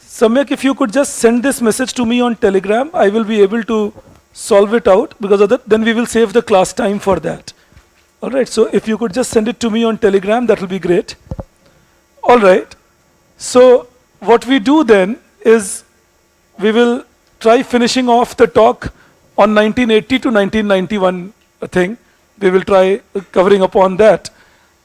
Samyak, if you could just send this message to me on Telegram, I will be able to solve it out because then we will save the class time for that. All right, so if you could just send it to me on Telegram, that will be great. All right, so what we do then is we will try finishing off the talk on 1980 to 1991 thing. We will try covering upon that.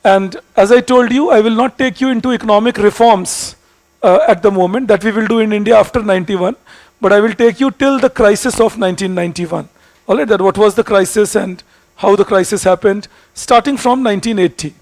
And as I told you, I will not take you into economic reforms at the moment that we will do in India after 91, but I will take you till the crisis of 1991. All right, that what was the crisis and how the crisis happened, starting from 1980.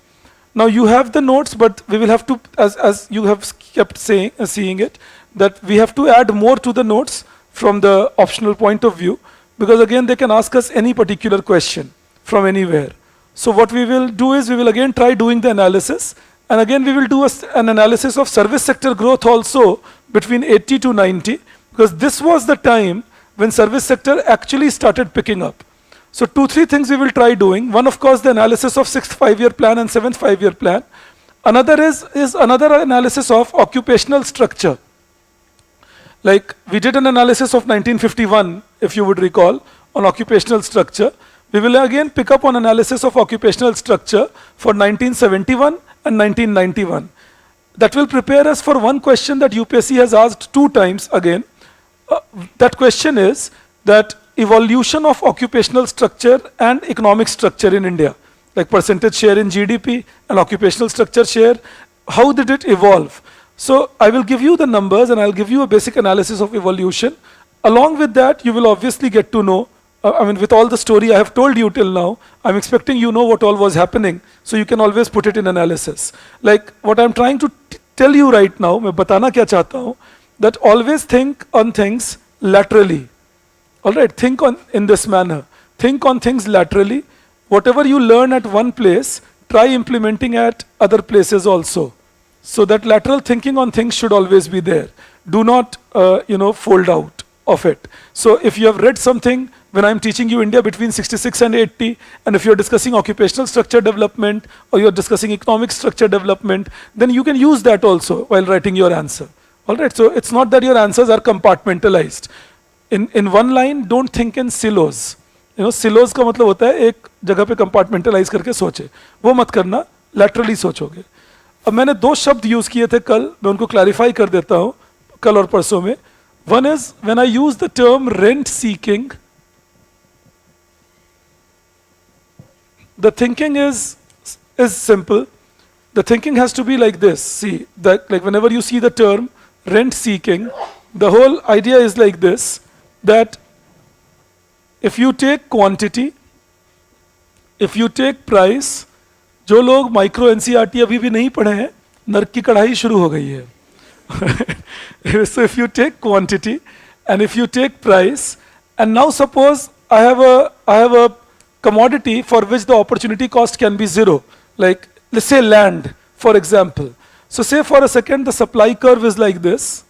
Now you have the notes, but we will have to, as you have kept seeing it, that we have to add more to the notes from the optional point of view, because again they can ask us any particular question from anywhere. So what we will do is we will again try doing the analysis, and again we will do an analysis of service sector growth also between 80 to 90, because this was the time when service sector actually started picking up. So 2-3 things we will try doing. One, of course, the analysis of 6th 5-year plan and 7th 5-year plan. Another is another analysis of occupational structure. Like we did an analysis of 1951, if you would recall, on occupational structure. We will again pick up on analysis of occupational structure for 1971 and 1991. That will prepare us for one question that UPSC has asked 2 times again. That question is that evolution of occupational structure and economic structure in India, like percentage share in GDP and occupational structure share, how did it evolve? So I will give you the numbers and I'll give you a basic analysis of evolution. Along with that, you will obviously get to know, with all the story I have told you till now, I'm expecting you know what all was happening, so you can always put it in analysis. Like what I'm trying to tell you right now, मैं बताना क्या चाहता हूँ, that always think on things laterally. All right, think on in this manner. Think on things laterally. Whatever you learn at one place, try implementing at other places also. So that lateral thinking on things should always be there. Do not, fold out of it. So if you have read something when I'm teaching you India between 66 and 80, and if you're discussing occupational structure development or you're discussing economic structure development, then you can use that also while writing your answer. All right, so it's not that your answers are compartmentalized. In one line, don't think in silos. Silos का मतलब होता है एक जगह पे compartmentalize करके सोचे. वो मत करना, laterally सोचोगे. अब मैंने 2 शब्द यूज किए थे कल, मैं उनको क्लैरिफाई कर देता हूँ कल और परसों में. One is when I use the term rent seeking, the thinking is simple. The thinking has to be like this. See, that like whenever you see the term rent seeking, the whole idea is like this, that if you take quantity, if you take price, जो लोग micro NCERT अभी भी नहीं पढ़े हैं, नर्क की कढ़ाई शुरू हो गई है. So if you take quantity and if you take price, and now suppose I have a commodity for which the opportunity cost can be 0, like let's say land, for example. So say for a second the supply curve is like this.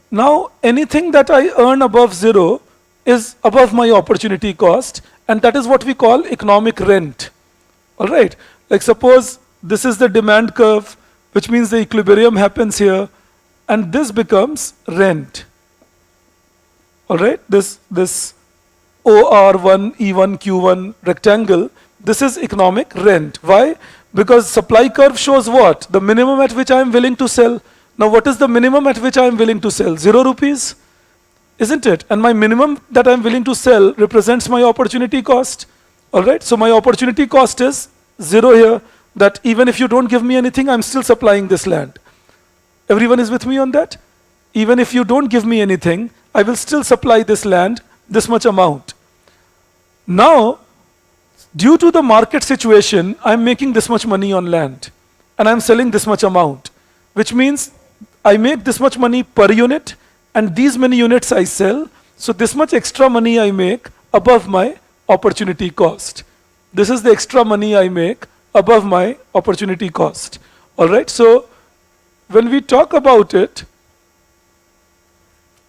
Now anything that I earn above 0 is above my opportunity cost, and that is what we call economic rent. All right, like suppose this is the demand curve, which means the equilibrium happens here, and this becomes rent. All right, this OR1, E1, Q1 rectangle, this is economic rent. Why? Because supply curve shows what? The minimum at which I am willing to sell. Now what is the minimum at which I am willing to sell? 0 rupees, isn't it? And my minimum that I am willing to sell represents my opportunity cost. All right, so my opportunity cost is 0 here, that even if you don't give me anything, I'm still supplying this land. Everyone is with me on that? Even if you don't give me anything, I will still supply this land, this much amount. Now, due to the market situation, I'm making this much money on land, and I'm selling this much amount, which means I make this much money per unit, and these many units I sell, so this much extra money I make above my opportunity cost. This is the extra money I make above my opportunity cost. All right, so when we talk about it,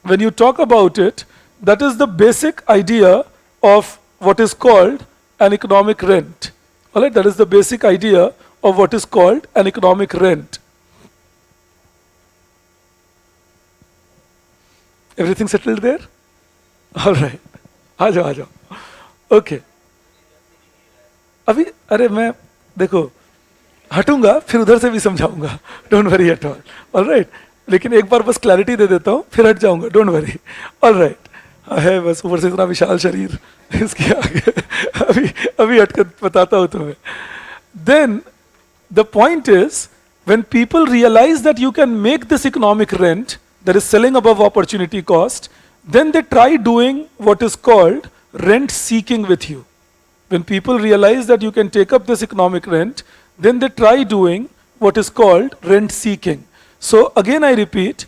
that is the basic idea of what is called an economic rent. All right, that is the basic idea of what is called an economic rent. Everything settled there? All right. आ जाओ. Okay. अभी अरे मैं देखो हटूंगा फिर उधर से भी समझाऊंगा. Don't worry at all. Alright. लेकिन एक बार बस क्लैरिटी दे देता हूँ फिर हट जाऊंगा. Don't worry. ऑलराइट. है बस ऊपर से इतना विशाल शरीर इसके आगे अभी हट कर बताता हूँ तुम्हें. Then the point is when people realize that you can make this economic rent, that is selling above opportunity cost, then they try doing what is called rent seeking with you. When people realize that you can take up this economic rent, then they try doing what is called rent seeking. So again I repeat,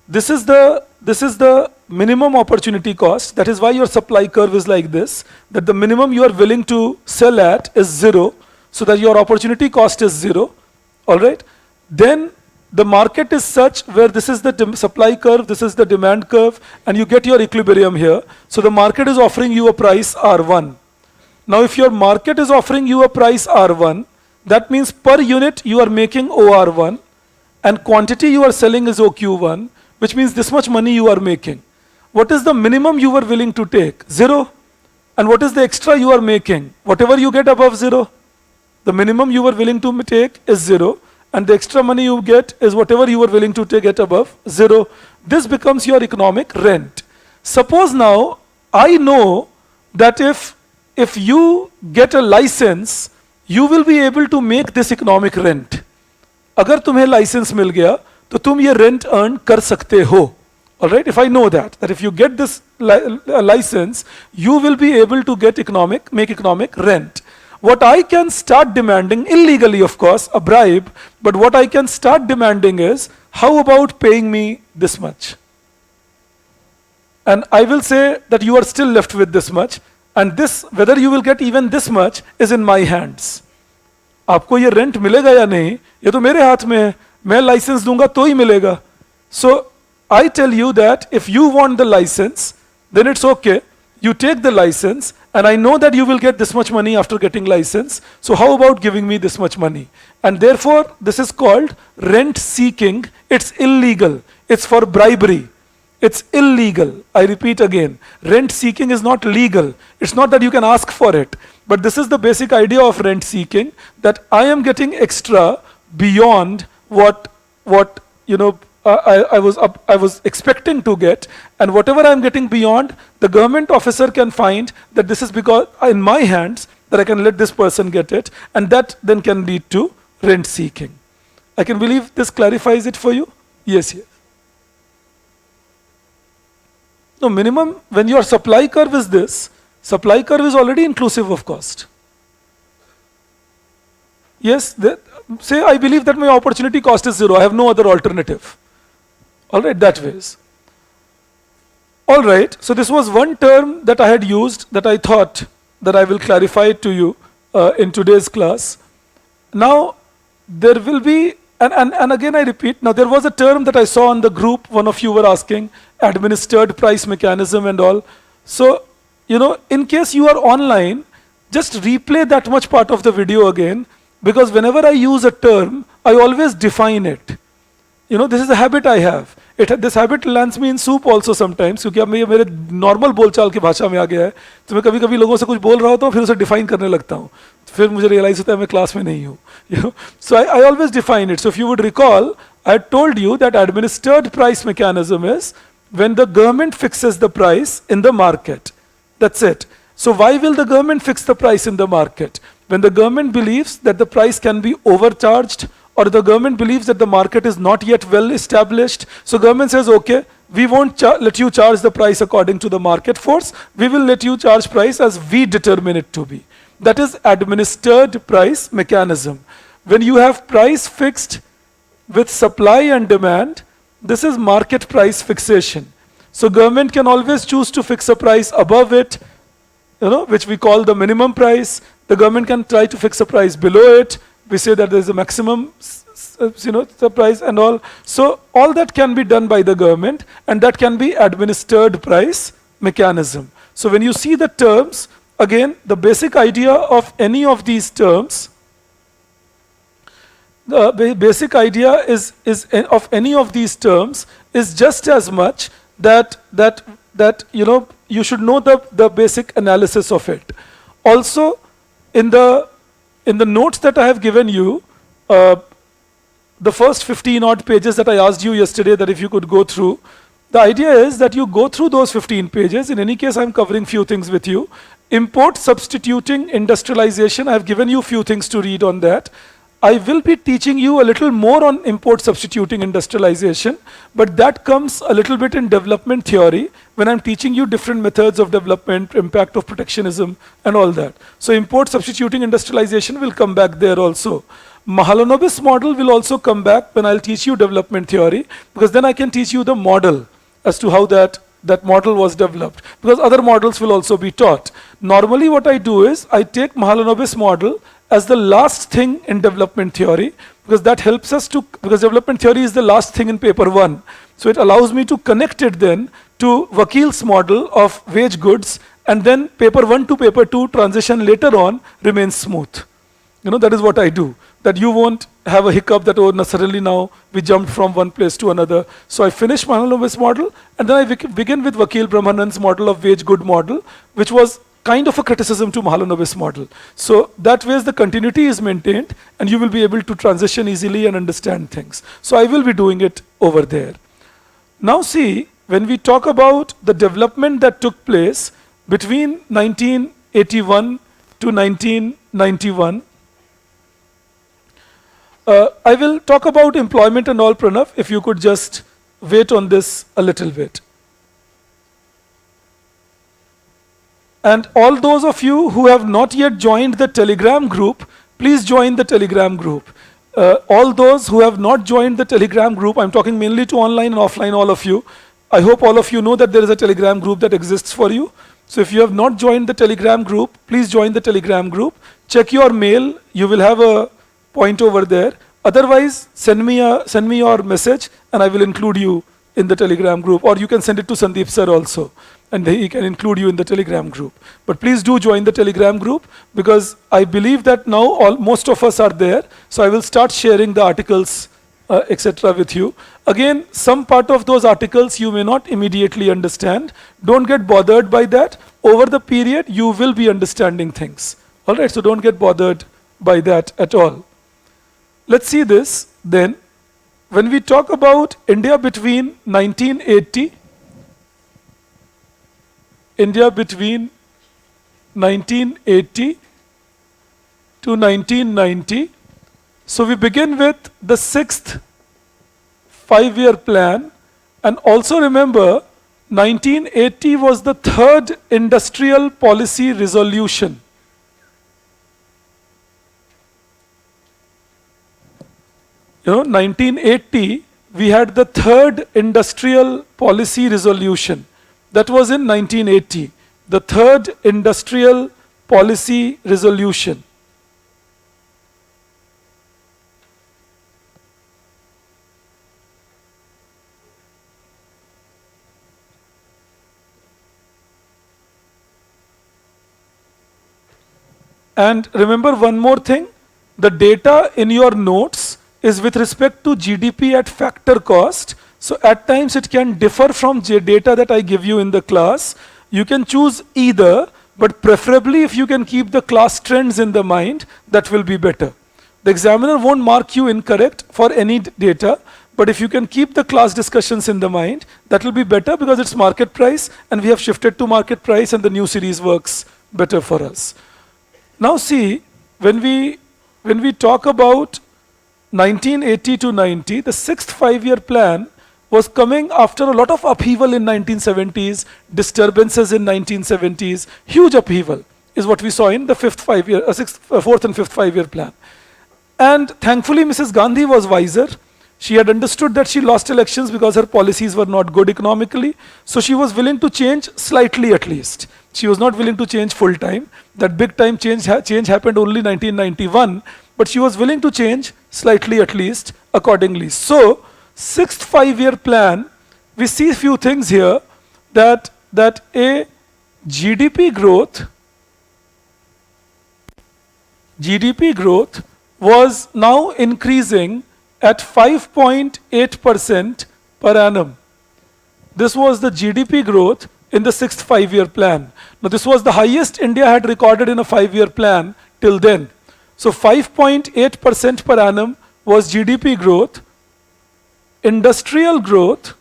this is the minimum opportunity cost. That is why your supply curve is like this, that the minimum you are willing to sell at is 0, so that your opportunity cost is 0. All right. Then the market is such where this is the supply curve, this is the demand curve, and you get your equilibrium here. So the market is offering you a price R1. Now if your market is offering you a price R1, that means per unit you are making OR1 and quantity you are selling is OQ1, which means this much money you are making. What is the minimum you were willing to take? 0. And what is the extra you are making? Whatever you get above 0. The minimum you were willing to take is 0. And the extra money you get is whatever you were willing to get above 0. This becomes your economic rent. Suppose now, I know that if you get a license, you will be able to make this economic rent. अगर तुम्हें license मिल गया, तो तुम ये rent earn कर सकते हो. Alright, if I know that if you get this license, you will be able to make economic rent. What I can start demanding, illegally of course, a bribe, but what I can start demanding is, how about paying me this much? And I will say that you are still left with this much, and this, whether you will get even this much, is in my hands. आपको ये rent मिलेगा या नहीं, ये तो मेरे हाथ में है. मैं license दूंगा तो ही मिलेगा. So I tell you that if you want the license, then it's okay. You take the license, and I know that you will get this much money after getting license. So how about giving me this much money? And therefore, this is called rent seeking. It's illegal. It's for bribery. It's illegal. I repeat again, rent seeking is not legal. It's not that you can ask for it. But this is the basic idea of rent seeking, that I am getting extra beyond what I was expecting to get, and whatever I am getting beyond, the government officer can find that this is because in my hands that I can let this person get it, and that then can lead to rent seeking. I can believe this clarifies it for you? Yes. No, minimum, when your supply curve is this, supply curve is already inclusive of cost. Yes, say I believe that my opportunity cost is 0, I have no other alternative. Alright, that ways. Alright, so this was one term that I had used that I thought that I will clarify it to you in today's class. Now, there will be, and again I repeat, now there was a term that I saw on the group, one of you were asking, administered price mechanism and all. So, in case you are online, just replay that much part of the video again, because whenever I use a term, I always define it. This is a habit I have. This habit lands me in soup also sometimes, क्योंकि अब मेरे normal बोलचाल की भाषा में आ गया है, तो मैं कभी-कभी लोगों से कुछ बोल रहा होता हूँ, फिर उसे define करने लगता हूँ, फिर मुझे realize होता है मैं class में नहीं हूँ. So I always define it. So if you would recall, I told you that administered price mechanism is when the government fixes the price in the market. That's it. So why will the government fix the price in the market? When the government believes that the price can be overcharged, or the government believes that the market is not yet well established, so government says, okay, we won't let you charge the price according to the market force, we will let you charge price as we determine it to be. That is administered price mechanism. When you have price fixed with supply and demand, this is market price fixation. So government can always choose to fix a price above it, which we call the minimum price. The government can try to fix a price below it. We say that there is a maximum, the price and all. So all that can be done by the government, and that can be administered price mechanism. So when you see the terms, again, the basic idea of any of these terms, the basic idea of any of these terms is just as much that you should know the basic analysis of it. Also, in the notes that I have given you, the first 15 odd pages that I asked you yesterday that if you could go through, the idea is that you go through those 15 pages. In any case, I'm covering few things with you. Import substituting industrialization, I've given you few things to read on that. I will be teaching you a little more on import substituting industrialization, but that comes a little bit in development theory when I'm teaching you different methods of development, impact of protectionism, and all that. So import substituting industrialization will come back there also. Mahalanobis model will also come back when I'll teach you development theory, because then I can teach you the model as to how that model was developed, because other models will also be taught. Normally what I do is I take Mahalanobis model as the last thing in development theory, because that helps us to, because development theory is the last thing in paper 1. So it allows me to connect it then to Vakil's model of wage goods, and then paper 1 to paper 2 transition later on remains smooth. That is what I do. That you won't have a hiccup that, oh, suddenly now we jumped from one place to another. So I finish Mahalanobis model, and then I begin with Vakil Brahmanand's model of wage good model, which was kind of a criticism to Mahalanobis model. So that way the continuity is maintained, and you will be able to transition easily and understand things. So I will be doing it over there. Now see, when we talk about the development that took place between 1981 to 1991, I will talk about employment and all, Pranav, if you could just wait on this a little bit. And all those of you who have not yet joined the Telegram group, please join the Telegram group. All those who have not joined the Telegram group, I'm talking mainly to online and offline, all of you. I hope all of you know that there is a Telegram group that exists for you. So if you have not joined the Telegram group, please join the Telegram group. Check your mail, you will have a point over there. Otherwise, send me your message and I will include you in the Telegram group, or you can send it to Sandeep sir also, and he can include you in the Telegram group. But please do join the Telegram group, because I believe that now most of us are there. So I will start sharing the articles, etc. with you. Again, some part of those articles you may not immediately understand. Don't get bothered by that. Over the period, you will be understanding things. All right, so don't get bothered by that at all. Let's see this then. When we talk about India between 1980 to 1990, so we begin with the 6th 5-year plan, and also remember 1980 was the 3rd industrial policy resolution. You know, 1980, we had the 3rd industrial policy resolution. That was in 1980, the 3rd industrial policy resolution. And remember one more thing, the data in your notes is with respect to GDP at factor cost. So at times it can differ from data that I give you in the class. You can choose either, but preferably if you can keep the class trends in the mind, that will be better. The examiner won't mark you incorrect for any data, but if you can keep the class discussions in the mind, that will be better, because it's market price and we have shifted to market price and the new series works better for us. Now see, when we talk about 1980 to 90, the 6th 5-year plan was coming after a lot of upheaval in 1970s, disturbances in 1970s, huge upheaval is what we saw in the 4th and 5th 5-year plan. And thankfully Mrs. Gandhi was wiser. She had understood that she lost elections because her policies were not good economically. So she was willing to change slightly at least. She was not willing to change full time. That big time change happened only 1991. But she was willing to change slightly at least accordingly. So 6th 5-year plan, we see a few things here, that a GDP growth was now increasing at 5.8% per annum. this was the GDP growth in the sixth five-year plan. Now this was the highest India had recorded in a five-year plan till then. So 5.8% per annum was GDP growth. Industrial growth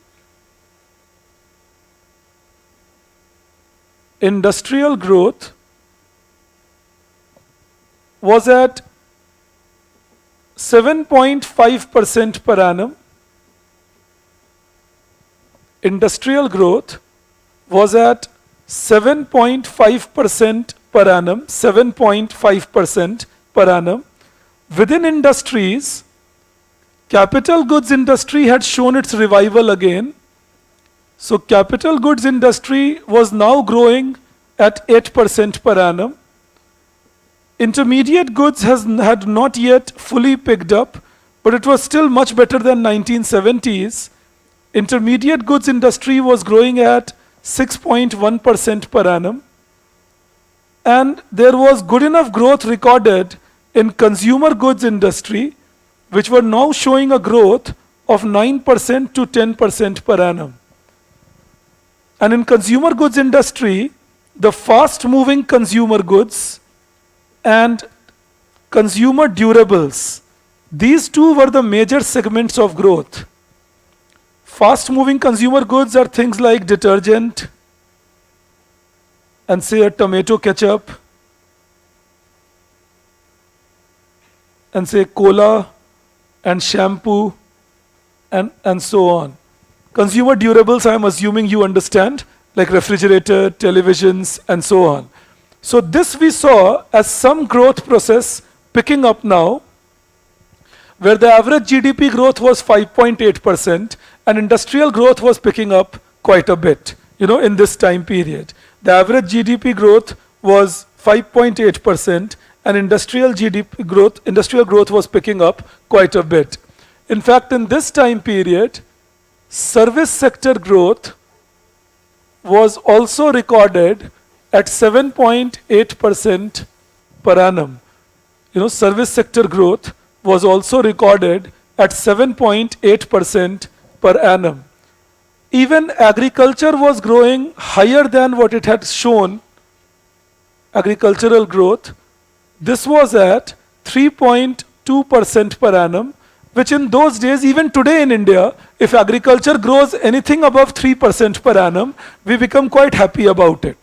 was at 7.5% per annum. Industrial growth was at 7.5% per annum, 7.5% per annum. Within industries, capital goods industry had shown its revival again. So capital goods industry was now growing at 8% per annum. Intermediate goods had not yet fully picked up, but it was still much better than 1970s. Intermediate goods industry was growing at 6.1% per annum. And there was good enough growth recorded in consumer goods industry, which were now showing a growth of 9% to 10% per annum. And in consumer goods industry, the fast-moving consumer goods and consumer durables, these two were the major segments of growth. Fast-moving consumer goods are things like detergent and say a tomato ketchup and say cola and shampoo and so on. Consumer durables, I am assuming you understand, like refrigerator, televisions, and so on. So this we saw as some growth process picking up now, where the average GDP growth was 5.8% and industrial growth was picking up quite a bit, in this time period. The average GDP growth was 5.8% and industrial growth was picking up quite a bit. In fact, in this time period, service sector growth was also recorded at 7.8% per annum. Service sector growth was also recorded at 7.8% per annum. Even agriculture was growing higher than what it had shown, agricultural growth. This was at 3.2% per annum, which in those days, even today in India, if agriculture grows anything above 3% per annum, we become quite happy about it.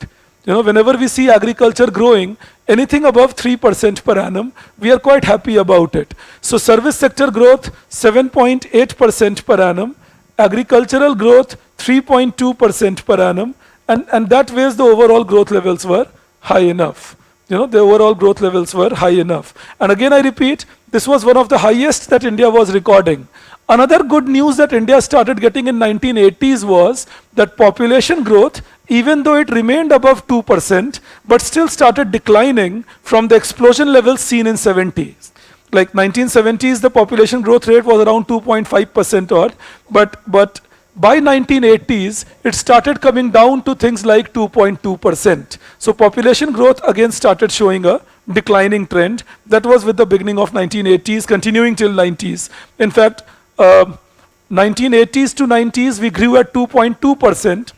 Whenever we see agriculture growing anything above 3% per annum, we are quite happy about it. So service sector growth 7.8% per annum, agricultural growth 3.2% per annum, and that ways the overall growth levels were high enough. The overall growth levels were high enough. And again I repeat, this was one of the highest that India was recording. Another good news that India started getting in 1980s was that population growth, even though it remained above 2%, but still started declining from the explosion levels seen in 70s. Like 1970s, the population growth rate was around 2.5% odd, but by 1980s, it started coming down to things like 2.2%. So population growth again started showing a declining trend. That was with the beginning of 1980s, continuing till 90s. In fact, 1980s to 90s, we grew at 2.2%.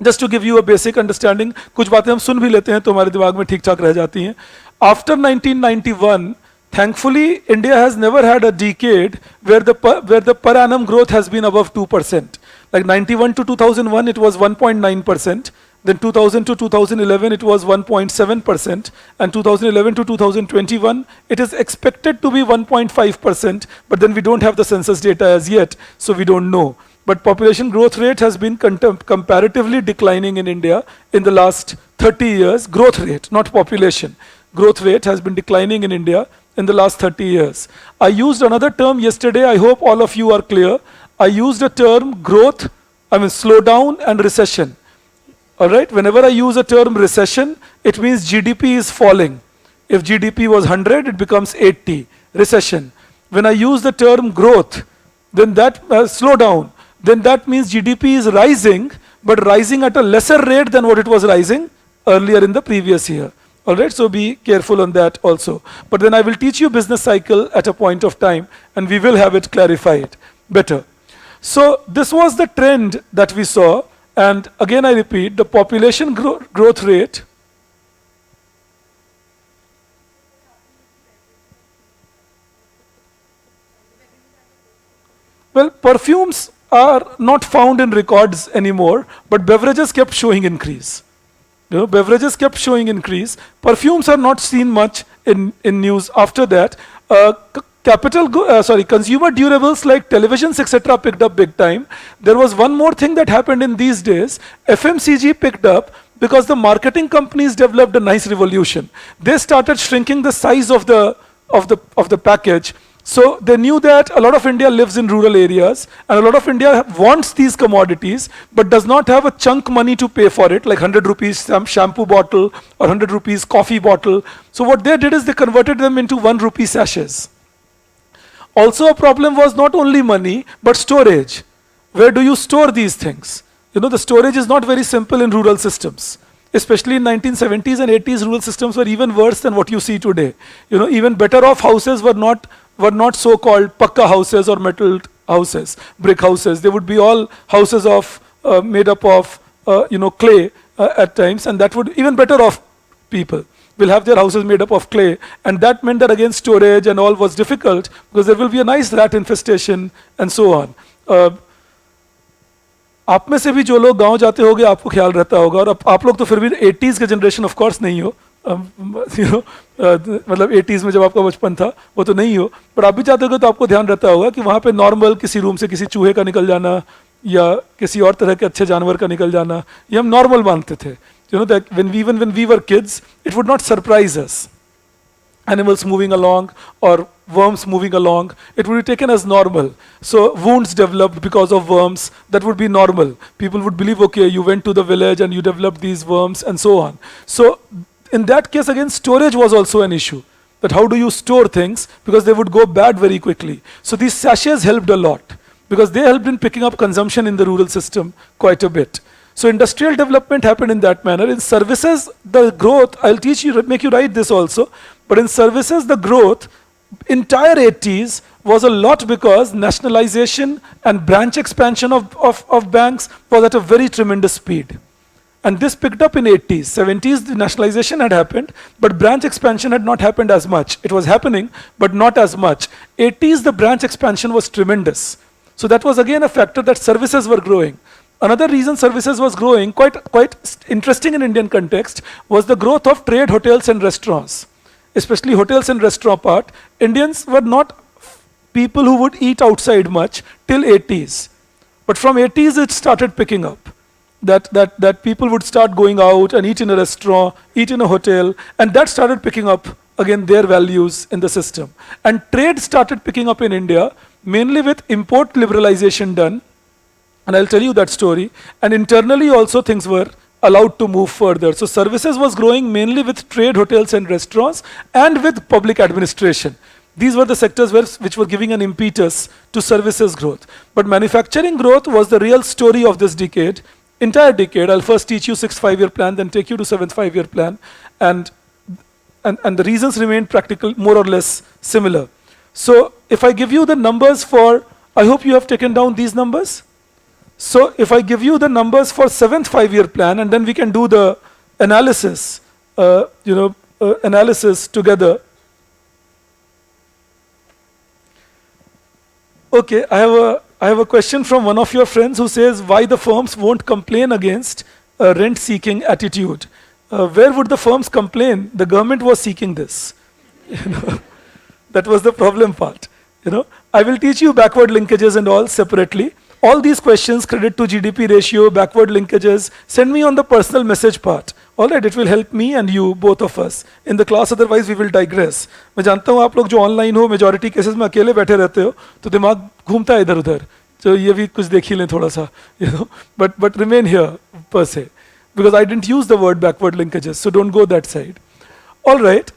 Just to give you a basic understanding, कुछ बातें हम सुन भी लेते हैं तो हमारे दिमाग में ठीक ठाक रह जाती हैं. After 1991, thankfully, India has never had a decade where the per annum growth has been above 2%. Like 91 to 2001, it was 1.9%. Then 2000 to 2011, it was 1.7%. And 2011 to 2021, it is expected to be 1.5%. But then we don't have the census data as yet, so we don't know. But population growth rate has been comparatively declining in India in the last 30 years. Growth rate, not population. Growth rate has been declining in India in the last 30 years. I used another term yesterday. I hope all of you are clear. I used a term growth, slowdown and recession. All right, whenever I use a term recession, it means GDP is falling. If GDP was 100, it becomes 80, recession. When I use the term growth, then that slowdown, then that means GDP is rising, but rising at a lesser rate than what it was rising earlier in the previous year. All right, so be careful on that also. But then I will teach you business cycle at a point of time, and we will have it clarified better. So this was the trend that we saw, and again I repeat, the population growth rate. Well, perfumes are not found in records anymore, but beverages kept showing increase. Beverages kept showing increase. Perfumes are not seen much in news after that. Consumer durables like televisions, etc., picked up big time. There was one more thing that happened in these days. FMCG picked up because the marketing companies developed a nice revolution. They started shrinking the size of the package. So they knew that a lot of India lives in rural areas, and a lot of India wants these commodities, but does not have a chunk money to pay for it, like 100 rupees shampoo bottle or 100 rupees coffee bottle. So what they did is they converted them into 1 rupee sachets. Also a problem was not only money, but storage. Where do you store these things? The storage is not very simple in rural systems. Especially in 1970s and 80s, rural systems were even worse than what you see today. Even better off houses were not so-called pakka houses or metal houses, brick houses. They would be all houses made up of clay at times, and that would even better off people will have their houses made up of clay, and that meant that again storage and all was difficult because there will be a nice rat infestation and so on. आप में से भी जो लोग गांव जाते होंगे आपको ख्याल रहता होगा, और आप लोग तो फिर भी 80s के जनरेशन ऑफ कोर्स नहीं हो, मतलब 80s में जब आपका बचपन था वो तो नहीं हो, पर आप भी जाते होगे तो आपको ध्यान रहता होगा कि वहाँ पे नॉर्मल किसी रूम से किसी चूहे का निकल जाना या किसी और तरह के अच्छे जानवर का निकल जाना, ये हम नॉर्मल मानते थे. That when we were kids, it would not surprise us. Animals moving along or worms moving along, it would be taken as normal. So wounds developed because of worms, that would be normal. People would believe, okay, you went to the village and you developed these worms and so on. So in that case, again, storage was also an issue. That how do you store things, because they would go bad very quickly. So these sachets helped a lot because they helped in picking up consumption in the rural system quite a bit. So industrial development happened in that manner. In services, the growth, I'll make you write this also, but in services, the growth, entire 80s was a lot because nationalization and branch expansion of banks was at a very tremendous speed. And this picked up in 80s. 70s, the nationalization had happened, but branch expansion had not happened as much. It was happening, but not as much. 80s, the branch expansion was tremendous. So that was again a factor that services were growing. Another reason services was growing, quite interesting in Indian context, was the growth of trade, hotels and restaurants. Especially hotels and restaurant part. Indians were not people who would eat outside much till 80s. But from 80s it started picking up. That people would start going out and eat in a restaurant, eat in a hotel, and that started picking up again their values in the system. And trade started picking up in India, mainly with import liberalization done. And I'll tell you that story. And internally also things were allowed to move further. So services was growing mainly with trade, hotels and restaurants, and with public administration. These were the sectors which were giving an impetus to services growth. But manufacturing growth was the real story of this decade, entire decade. I'll first teach you 6th 5-year plan, then take you to 7th 5-year plan. And the reasons remain practical, more or less similar. So if I give you the numbers for, I hope you have taken down these numbers. So if I give you the numbers for 7th 5-year plan, and then we can do the analysis, analysis together. Okay, I have a question from one of your friends who says why the firms won't complain against a rent-seeking attitude. Where would the firms complain? The government was seeking this. That was the problem part. I will teach you backward linkages and all separately. All these questions, credit to GDP ratio, backward linkages, send me on the personal message part. All right, it will help me and you, both of us, in the class. Otherwise, we will digress. मैं जानता हूँ आप लोग जो online हो, majority cases में अकेले बैठे रहते हो, तो दिमाग घूमता है इधर उधर. तो ये भी कुछ देख ही लें थोड़ा सा, But remain here per se, because I didn't use the word backward linkages, so don't go that side. All right.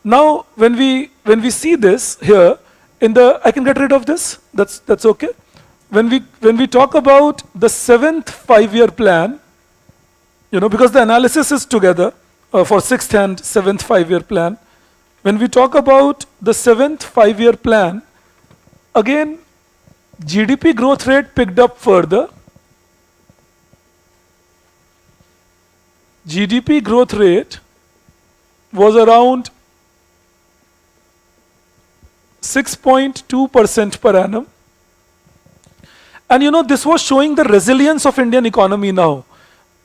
Now, when we see this here, I can get rid of this. That's okay. When we talk about the 7th 5-year plan, because the analysis is together for 6th and 7th 5-year plan. When we talk about the 7th 5-year plan, again, GDP growth rate picked up further. GDP growth rate was around 6.2% per annum. And this was showing the resilience of Indian economy now.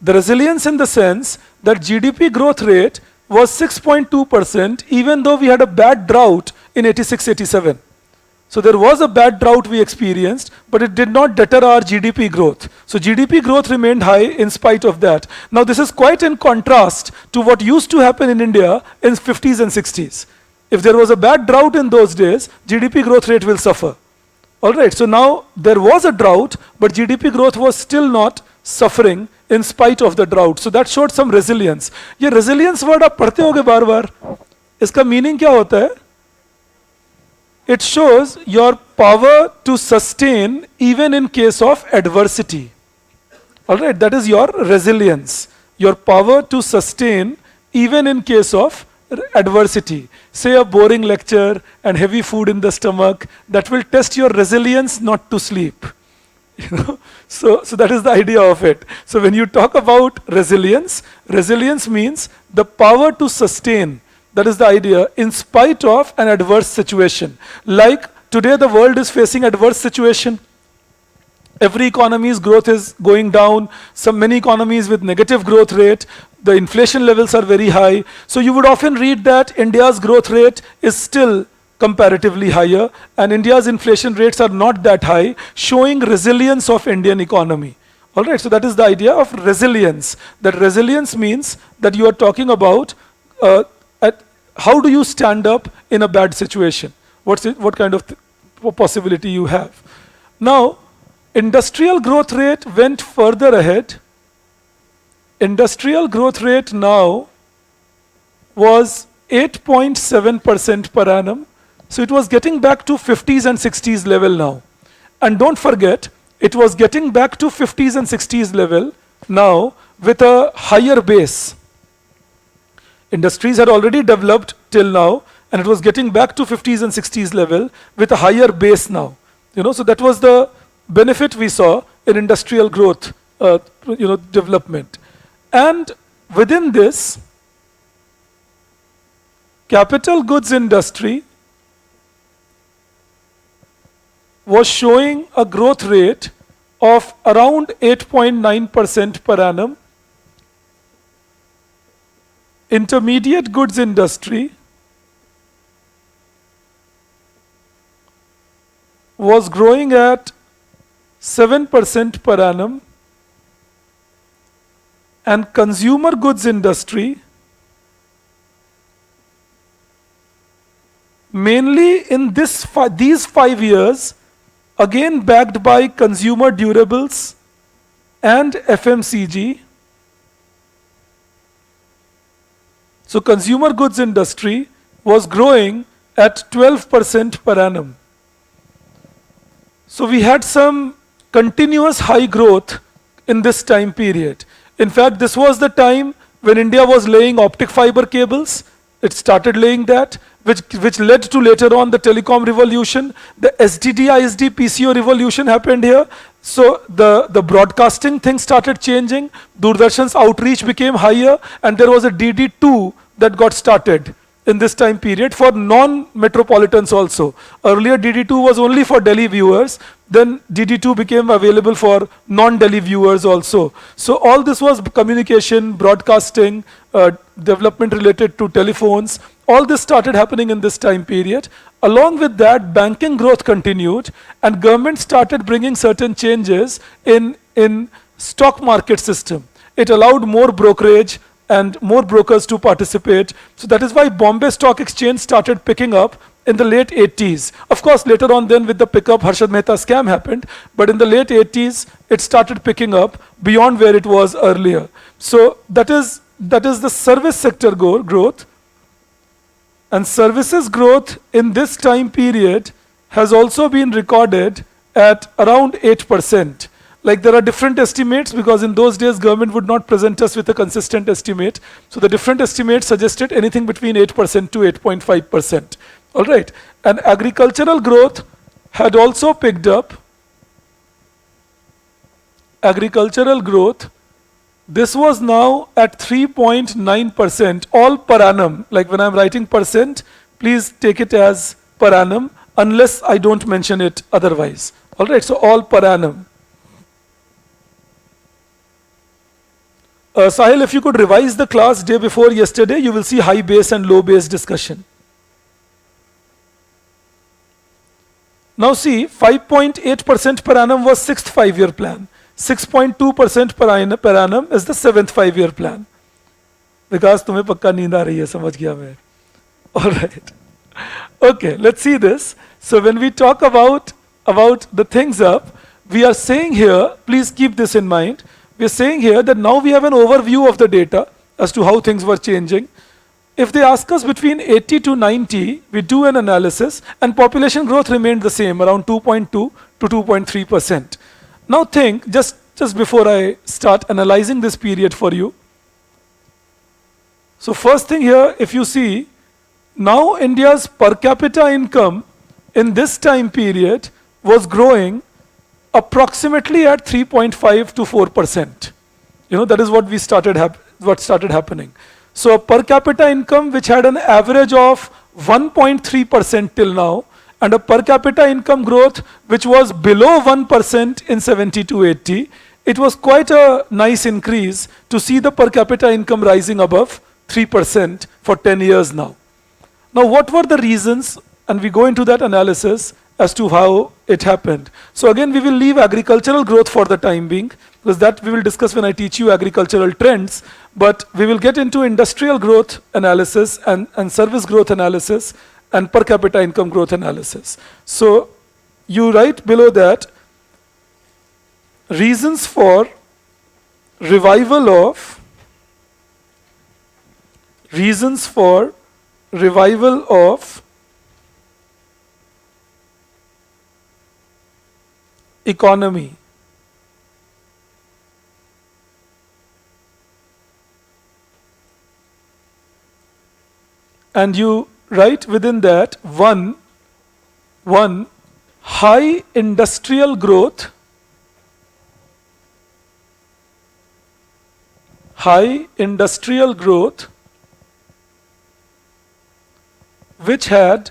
The resilience in the sense that GDP growth rate was 6.2% even though we had a bad drought in 86-87. So there was a bad drought we experienced, but it did not deter our GDP growth. So GDP growth remained high in spite of that. Now this is quite in contrast to what used to happen in India in 50s and 60s. If there was a bad drought in those days, GDP growth rate will suffer. Alright, so now there was a drought, but GDP growth was still not suffering in spite of the drought. So that showed some resilience. ये resilience word आप पढ़ते होगे बार बार. इसका meaning क्या होता है? It shows your power to sustain even in case of adversity. Alright, that is your resilience. Your power to sustain even in case of adversity. Say a boring lecture and heavy food in the stomach, that will test your resilience not to sleep. So that is the idea of it. So when you talk about resilience, resilience means the power to sustain. That is the idea, in spite of an adverse situation. Like today the world is facing adverse situation. Every economy's growth is going down. Many economies with negative growth rate. The inflation levels are very high. So you would often read that India's growth rate is still comparatively higher and India's inflation rates are not that high, showing resilience of Indian economy. Alright, so that is the idea of resilience. That resilience means that you are talking about how do you stand up in a bad situation? What kind of possibility you have? Now, industrial growth rate went further ahead. Industrial growth rate now was 8.7% per annum. So it was getting back to 50s and 60s level now. And don't forget, it was getting back to 50s and 60s level now with a higher base. Industries had already developed till now, and it was getting back to 50s and 60s level with a higher base now. So that was the benefit we saw in industrial growth, development. And within this, capital goods industry was showing a growth rate of around 8.9% per annum. Intermediate goods industry was growing at 7% per annum, and consumer goods industry, mainly in these 5 years, again backed by consumer durables and FMCG. So consumer goods industry was growing at 12% per annum. So we had some continuous high growth in this time period. In fact, this was the time when India was laying optic fiber cables. It started laying that, which led to later on the telecom revolution. The SDD, ISD, PCO revolution happened here. So the broadcasting thing started changing. Doordarshan's outreach became higher, and there was a DD2 that got started in this time period for non-metropolitans also. Earlier DD2 was only for Delhi viewers, then DD2 became available for non-Delhi viewers also. So all this was communication, broadcasting, development related to telephones. All this started happening in this time period. Along with that, banking growth continued, and government started bringing certain changes in stock market system. It allowed more brokerage and more brokers to participate. So that is why Bombay Stock Exchange started picking up in the late 80s. Of course, later on then with the pickup, Harshad Mehta scam happened, but in the late 80s, it started picking up beyond where it was earlier. So that is the service sector growth. And services growth in this time period has also been recorded at around 8%. Like there are different estimates because in those days government would not present us with a consistent estimate. So the different estimates suggested anything between 8% to 8.5%. All right. And agricultural growth had also picked up agricultural growth, this was now at 3.9%, all per annum. Like when I'm writing percent, please take it as per annum, unless I don't mention it otherwise. All right, so all per annum. Sahil, if you could revise the class day before yesterday, you will see high base and low base discussion. Now see, 5.8% per annum was sixth 5-year plan. 6.2% per annum is the seventh 5-year plan. Because तुम्हें पक्का नींद आ रही है, समझ गया मैं. All right. Okay, let's see this. So when we talk about the things up, we are saying here, please keep this in mind, we are saying here that now we have an overview of the data as to how things were changing. If they ask us between 80 to 90, we do an analysis and population growth remained the same, around 2.2 to 2.3%. Now think, just before I start analyzing this period for you. So first thing here, if you see, now India's per capita income in this time period was growing approximately at 3.5 to 4%. That is what started happening. So a per capita income which had an average of 1.3% till now, and a per capita income growth which was below 1% in 70 to 80, it was quite a nice increase to see the per capita income rising above 3% for 10 years now. Now what were the reasons? And we go into that analysis as to how it happened. So again, we will leave agricultural growth for the time being, because that we will discuss when I teach you agricultural trends, but we will get into industrial growth analysis and service growth analysis and per capita income growth analysis. So you write below that, reasons for revival of economy. And you write within that one high industrial growth, which had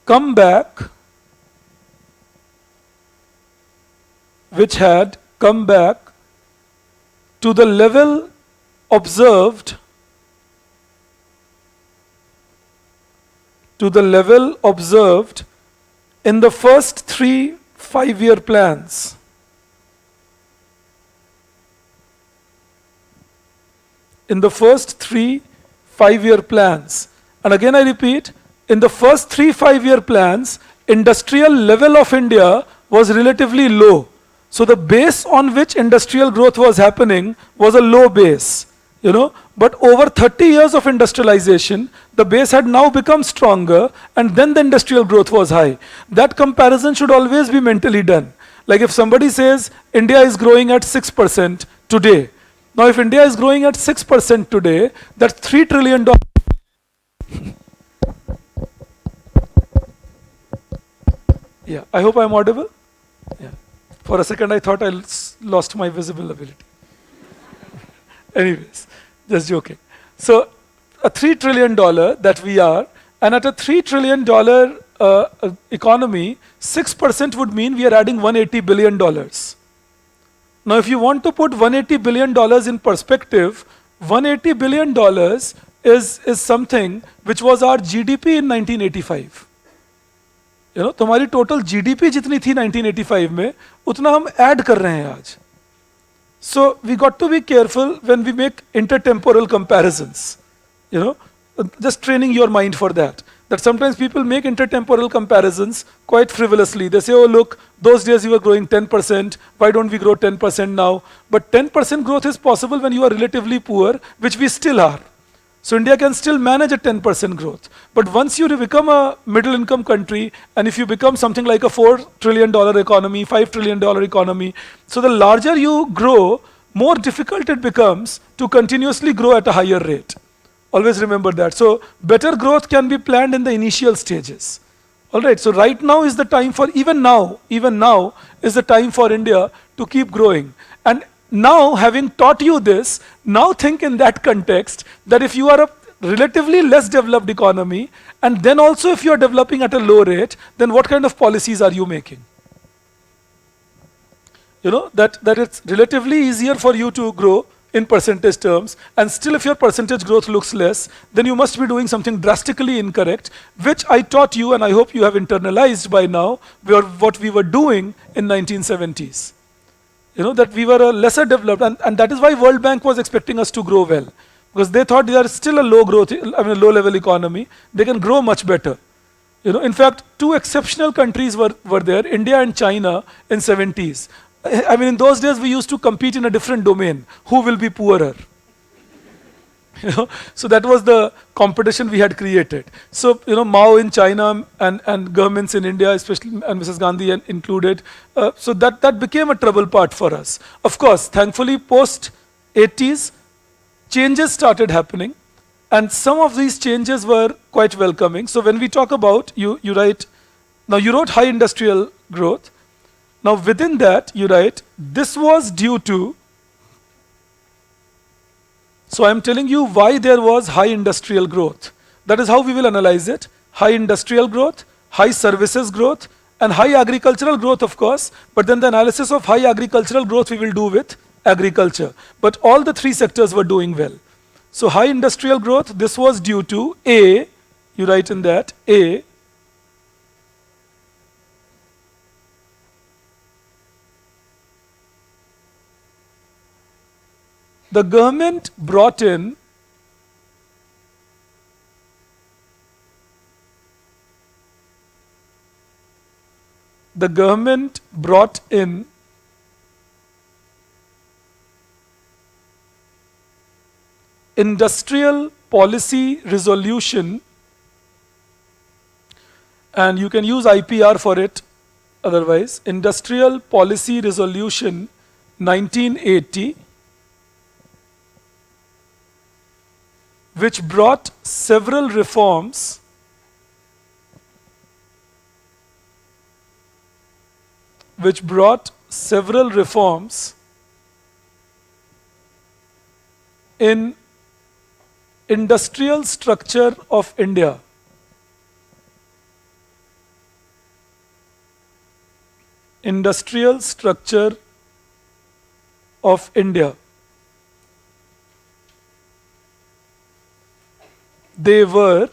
come back to the level observed in the first 3 5-year plans. In the first 3 5-year plans. And again I repeat, in the first 3 5-year plans, industrial level of India was relatively low. So the base on which industrial growth was happening was a low base, But over 30 years of industrialization, the base had now become stronger, and then the industrial growth was high. That comparison should always be mentally done. Like if somebody says India is growing at 6% today. Now if India is growing at 6% today, that's $3 trillion. Yeah, I hope I'm audible. Yeah. For a second I thought I lost my visible ability. Anyways, just joking. So a $3 trillion that we are, and at a $3 trillion economy, 6% would mean we are adding $180 billion. Now if you want to put $180 billion in perspective, $180 billion is something which was our GDP in 1985. तुम्हारी total GDP जितनी थी 1985 में, उतना हम add कर रहे हैं आज. So we got to be careful when we make intertemporal comparisons. Just training your mind for that. That sometimes people make intertemporal comparisons quite frivolously. They say, oh look, those days you were growing 10%, why don't we grow 10% now? But 10% growth is possible when you are relatively poor, which we still are. So India can still manage a 10% growth. But once you become a middle income country, and if you become something like a $4 trillion economy, $5 trillion economy, so the larger you grow, more difficult it becomes to continuously grow at a higher rate. Always remember that. So better growth can be planned in the initial stages. All right, so right now is the time for, even now is the time for India to keep growing. And now, having taught you this, now think in that context that if you are a relatively less developed economy, and then also if you are developing at a low rate, then what kind of policies are you making? You know, that it's relatively easier for you to grow in percentage terms, and still if your percentage growth looks less, then you must be doing something drastically incorrect, which I taught you and I hope you have internalized by now, what we were doing in 1970s. You know, that we were a lesser developed, and that is why World Bank was expecting us to grow well, because they thought they are still a low growth, I mean a low level economy, they can grow much better. You know, in fact, two exceptional countries were there, India and China in 70s. I mean, in those days we used to compete in a different domain. Who will be poorer? You know, so that was the competition we had created. So, you know, Mao in China and governments in India, especially, and Mrs. Gandhi included, so that became a trouble part for us. Of course, thankfully, post 80s, changes started happening, and some of these changes were quite welcoming. So when we talk about, you write, now you wrote high industrial growth. Now within that, you write, this was due to, so I'm telling you why there was high industrial growth. That is how we will analyze it. High industrial growth, high services growth, and high agricultural growth, of course. But then the analysis of high agricultural growth we will do with agriculture. But all the three sectors were doing well. So high industrial growth, this was due to A, you write in that, A, the government brought in industrial policy resolution, and you can use IPR for it otherwise, Industrial Policy Resolution 1980, which brought several reforms in industrial structure of India. Industrial structure of India. They were,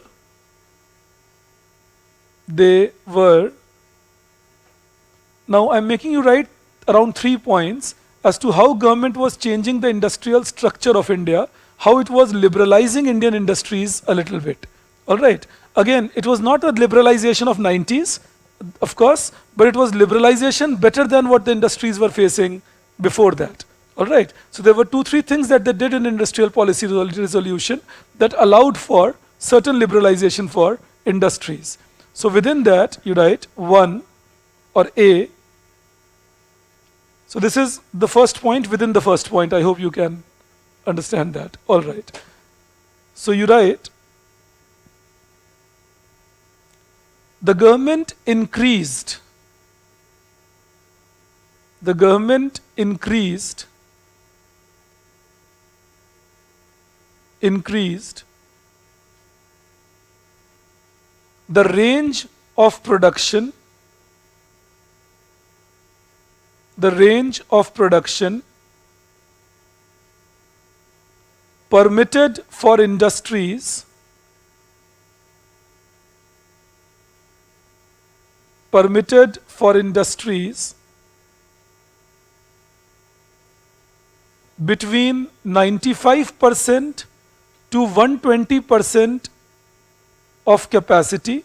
now I'm making you write around 3 points as to how government was changing the industrial structure of India, how it was liberalizing Indian industries a little bit. All right. Again, it was not a liberalization of 90s, of course, but it was liberalization better than what the industries were facing before that. All right. So there were 2-3 things that they did in industrial policy resolution that allowed for certain liberalization for industries. So within that, you write 1 or A. So this is the first point within the first point. I hope you can understand that. All right. So you write, the government increased the range of production permitted for industries between 95% to 120% of capacity,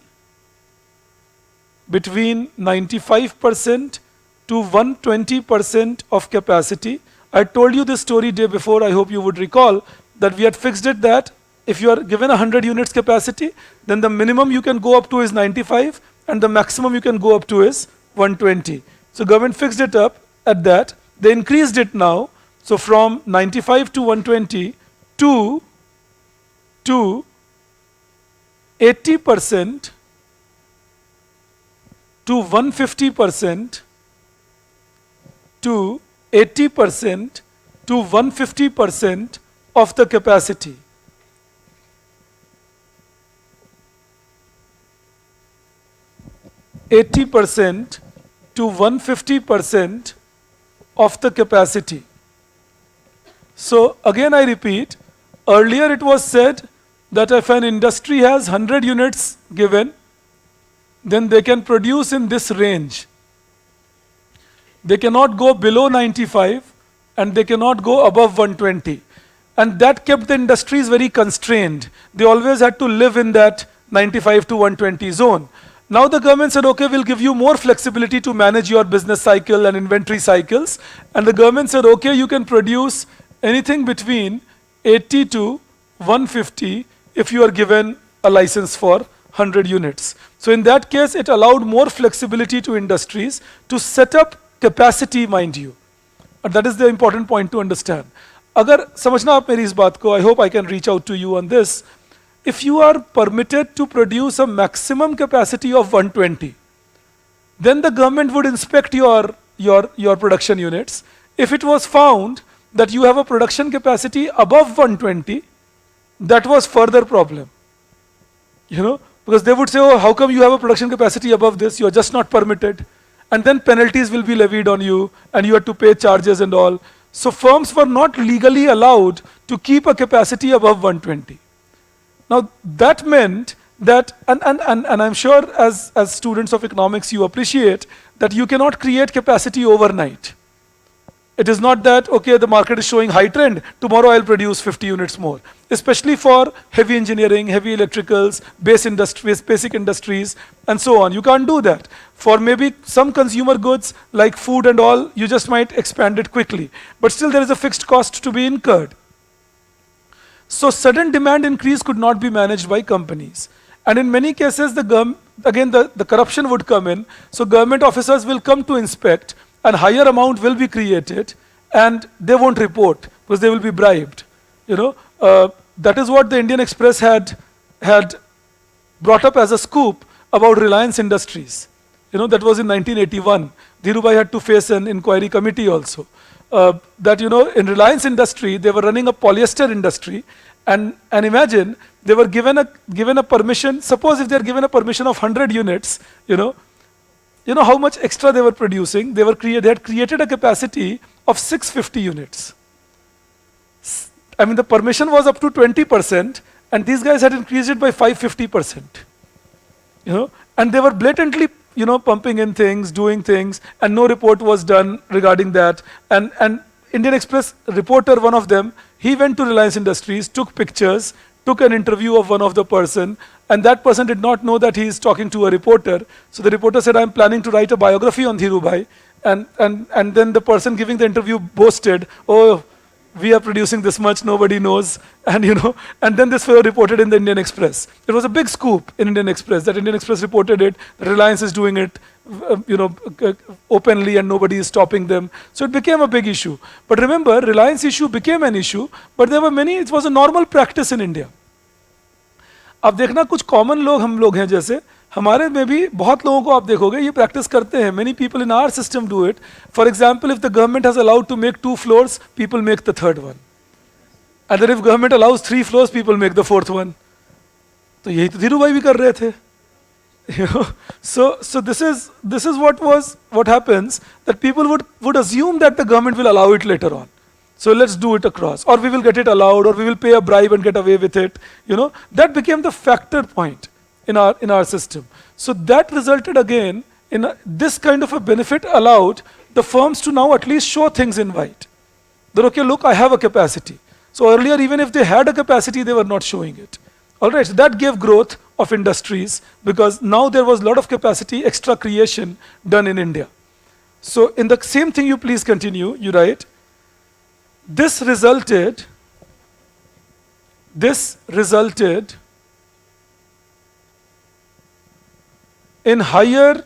between 95% to 120% of capacity. I told you this story day before, I hope you would recall, that we had fixed it that if you are given 100 units capacity, then the minimum you can go up to is 95 and the maximum you can go up to is 120. So government fixed it up at that. They increased it now. So from 95 to 120 to to 80% to 150% to 80% to 150% of the capacity. %80 to 150% of the capacity. So again I repeat, earlier it was said that if an industry has 100 units given, then they can produce in this range. They cannot go below 95 and they cannot go above 120. And that kept the industries very constrained. They always had to live in that 95 to 120 zone. Now the government said, okay, we'll give you more flexibility to manage your business cycle and inventory cycles. And the government said, okay, you can produce anything between 80 to 150 if you are given a license for 100 units. So in that case, it allowed more flexibility to industries to set up capacity, mind you. And that is the important point to understand. अगर समझना आप मेरी इस बात को, I hope I can reach out to you on this. If you are permitted to produce a maximum capacity of 120, then the government would inspect your production units. If it was found that you have a production capacity above 120, that was further problem. You know, because they would say, oh, how come you have a production capacity above this? You are just not permitted. And then penalties will be levied on you and you have to pay charges and all. So firms were not legally allowed to keep a capacity above 120. Now that meant that, and I'm sure as students of economics you appreciate that you cannot create capacity overnight. It is not that, okay, the market is showing high trend, tomorrow I'll produce 50 units more. Especially for heavy engineering, heavy electricals, basic industries, and so on. You can't do that. For maybe some consumer goods like food and all, you just might expand it quickly. But still there is a fixed cost to be incurred. So sudden demand increase could not be managed by companies. And in many cases, the corruption would come in. So government officers will come to inspect, and higher amount will be created, and they won't report because they will be bribed. You know, that is what the Indian Express had brought up as a scoop about Reliance Industries. You know, that was in 1981. Dhirubhai had to face an inquiry committee also. That, you know, in Reliance Industry, they were running a polyester industry, and imagine they were given a permission. Suppose if they are given a permission of 100 units, you know how much extra they were producing. They had created a capacity of 650 units. I mean, the permission was up to 20%, and these guys had increased it by 550%. You know, and they were blatantly, you know, pumping in things, doing things, and no report was done regarding that. And Indian Express reporter, one of them, he went to Reliance Industries, took pictures, took an interview of one of the person, and that person did not know that he is talking to a reporter. So the reporter said, I'm planning to write a biography on Dhirubhai. And then the person giving the interview boasted, oh, we are producing this much, nobody knows. And you know, and then this fellow reported in the Indian Express. It was a big scoop in Indian Express, that Indian Express reported it, that Reliance is doing it, you know, openly, and nobody is stopping them. So it became a big issue. But remember, Reliance issue became an issue, but there were many, it was a normal practice in India. अब देखना, कुछ common लोग हम लोग हैं, जैसे हमारे में भी बहुत लोगों को आप देखोगे ये प्रैक्टिस करते हैं. Many people in our system do it. For example, if the government has allowed to make 2 floors, people make the 3rd one. And then if government allows 3 floors, people make the 4th one. तो यही तो धीरू भाई भी कर रहे थे. You know? So this is what happens, that people would assume that the government will allow it later on. So let's do it across, or we will get it allowed, or we will pay a bribe and get away with it. You know, that became the factor point in our system. So that resulted again in this kind of a benefit allowed the firms to now at least show things in white. That, okay, look, I have a capacity. So earlier, even if they had a capacity, they were not showing it. All right, so that gave growth of industries, because now there was a lot of capacity, extra creation done in India. So in the same thing, you please continue, you write, this resulted in higher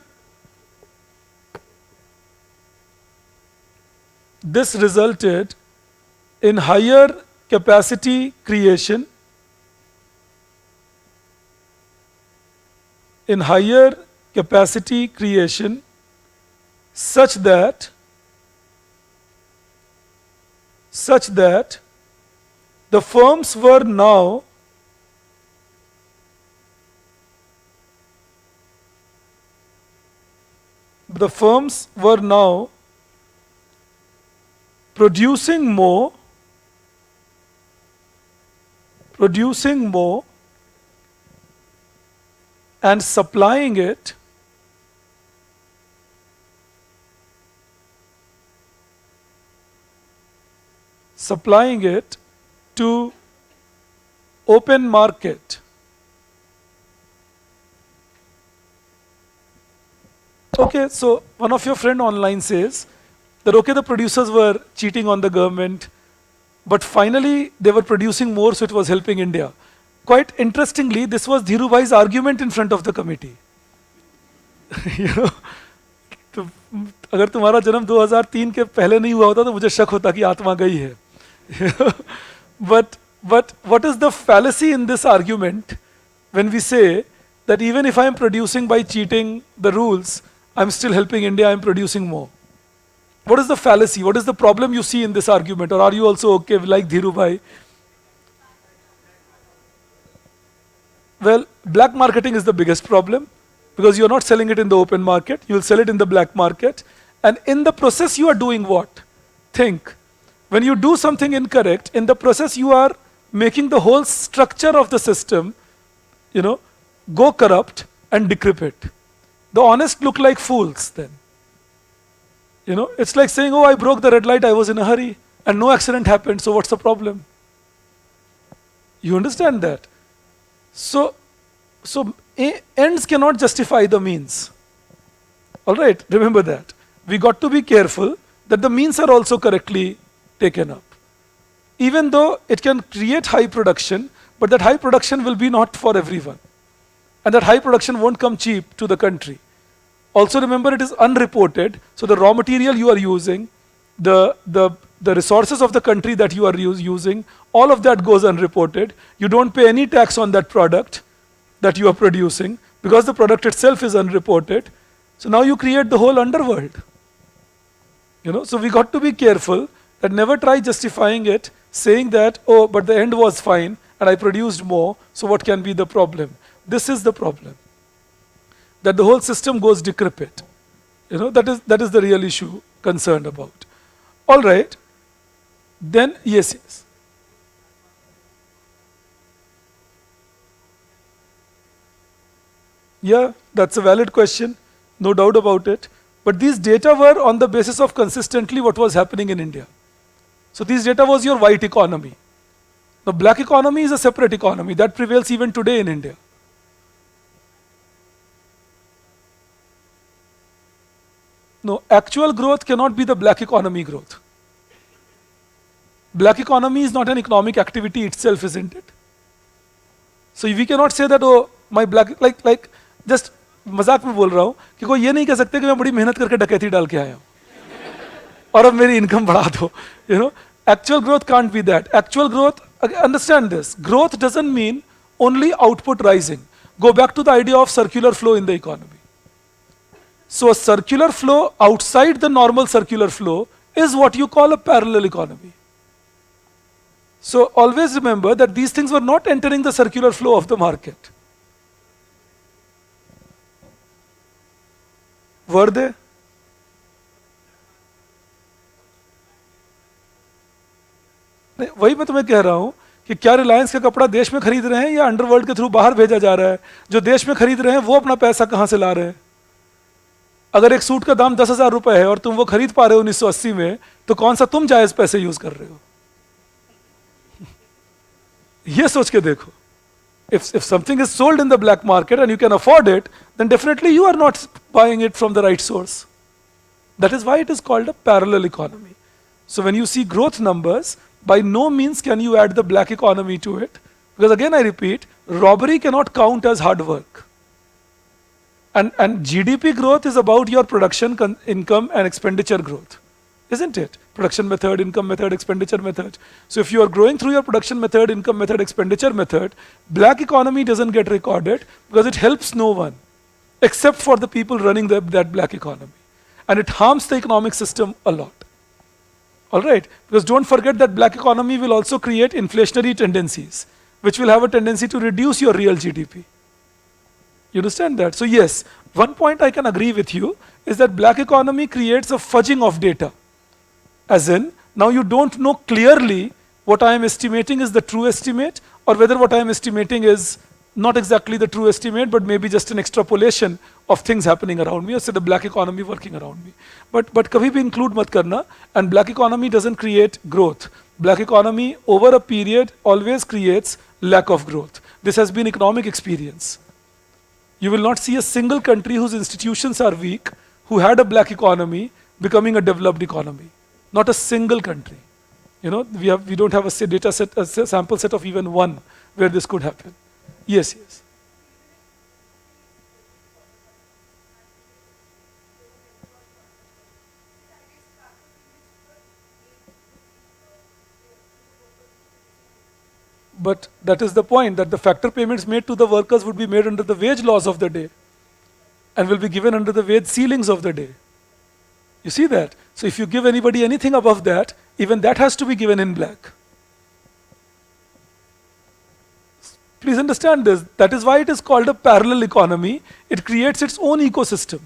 capacity creation in higher capacity creation such that the firms were now producing more and supplying it to open market. Okay, so one of your friend online says that okay, the producers were cheating on the government, but finally they were producing more, so it was helping India. Quite interestingly, this was Dhirubhai's argument in front of the committee. You know, तो अगर तुम्हारा जन्म 2003 के पहले नहीं हुआ होता तो मुझे शक होता कि आत्मा गई है. But what is the fallacy in this argument when we say that even if I am producing by cheating the rules, I'm still helping India, I'm producing more? What is the fallacy? What is the problem you see in this argument? Or are you also okay like Dhirubhai? Well, black marketing is the biggest problem because you're not selling it in the open market, you'll sell it in the black market. And in the process, you are doing what? Think. When you do something incorrect, in the process, you are making the whole structure of the system, go corrupt and decrepit. The honest look like fools then. It's like saying, oh, I broke the red light, I was in a hurry, and no accident happened, so what's the problem? You understand that? So ends cannot justify the means. All right, remember that. We got to be careful that the means are also correctly taken up. Even though it can create high production, but that high production will be not for everyone. And that high production won't come cheap to the country. Also remember, it is unreported, so the raw material you are using, the resources of the country that you are using, all of that goes unreported. You don't pay any tax on that product that you are producing because the product itself is unreported. So now you create the whole underworld. So we got to be careful that never try justifying it, saying that, oh, but the end was fine and I produced more, so what can be the problem? This is the problem. That the whole system goes decrepit. That is the real issue concerned about. All right. Then, yes. Yeah, that's a valid question. No doubt about it. But these data were on the basis of consistently what was happening in India. So these data was your white economy. The black economy is a separate economy that prevails even today in India. No, actual growth cannot be the black economy growth. Black economy is not an economic activity itself, isn't it? So we cannot say that, oh, my black, like just मजाक में बोल रहा हूँ कि कोई ये नहीं कह सकते कि मैं बड़ी मेहनत करके डकैती डाल के आया हूँ और अब मेरी इनकम बढ़ा दो. Actual growth can't be that. Actual growth, understand this, growth doesn't mean only output rising. Go back to the idea of circular flow in the economy. So a circular flow outside the normal circular flow is what you call a parallel economy. So always remember that these things were not entering the circular flow of the market. Were they? नहीं, वही मैं तुम्हें कह रहा हूं कि क्या रिलायंस का कपड़ा देश में खरीद रहे हैं या अंडरवर्ल्ड के थ्रू बाहर भेजा जा रहा है? जो देश में खरीद रहे हैं वो अपना पैसा कहां से ला रहे हैं? अगर एक सूट का दाम 10,000 रुपए है और तुम वो खरीद पा रहे हो 1980 में, तो कौन सा तुम जायज पैसे यूज कर रहे हो? ये सोच के देखो. If something is sold in the black market and you can afford it, then definitely you are not buying it from the right source. That is why it is called a parallel economy. So when you see growth numbers, by no means can you add the black economy to it. Because again I repeat, robbery cannot count as hard work. And GDP growth is about your production, income and expenditure growth. Isn't it? Production method, income method, expenditure method. So if you are growing through your production method, income method, expenditure method, black economy doesn't get recorded because it helps no one. except for the people running that black economy. And it harms the economic system a lot. All right? Because don't forget that black economy will also create inflationary tendencies, which will have a tendency to reduce your real GDP. You understand that? So yes, one point I can agree with you is that black economy creates a fudging of data. As in, now you don't know clearly what I am estimating is the true estimate, or whether what I am estimating is not exactly the true estimate, but maybe just an extrapolation of things happening around me, or say the black economy working around me. But kabhi bhi include mat karna, and black economy doesn't create growth. Black economy over a period always creates lack of growth. This has been economic experience. You will not see a single country whose institutions are weak, who had a black economy, becoming a developed economy. Not a single country. You know, we don't have a data set, a sample set of even one where this could happen. Yes, yes. But that is the point, that the factor payments made to the workers would be made under the wage laws of the day and will be given under the wage ceilings of the day. You see that? So if you give anybody anything above that, even that has to be given in black. Please understand this. That is why it is called a parallel economy. It creates its own ecosystem.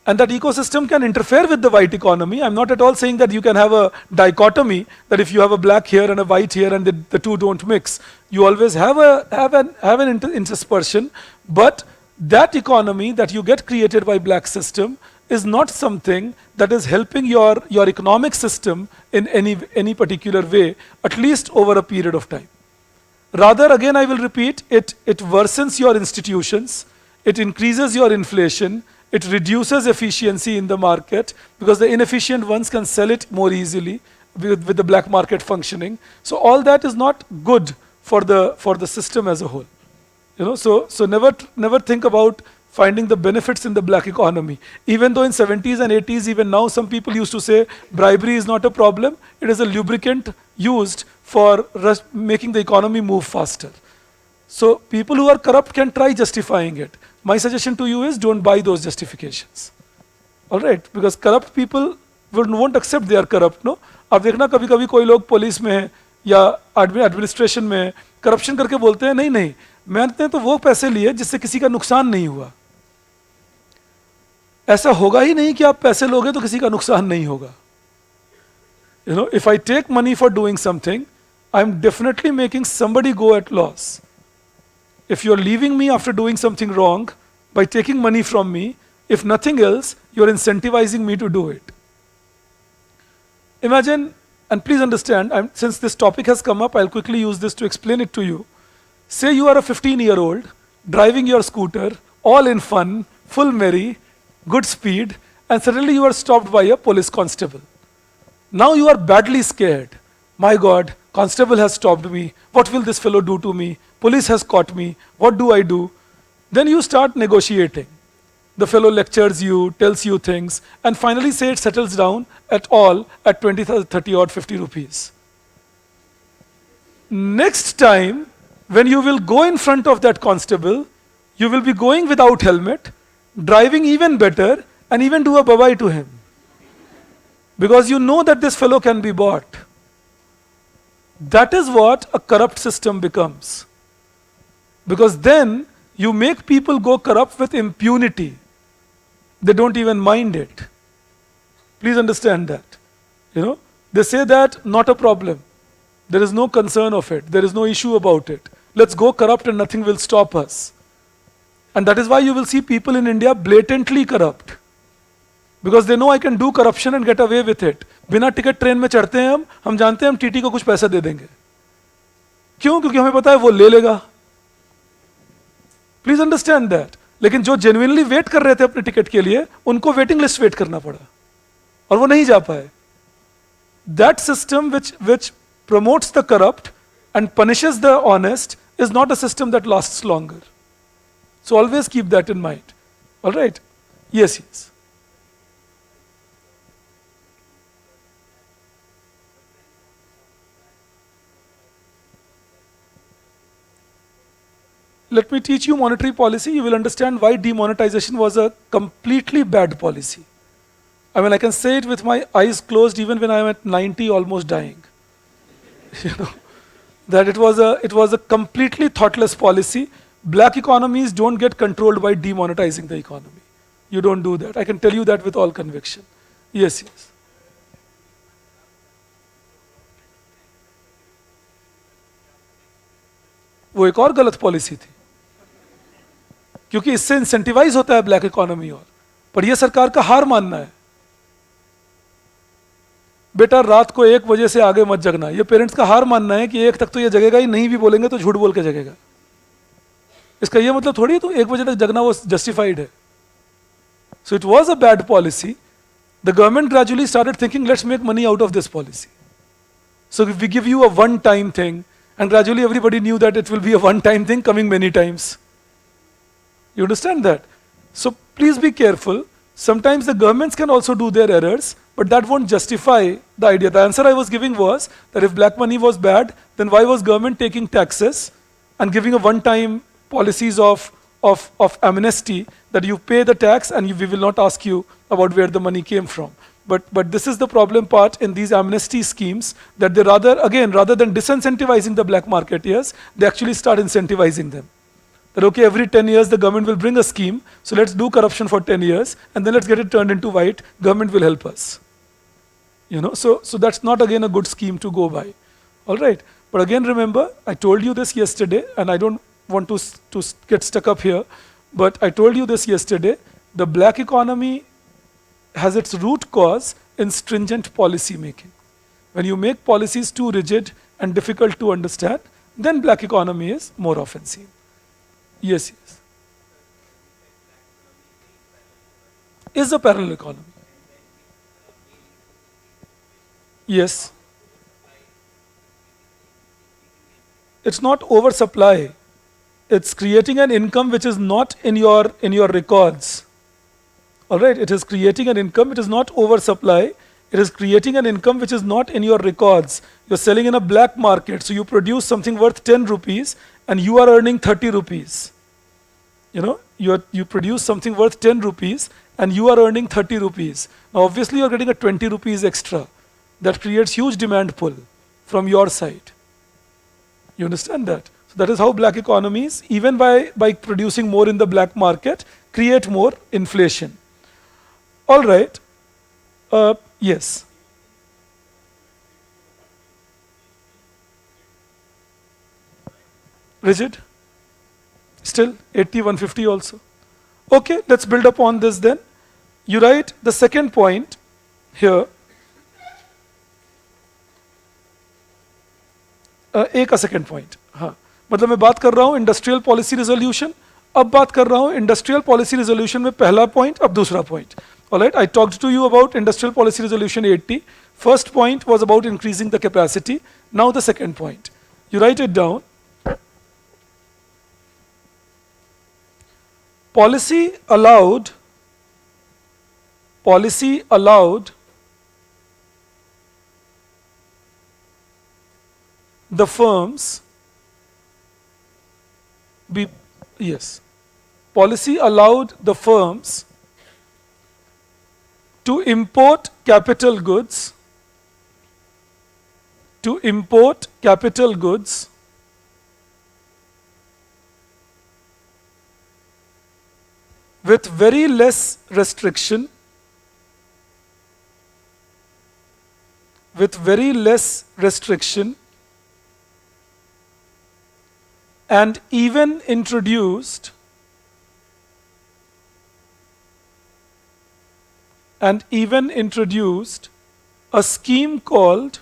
And that ecosystem can interfere with the white economy. I'm not at all saying that you can have a dichotomy, that if you have a black here and a white here and the two don't mix. You always have an interspersion, but that economy that you get created by black system is not something that is helping your economic system in any particular way, at least over a period of time. Rather, again, I will repeat, it worsens your institutions, it increases your inflation, it reduces efficiency in the market, because the inefficient ones can sell it more easily with the black market functioning. So all that is not good for the system as a whole. You know, so never think about finding the benefits in the black economy. Even though in 70s and 80s, even now, some people used to say bribery is not a problem, it is a lubricant used for making the economy move faster. So people who are corrupt can try justifying it. My suggestion to you is don't buy those justifications. All right? Because corrupt people won't accept they are corrupt, no? अब देखना कभी कभी कोई लोग police में है या administration में है, करप्शन करके बोलते हैं नहीं नहीं, मैंने तो वो पैसे लिए जिससे किसी का नुकसान नहीं हुआ. ऐसा होगा ही नहीं कि आप पैसे लोगे तो किसी का नुकसान नहीं होगा. You know, if I take money for doing something, I'm definitely making somebody go at loss. If you're leaving me after doing something wrong by taking money from me, if nothing else, you're incentivizing me to do it. Imagine, and please understand, since this topic has come up, I'll quickly use this to explain it to you. Say you are a 15-year-old driving your scooter, all in fun, full merry, good speed, and suddenly you are stopped by a police constable. Now you are badly scared. My God, constable has stopped me. What will this fellow do to me? Police has caught me. What do I do? Then you start negotiating. The fellow lectures you, tells you things, and finally say it settles down at 20, 30 or 50 rupees. Next time, when you will go in front of that constable, you will be going without helmet, driving even better, and even do a bye-bye to him. Because you know that this fellow can be bought. That is what a corrupt system becomes. Because then you make people go corrupt with impunity. They don't even mind it. Please understand that. You know, they say that not a problem. There is no concern of it. There is no issue about it. Let's go corrupt and nothing will stop us. And that is why you will see people in India blatantly corrupt. Because they know I can do corruption and get away with it. बिना ticket train में चढ़ते हैं हम जानते हैं हम TT को कुछ पैसा दे देंगे. क्यों? क्योंकि हमें पता है वो ले लेगा. Please understand that. लेकिन जो जेन्युइनली वेट कर रहे थे अपने टिकट के लिए, उनको वेटिंग लिस्ट वेट करना पड़ा और वो नहीं जा पाए. That system which promotes the corrupt and punishes the honest is not a system that lasts longer. So always keep that in mind. All right? Yes, yes. let me teach you monetary policy. You will understand why demonetization was a completely bad policy. I mean, I can say it with my eyes closed even when I'm at 90, almost dying. You know, that it was a completely thoughtless policy. Black economies don't get controlled by demonetizing the economy. You don't do that. I can tell you that with all conviction. Yes, yes. वो एक और गलत policy थी, क्योंकि इससे incentivise होता है black economy और, पर यह सरकार का हार मानना है। बेटा रात को 1 बजे से आगे मत जगना, ये पेरेंट्स का हार मानना है कि 1 तक तो ये जगेगा ही, नहीं भी बोलेंगे तो झूठ बोल के जगेगा। इसका ये मतलब थोड़ी है तो 1 बजे तक जगना वो जस्टिफाइड है। So it was a bad policy. The government gradually started thinking, let's make money out of this policy. So if we give you a one-time thing, and gradually everybody knew that it will be a one-time thing coming many times. You understand that? So please be careful. Sometimes the governments can also do their errors, but that won't justify the idea. The answer I was giving was that if black money was bad, then why was government taking taxes and giving a one-time policies of amnesty that you pay the tax and we will not ask you about where the money came from. But this is the problem part in these amnesty schemes, that they rather than disincentivizing the black marketeers, they actually start incentivizing them. That okay, every 10 years the government will bring a scheme, so let's do corruption for 10 years and then let's get it turned into white, government will help us. You know, so that's not again a good scheme to go by. All right, but again remember, I told you this yesterday and I don't want to get stuck up here, but I told you this yesterday, the black economy has its root cause in stringent policy making. When you make policies too rigid and difficult to understand, then black economy is more often seen. Yes, yes. Is a parallel economy. Yes. It's not oversupply. It's creating an income which is not in your records. All right, it is creating an income, it is not oversupply, it is creating an income which is not in your records. You're selling in a black market, so you produce something worth 10 rupees and you are earning 30 rupees. You know, you produce something worth 10 rupees and you are earning 30 rupees. Now obviously you're getting a 20 rupees extra. That creates huge demand pull from your side. You understand that? So that is how black economies, even by producing more in the black market, create more inflation. All right. Yes. Rigid? Still 80, 150 also. Okay, let's build upon this then. You write the second point here. एक second point, हाँ, मतलब मैं बात कर रहा हूँ industrial policy resolution, अब बात कर रहा हूँ इंडस्ट्रियल पॉलिसी रेजोल्यूशन में पहला पॉइंट, अब दूसरा point. Alright, I talked to you about Industrial Policy Resolution 80. First point was about increasing the capacity. Now the second point. You write it down. Policy allowed the firms policy allowed the firms to import capital goods with very less restriction and even introduced a scheme called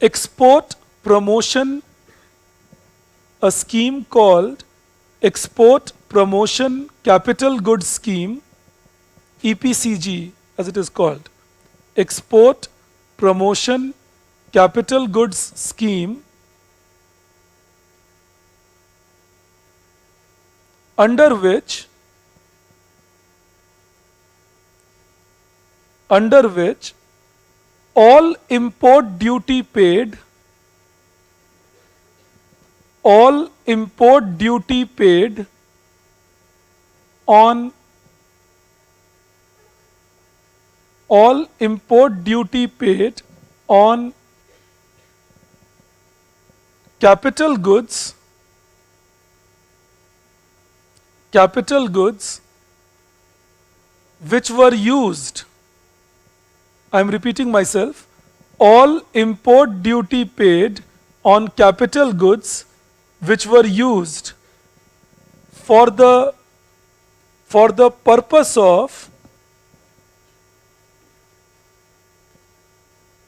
export promotion capital goods scheme, EPCG as it is called, export promotion capital goods scheme, under which all import duty paid, all import duty paid on all import duty paid on capital goods which were used, I am repeating myself, all import duty paid on capital goods which were used for the purpose of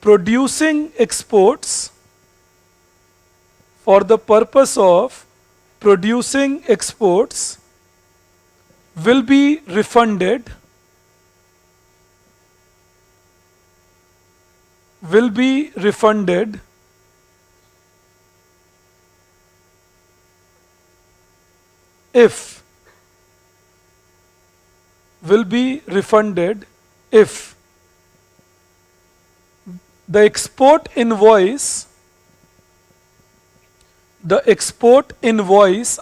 producing exports, for the purpose of producing exports will be refunded, if the export invoice, INVOICE,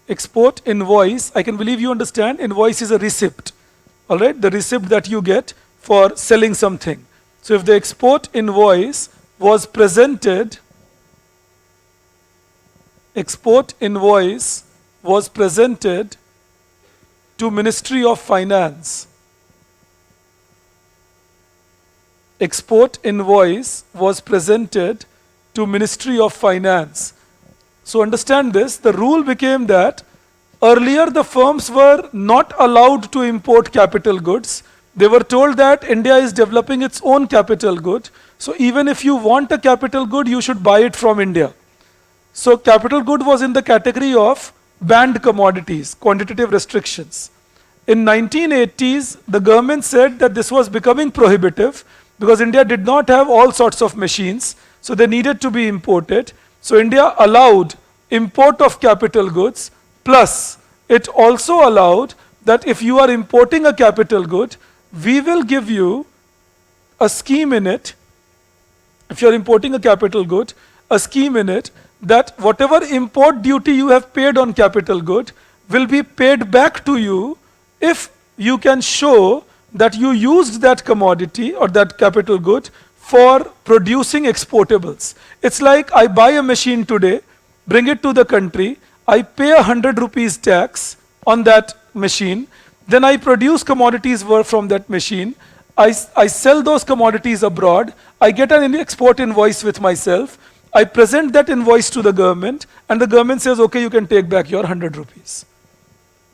export invoice, I can believe you understand, invoice is a receipt, all right, the receipt that you get for selling something. So if the export invoice was presented, to Ministry of Finance, export invoice was presented to Ministry of Finance. So understand this, the rule became that earlier the firms were not allowed to import capital goods. They were told that India is developing its own capital good. So even if you want a capital good, you should buy it from India. So capital good was in the category of banned commodities, quantitative restrictions. In 1980s, the government said that this was becoming prohibitive because India did not have all sorts of machines, so they needed to be imported. So India allowed import of capital goods, plus it also allowed that if you are importing a capital good, we will give you a scheme in it, if you are importing a capital good, a scheme in it that whatever import duty you have paid on capital good will be paid back to you if you can show that you used that commodity or that capital good for producing exportables. It's like I buy a machine today, bring it to the country, I pay 100 rupees tax on that machine, then I produce commodities from that machine, I sell those commodities abroad, I get an export invoice with myself, I present that invoice to the government, and the government says, okay, you can take back your 100 rupees.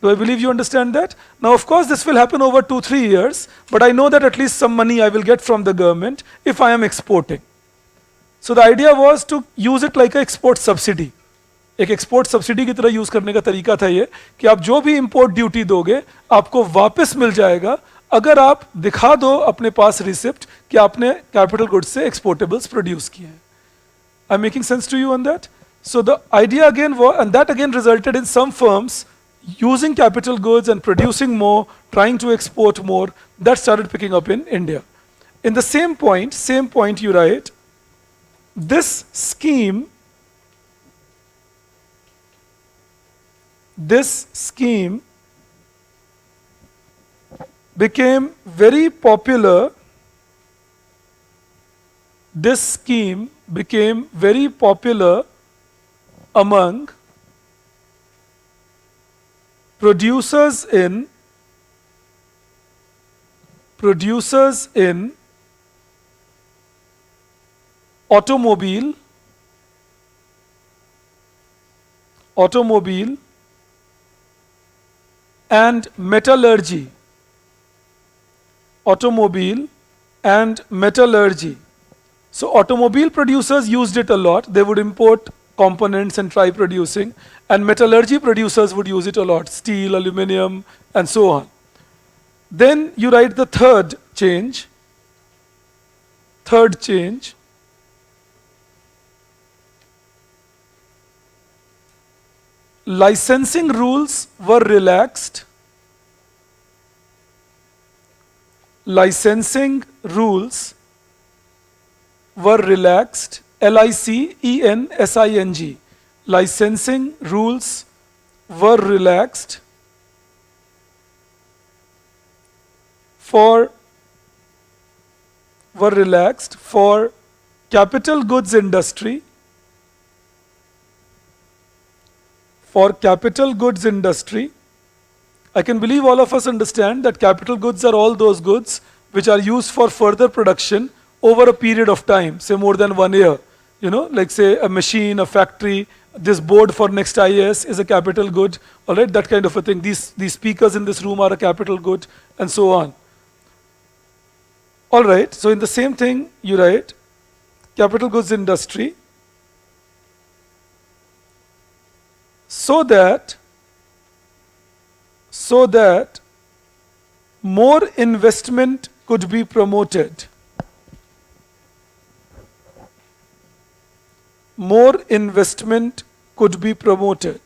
Do I believe you understand that? Now, of course, this will happen over 2-3 years, but I know that at least some money I will get from the government if I am exporting. So the idea was to use it like an export subsidy. एक export subsidy की तरह use करने का तरीका था ये कि आप जो भी इंपोर्ट ड्यूटी दोगे आपको वापस मिल जाएगा अगर आप दिखा दो अपने पास रिसिप्ट कि आपने कैपिटल गुड्स से एक्सपोर्टेबल्स प्रोड्यूस किए हैं. I am making sense to you on that? So the idea again was, and that again resulted in some firms using capital goods and producing more, trying to export more. That started picking up in India. In the same point you write, this scheme became very popular. This scheme became very popular among producers in automobile and metallurgy. So automobile producers used it a lot. They would import components and try producing, and metallurgy producers would use it a lot, steel, aluminum, and so on. Then you write the third change. Licensing rules were relaxed. licensing rules were relaxed, LICENSING. Licensing rules were relaxed for capital goods industry, I can believe all of us understand that capital goods are all those goods which are used for further production over a period of time, say more than 1 year. You know, like say a machine, a factory, this board for Next IAS is a capital good, all right, that kind of a thing. These speakers in this room are a capital good, and so on. All right, so in the same thing, you write capital goods industry, so that more investment could be promoted. More investment could be promoted.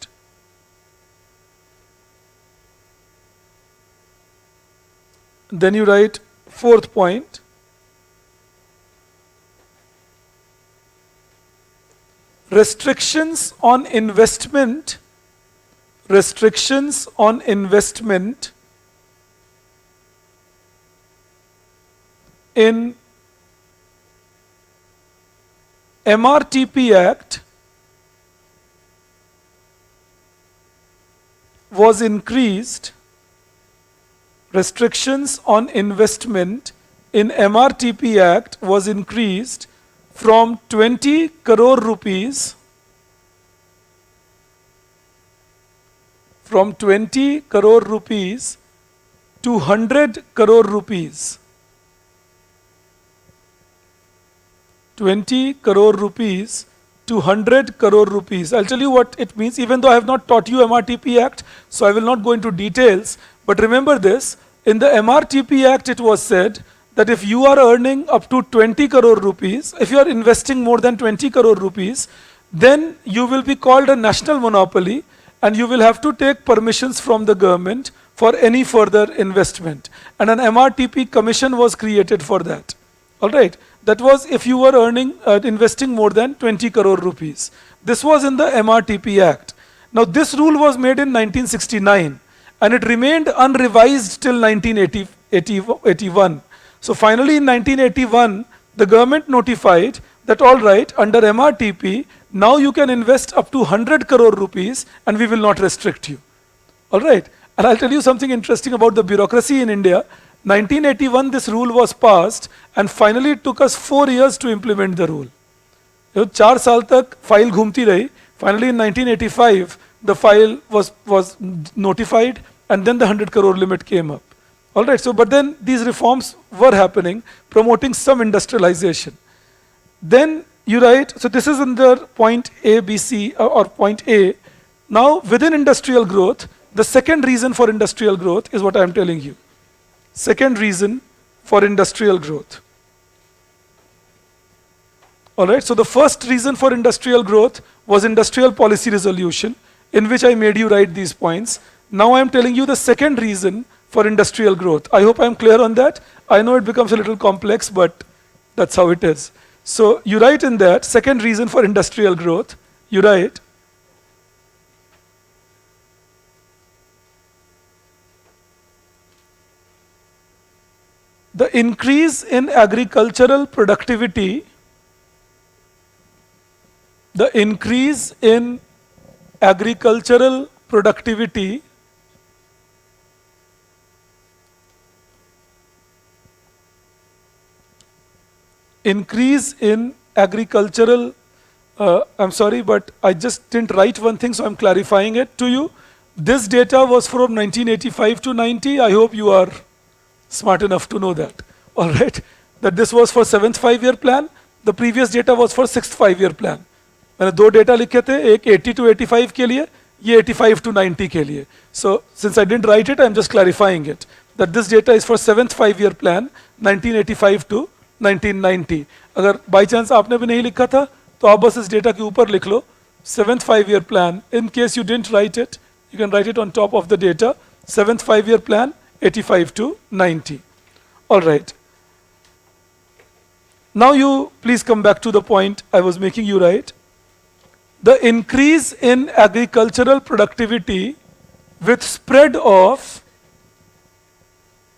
Then you write fourth point. Restrictions on investment in MRTP Act was increased. Restrictions on investment in MRTP Act was increased from 20 crore rupees to 100 crore rupees. 20 crore rupees to 100 crore rupees. I'll tell you what it means, even though I have not taught you MRTP Act, so I will not go into details. But remember this, in the MRTP Act it was said that if you are earning up to 20 crore rupees, if you are investing more than 20 crore rupees, then you will be called a national monopoly and you will have to take permissions from the government for any further investment. And an MRTP commission was created for that. All right, that was if you were investing more than 20 crore rupees. This was in the MRTP Act. Now this rule was made in 1969 and it remained unrevised till 1981. So finally in 1981, the government notified that all right, under MRTP, now you can invest up to 100 crore rupees and we will not restrict you. All right, and I'll tell you something interesting about the bureaucracy in India. 1981 this rule was passed and finally it took us 4 years to implement the rule. 4 साल तक file घूमती रही. Finally in 1985 the file was notified and then the 100 crore limit came up. All right, so but then these reforms were happening, promoting some industrialization. Then you write, so this is under point A, B, C, or point A. Now within industrial growth, the second reason for industrial growth is what I am telling you. Second reason for industrial growth. All right, so the first reason for industrial growth was industrial policy resolution, in which I made you write these points. Now I am telling you the second reason for industrial growth. I hope I am clear on that. I know it becomes a little complex, but that's how it is. So you write in that, second reason for industrial growth, you write, the increase in agricultural productivity, I'm sorry, but I just didn't write one thing, so I'm clarifying it to you. This data was from 1985 to 90. I hope you are smart enough to know that. All right, that this was for 7th 5-year plan. The previous data was for 6th 5-year plan. मैंने 2 data लिखे थे, एक 80 to 85 के लिए, ये 85 to 90 के लिए. So since I didn't write it, I'm just clarifying it. That this data is for 7th 5-year plan, 1985 to 1990. अगर by chance आपने भी नहीं लिखा था, तो आप बस इस डेटा के ऊपर लिख लो 7th 5-year plan. In case you didn't write it, you can write it on top of the data. 7th 5-year plan, 85 to 90. All right. Now you please come back to the point I was making you, right? The increase in agricultural productivity with spread of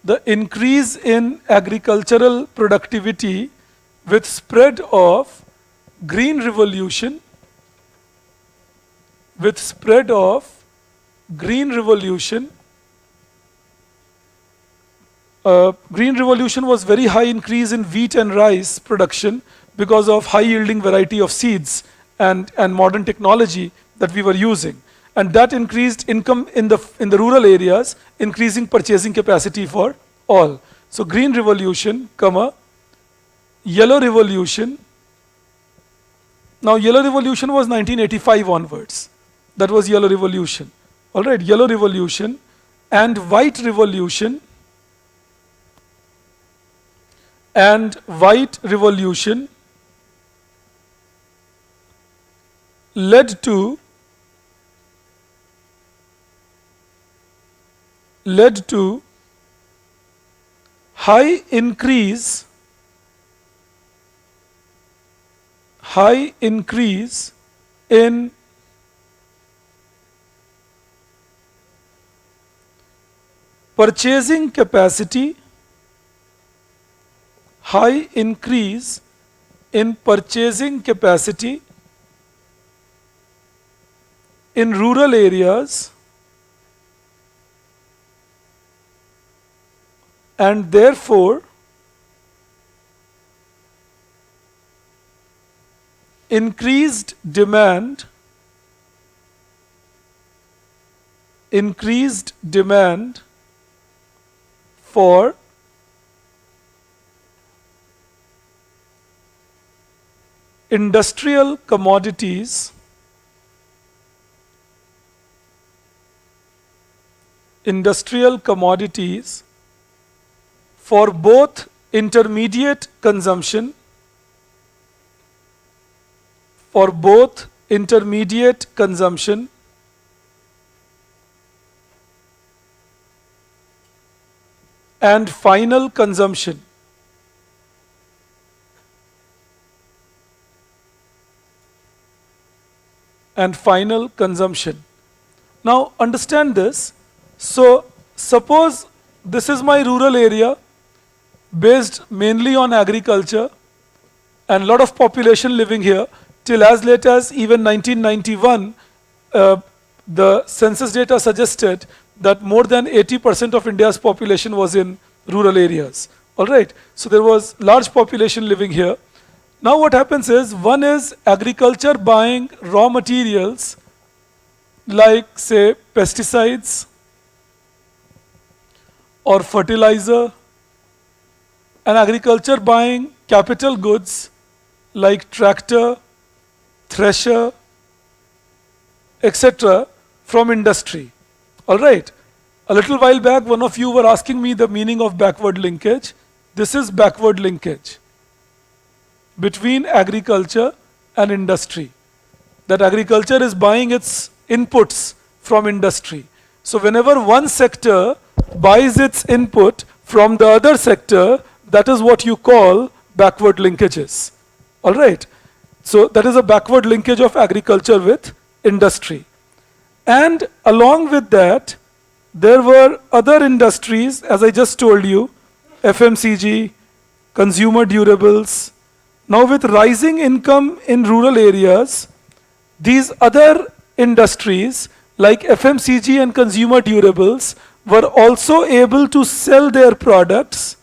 the increase in agricultural productivity with spread of green revolution with spread of green revolution. Green revolution was very high increase in wheat and rice production because of high yielding variety of seeds and modern technology that we were using. And that increased income in the rural areas, increasing purchasing capacity for all. So green revolution, comma, yellow revolution. Now yellow revolution was 1985 onwards. That was yellow revolution. All right, yellow revolution and white revolution led to high increase in purchasing capacity, high increase in purchasing capacity in rural areas, and therefore increased demand for industrial commodities for both intermediate consumption and final consumption. Now understand this. So suppose this is my rural area based mainly on agriculture and lot of population living here till as late as even 1991. The census data suggested that more than 80% of India's population was in rural areas. All right, so there was large population living here. Now what happens is, one is agriculture buying raw materials like say pesticides or fertilizer, and agriculture buying capital goods like tractor, thresher, etc. from industry. All right. A little while back, one of you were asking me the meaning of backward linkage. This is backward linkage between agriculture and industry. That agriculture is buying its inputs from industry. So whenever one sector buys its input from the other sector, that is what you call backward linkages. All right. So that is a backward linkage of agriculture with industry. And along with that, there were other industries, as I just told you, FMCG, consumer durables. Now with rising income in rural areas, these other industries like FMCG and consumer durables were also able to sell their products,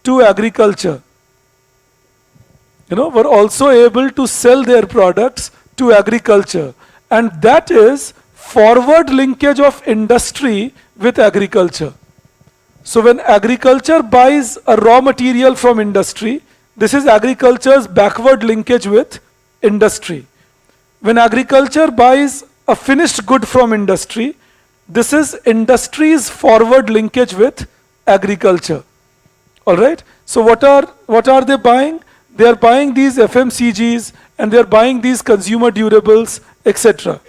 to agriculture. And that is forward linkage of industry with agriculture. So when agriculture buys a raw material from industry, this is agriculture's backward linkage with industry. When agriculture buys a finished good from industry, this is industry's forward linkage with agriculture. All right. So what are they buying? They are buying these FMCGs and they are buying these consumer durables, etc.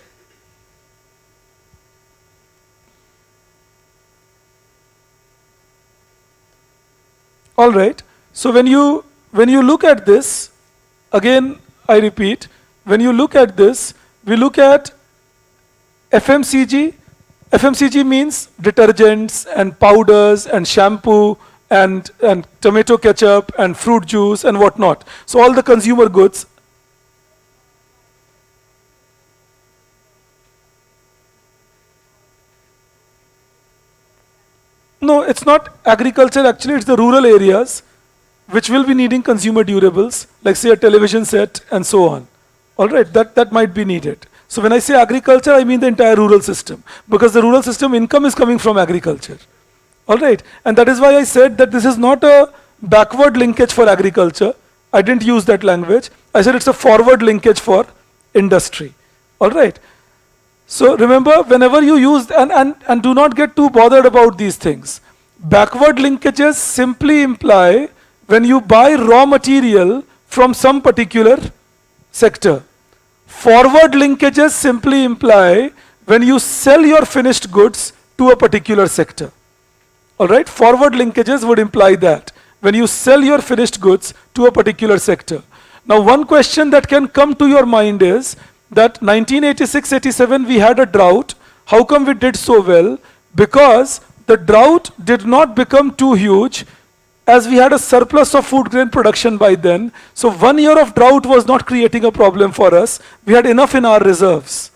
All right. So when you look at this, again I repeat, when you look at this, we look at FMCG. FMCG means detergents and powders and shampoo and tomato ketchup and fruit juice and whatnot. So all the consumer goods. No, it's not agriculture actually, it's the rural areas which will be needing consumer durables, like say a television set and so on. All right, that might be needed. So when I say agriculture, I mean the entire rural system, because the rural system income is coming from agriculture. All right, and that is why I said that this is not a backward linkage for agriculture. I didn't use that language. I said it's a forward linkage for industry. All right. So remember, whenever you use, and do not get too bothered about these things. Backward linkages simply imply when you buy raw material from some particular sector. Forward linkages simply imply when you sell your finished goods to a particular sector. All right, forward linkages would imply that when you sell your finished goods to a particular sector. Now, one question that can come to your mind is that 1986-87 we had a drought. How come we did so well? Because the drought did not become too huge, as we had a surplus of food grain production by then. So 1 year of drought was not creating a problem for us. We had enough in our reserves.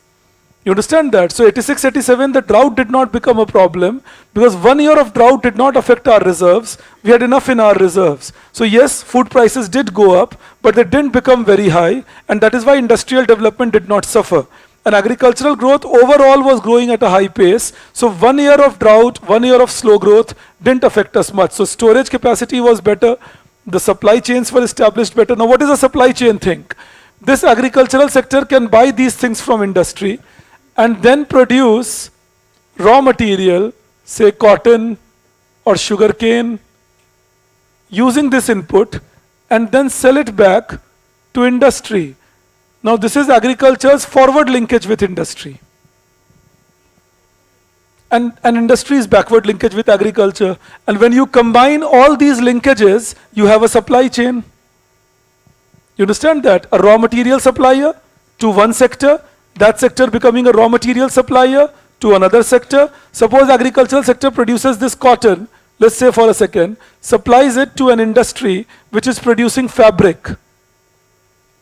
You understand that? So 86-87 the drought did not become a problem because 1 year of drought did not affect our reserves. We had enough in our reserves. So yes, food prices did go up, but they didn't become very high, and that is why industrial development did not suffer. And agricultural growth overall was growing at a high pace. So 1 year of drought, 1 year of slow growth didn't affect us much. So storage capacity was better. The supply chains were established better. Now what is a supply chain thing? This agricultural sector can buy these things from industry and then produce raw material, say cotton or sugarcane, using this input and then sell it back to industry. Now this is agriculture's forward linkage with industry. And industry is backward linkage with agriculture. And when you combine all these linkages, you have a supply chain. You understand that? A raw material supplier to one sector, that sector becoming a raw material supplier to another sector. Suppose agricultural sector produces this cotton, let's say for a second, supplies it to an industry which is producing fabric.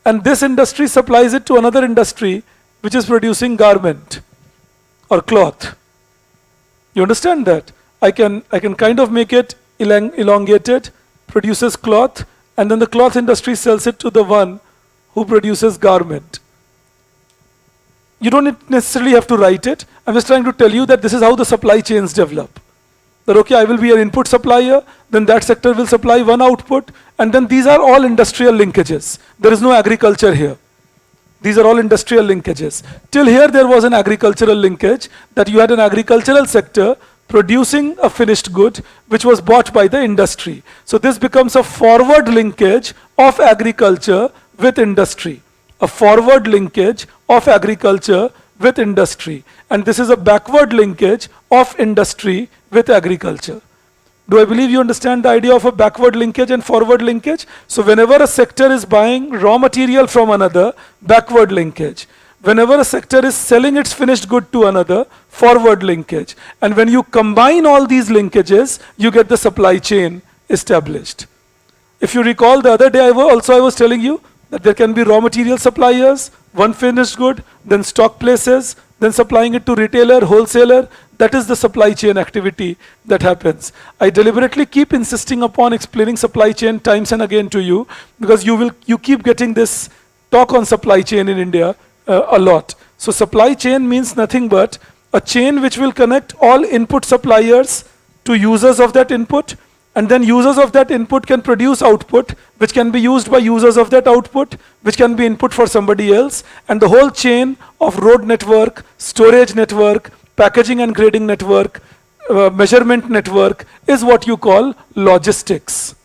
And this industry supplies it to another industry which is producing garment or cloth. You understand that? I can kind of make it elongated, produces cloth, and then the cloth industry sells it to the one who produces garment. You don't necessarily have to write it. I'm just trying to tell you that this is how the supply chains develop. That okay, I will be an input supplier, then that sector will supply one output, and then these are all industrial linkages. There is no agriculture here. These are all industrial linkages. Till here there was an agricultural linkage, that you had an agricultural sector producing a finished good which was bought by the industry. So this becomes a forward linkage of agriculture with industry. A forward linkage of agriculture with industry. And this is a backward linkage of industry with agriculture. Do I believe you understand the idea of a backward linkage and forward linkage? So whenever a sector is buying raw material from another, backward linkage. Whenever a sector is selling its finished good to another, forward linkage. And when you combine all these linkages, you get the supply chain established. If you recall the other day I was telling you that there can be raw material suppliers, one finished good, then stock places, then supplying it to retailer, wholesaler. That is the supply chain activity that happens. I deliberately keep insisting upon explaining supply chain times and again to you, because you keep getting this talk on supply chain in India a lot. So supply chain means nothing but a chain which will connect all input suppliers to users of that input, and then users of that input can produce output which can be used by users of that output, which can be input for somebody else, and the whole chain of road network, storage network, packaging and grading network, measurement network is what you call logistics.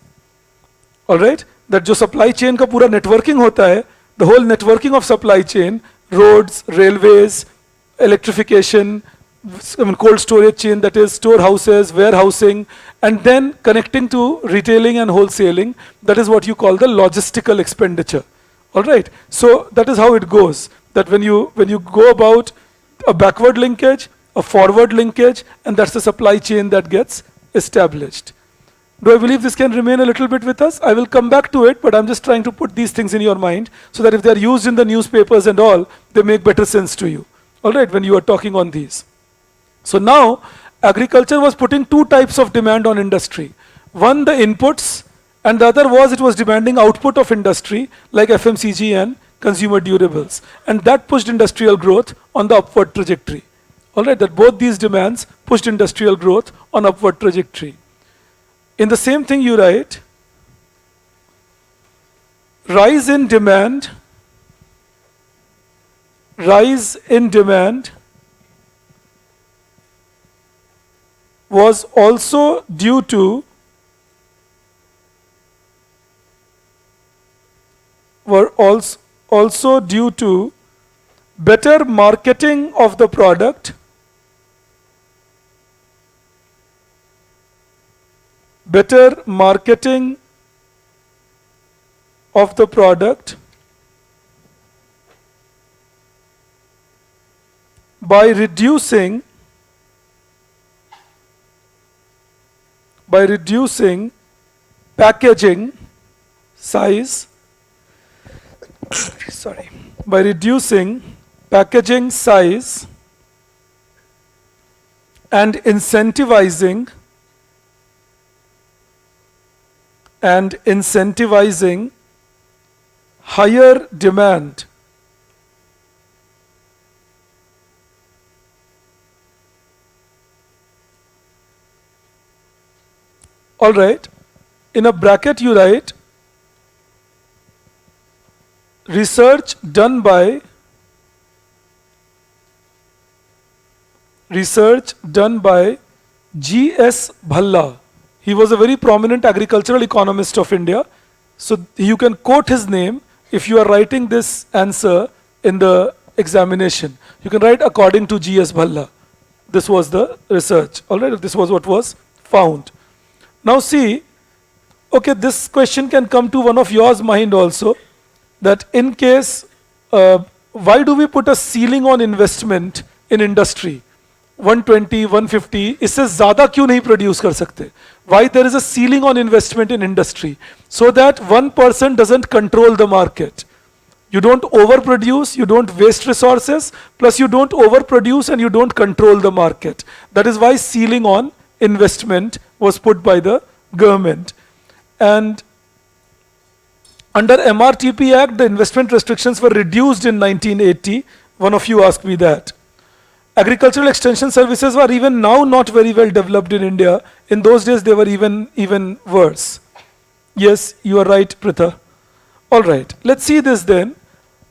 Alright? That jo supply chain ka pura networking hota hai, the whole networking of supply chain, roads, railways, electrification, cold storage chain, that is storehouses, warehousing, and then connecting to retailing and wholesaling. That is what you call the logistical expenditure. All right. So that is how it goes. That when you go about a backward linkage, a forward linkage, and that's the supply chain that gets established. Do I believe this can remain a little bit with us? I will come back to it, but I'm just trying to put these things in your mind so that if they're used in the newspapers and all, they make better sense to you. All right, when you are talking on these. So now, agriculture was putting two types of demand on industry. One, the inputs, and the other was it was demanding output of industry, like FMCG and consumer durables. And that pushed industrial growth on the upward trajectory. All right, that both these demands pushed industrial growth on upward trajectory. In the same thing you write, rise in demand was also due to better marketing of the product, by reducing packaging size and incentivizing higher demand. All right, in a bracket you write, research done by G.S. Bhalla. He was a very prominent agricultural economist of India. So you can quote his name if you are writing this answer in the examination. You can write according to G.S. Bhalla. This was the research. All right, this was what was found. Now see, okay, this question can come to one of yours mind also, that in case, why do we put a ceiling on investment in industry? 120, 150, इससे ज़्यादा क्यों नहीं produce कर सकते? Why there is a ceiling on investment in industry? So that one person doesn't control the market. You don't overproduce, you don't waste resources, plus you don't overproduce and you don't control the market. That is why ceiling on investment was put by the government. And under MRTP Act, the investment restrictions were reduced in 1980. One of you asked me that. Agricultural extension services were even now not very well developed in India. In those days, they were even worse. Yes, you are right, Pritha. All right, let's see this then.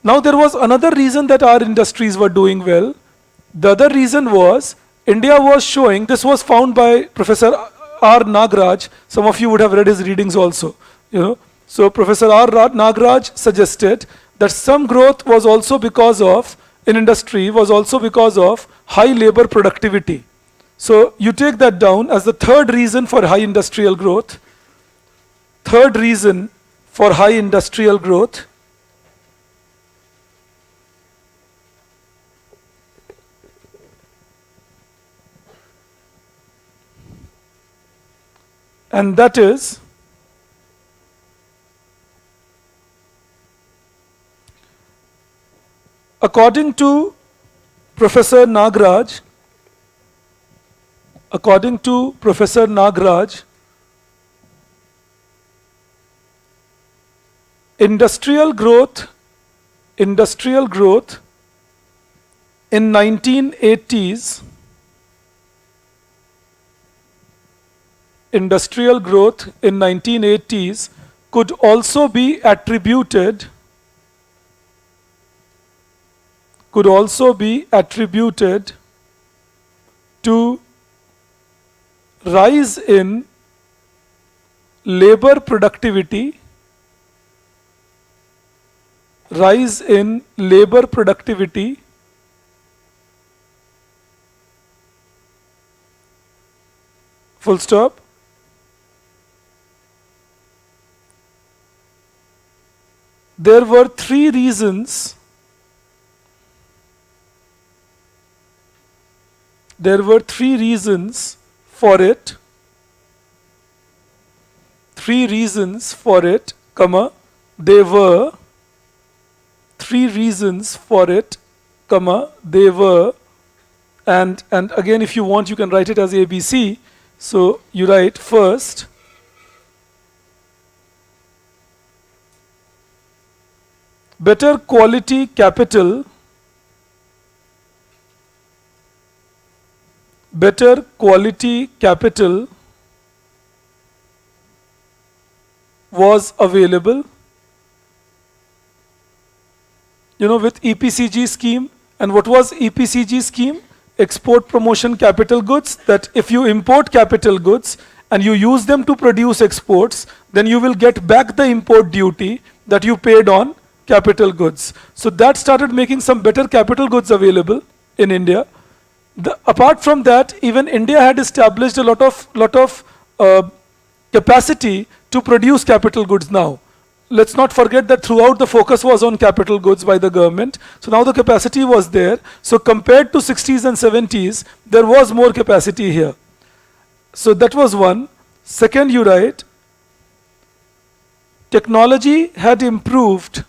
Now there was another reason that our industries were doing well. The other reason was India was showing, this was found by Professor R. Nagraj. Some of you would have read his readings also. So Professor R. Nagraj suggested that some growth was also because of, in industry, was also because of high labor productivity. So you take that down as the third reason for high industrial growth. Third reason for high industrial growth. And that is according to Professor Nagraj, industrial growth in 1980s, could also be attributed to rise in labor productivity, Full stop. There were three reasons. There were three reasons for it. Three reasons for it, comma, they were. Three reasons for it, comma, they were. And again, if you want, you can write it as ABC. So you write first, better quality capital, better quality capital was available. You know, with EPCG scheme. And what was EPCG scheme? Export promotion capital goods, that if you import capital goods and you use them to produce exports, then you will get back the import duty that you paid on capital goods. So that started making some better capital goods available in India. Apart from that, even India had established a lot of capacity to produce capital goods now. Let's not forget that throughout the focus was on capital goods by the government. So now the capacity was there. So compared to 60s and 70s, there was more capacity here. So that was one. Second, you write, technology had improved.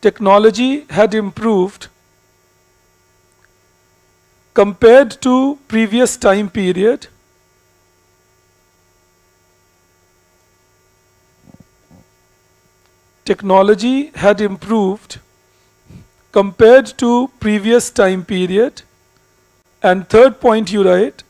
Technology had improved compared to previous time period. Technology had improved compared to previous time period. And third point you write,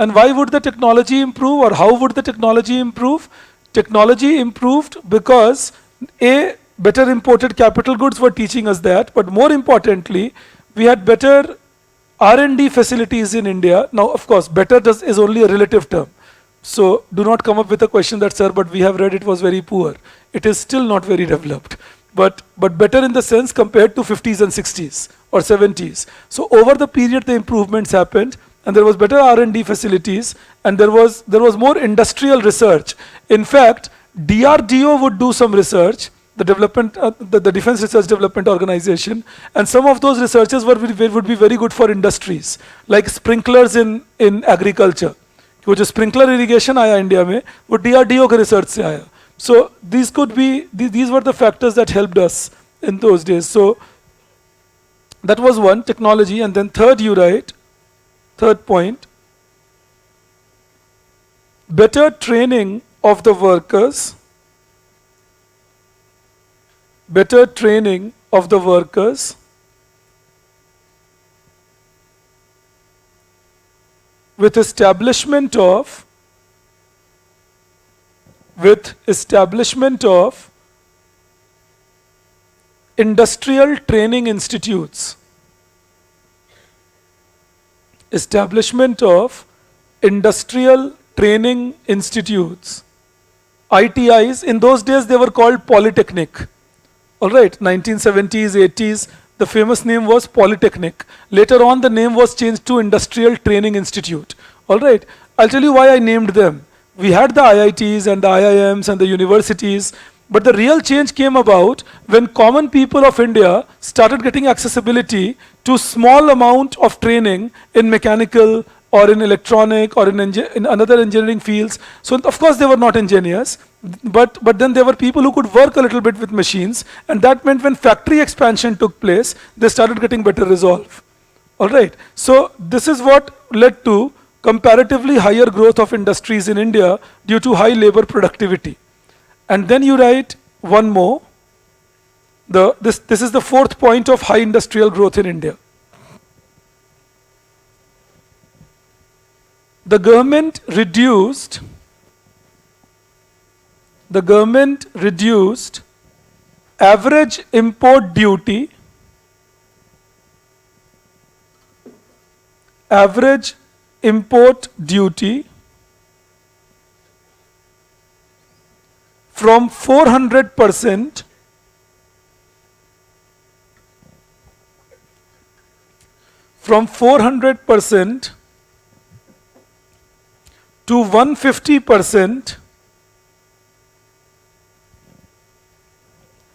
and why would the technology improve, or how would the technology improve? Technology improved because better imported capital goods were teaching us that, but more importantly, we had better R&D facilities in India. Now, of course, better is only a relative term. So do not come up with a question that, sir, but we have read it was very poor. It is still not very developed, but better in the sense compared to 50s and 60s or 70s. So over the period, the improvements happened, and there was better R&D facilities, and there was more industrial research. In fact, DRDO would do some research, the Defense Research Development Organization, and some of those researches would be very good for industries, like sprinklers in agriculture. वो जो sprinkler irrigation आया India में वो DRDO के research से आया. So these were the factors that helped us in those days. So that was one, technology. And then third, you write, third point, better training of the workers, better training of the workers, with establishment of industrial training institutes. Establishment of industrial training institutes. ITIs, in those days they were called Polytechnic. All right, 1970s, 80s, the famous name was Polytechnic. Later on, the name was changed to Industrial Training Institute. All right, I'll tell you why I named them. We had the IITs and the IIMs and the universities, but the real change came about when common people of India started getting accessibility to small amount of training in mechanical or in electronic or in another engineering fields. So of course they were not engineers, but then there were people who could work a little bit with machines, and that meant when factory expansion took place, they started getting better resolve. All right, so this is what led to comparatively higher growth of industries in India due to high labor productivity. And then you write one more. This is the fourth point of high industrial growth in India. The government reduced average import duty, from 400% from 400% to 150%,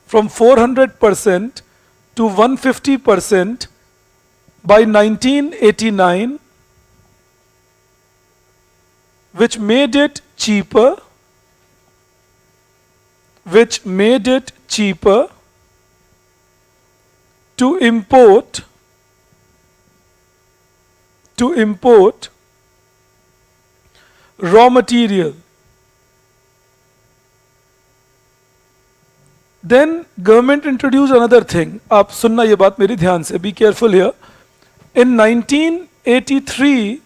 from 400% to 150% by 1989, which made it cheaper, to import raw material. Then government introduced another thing. आप सुनना ये बात मेरी ध्यान से. Be careful here. In 1983,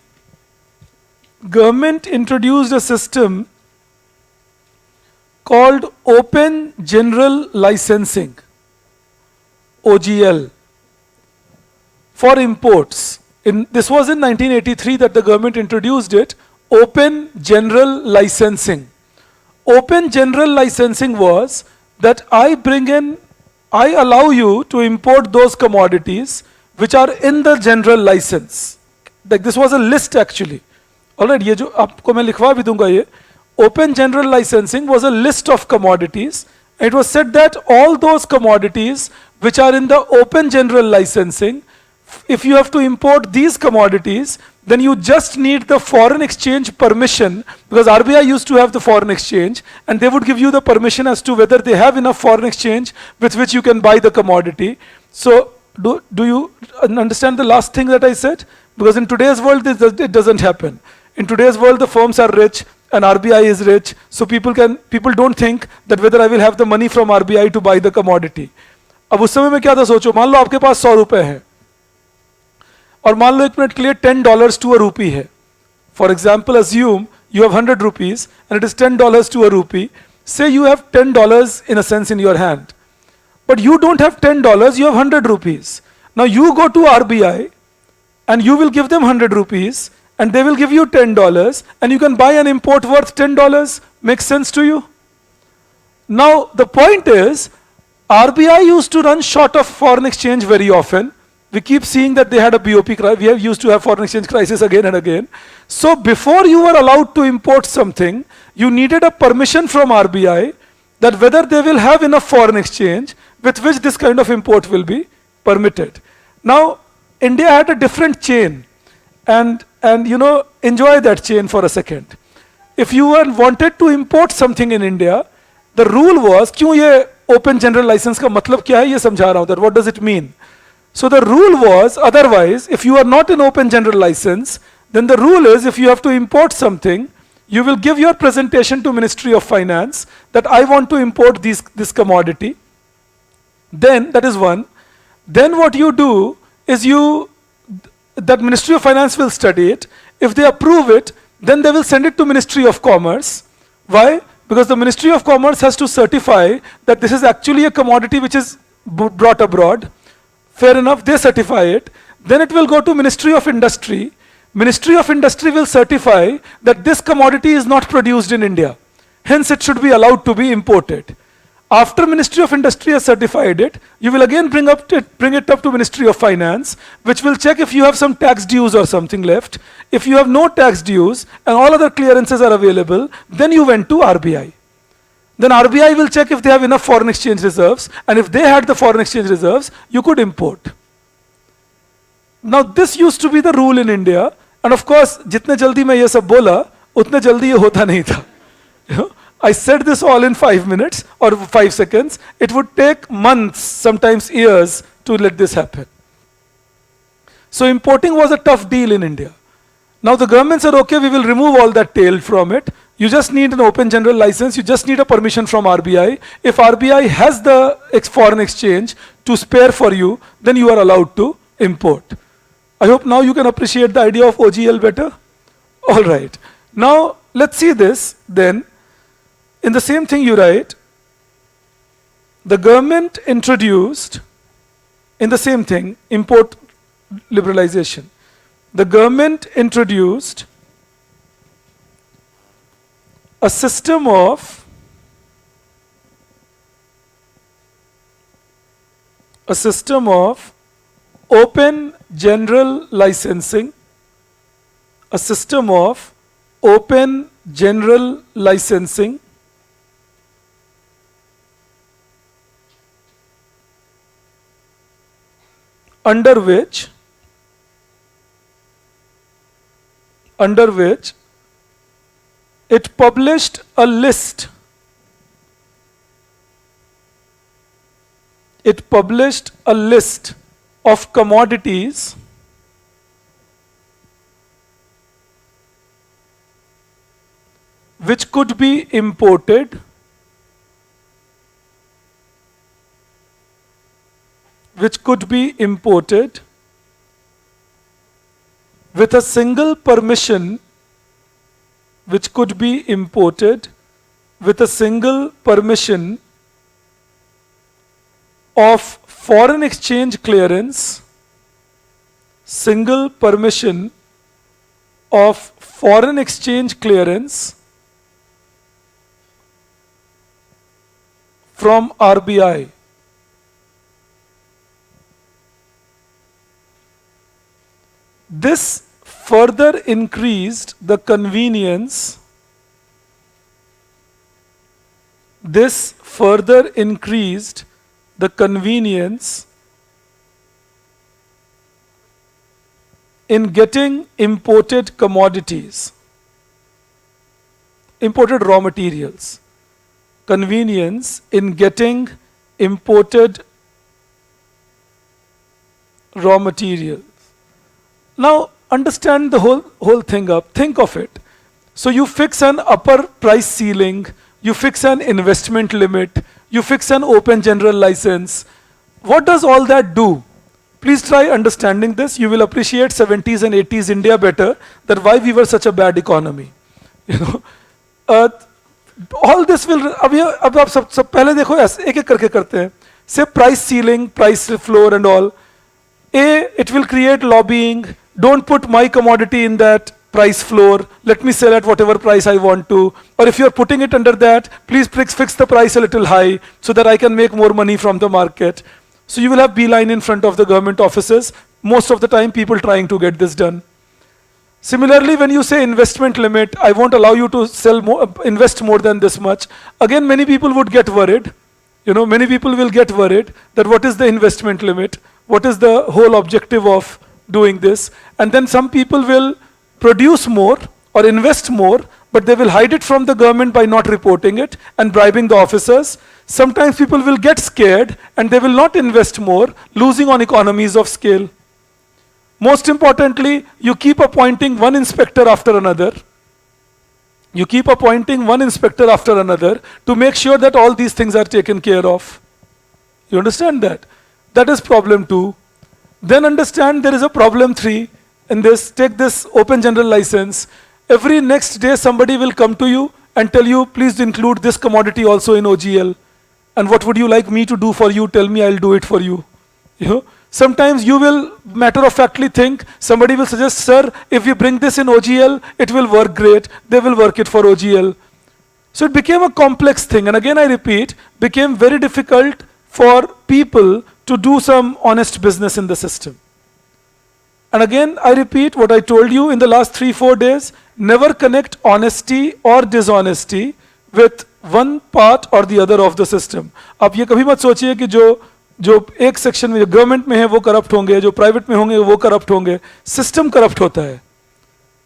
government introduced a system called Open General Licensing, OGL, for imports. This was in 1983 that the government introduced it, Open General Licensing. Open General Licensing was that I allow you to import those commodities which are in the general license. Like this was a list actually. Alright, ये जो आपको मैं लिखवा भी दूंगा ये. Open General Licensing was a list of commodities. It was said that all those commodities which are in the Open General Licensing, if you have to import these commodities, then you just need the foreign exchange permission, because RBI used to have the foreign exchange, and they would give you the permission as to whether they have enough foreign exchange with which you can buy the commodity. So do you understand the last thing that I said? Because in today's world it doesn't happen. In today's world the firms are rich and RBI is rich, so people don't think that whether I will have the money from RBI to buy the commodity. अब उस समय में क्या था सोचो, मान लो आपके पास 100 रुपए है और मान लो एक मिनट के लिए $10 to a rupee है. For example, assume you have 100 rupees and it is $10 to a rupee. Say you have $10 in a sense in your hand, but you don't have $10, you have 100 rupees. Now you go to RBI and you will give them 100 rupees and they will give you $10 and you can buy an import worth $10. Makes sense to you? Now the point is, RBI used to run short of foreign exchange very often. We keep seeing that they had a BOP crisis. We have used to have foreign exchange crisis again and again. So before you were allowed to import something, you needed a permission from RBI that whether they will have enough foreign exchange with which this kind of import will be permitted. Now India had a different chain, and you know, enjoy that chain for a second. If you wanted to import something in India, the rule was, क्यों ये open general license का मतलब क्या है ये समझा रहा हूँ, that what does it mean? So the rule was, otherwise, if you are not in open general license, then the rule is, if you have to import something, you will give your presentation to Ministry of Finance that I want to import this commodity. Then, that is one. Then what you do is that Ministry of Finance will study it. If they approve it, then they will send it to Ministry of Commerce. Why? Because the Ministry of Commerce has to certify that this is actually a commodity which is brought abroad. Fair enough, they certify it. Then it will go to Ministry of Industry. Ministry of Industry will certify that this commodity is not produced in India. Hence it should be allowed to be imported. After Ministry of Industry has certified it, you will again bring it up to Ministry of Finance, which will check if you have some tax dues or something left. If you have no tax dues and all other clearances are available, then you went to RBI. Then RBI will check if they have enough foreign exchange reserves, and if they had the foreign exchange reserves, you could import. Now this used to be the rule in India, and of course, जितने जल्दी मैं ये सब बोला, उतने जल्दी ये होता नहीं था. You know, I said this all in 5 minutes or 5 seconds. It would take months, sometimes years, to let this happen. So importing was a tough deal in India. Now the government said, okay, we will remove all that tail from it. You just need an open general license. You just need a permission from RBI. If RBI has the foreign exchange to spare for you, then you are allowed to import. I hope now you can appreciate the idea of OGL better. All right. Now let's see this then. In the same thing you write, the government introduced, in the same thing, import liberalization. The government introduced a system of open general licensing, a system of open general licensing under which it published a list of commodities which could be imported with a single permission of foreign exchange clearance, from RBI. This further increased the convenience in getting imported commodities, imported raw materials. Convenience in getting imported raw materials. Now understand the whole thing up. Think of it. So you fix an upper price ceiling, you fix an investment limit, you fix an open general license. What does all that do? Please try understanding this. You will appreciate 70s and 80s India better, that why we were such a bad economy. You know, all this will. अब आप सब पहले देखो एक एक करके करते हैं. Say price ceiling, price floor and all. It will create lobbying. Don't put my commodity in that price floor. Let me sell at whatever price I want to. Or if you're putting it under that, please fix the price a little high so that I can make more money from the market. So you will have beeline in front of the government offices. Most of the time people trying to get this done. Similarly, when you say investment limit, I won't allow you to invest more than this much. Again, many people would get worried. You know, many people will get worried that what is the investment limit? What is the whole objective of doing this? And then some people will produce more or invest more, but they will hide it from the government by not reporting it and bribing the officers. Sometimes people will get scared and they will not invest more, losing on economies of scale. Most importantly, you keep appointing one inspector after another. You keep appointing one inspector after another to make sure that all these things are taken care of. You understand that? That is problem 2. Then understand there is a problem 3 in this. Take this open general license. Every next day somebody will come to you and tell you, please include this commodity also in OGL. And what would you like me to do for you? Tell me, I'll do it for you. You know? Sometimes you will matter of factly think, somebody will suggest, sir, if we bring this in OGL, it will work great. They will work it for OGL. So it became a complex thing. And again, I repeat, became very difficult for people to do some honest business in the system. And again, I repeat what I told you in the last 3-4 days, never connect honesty or dishonesty with one part or the other of the system. आप ये कभी मत सोचिए कि जो एक section में government में है वो करप्ट होंगे, जो प्राइवेट में होंगे वो करप्ट होंगे. सिस्टम करप्ट होता है.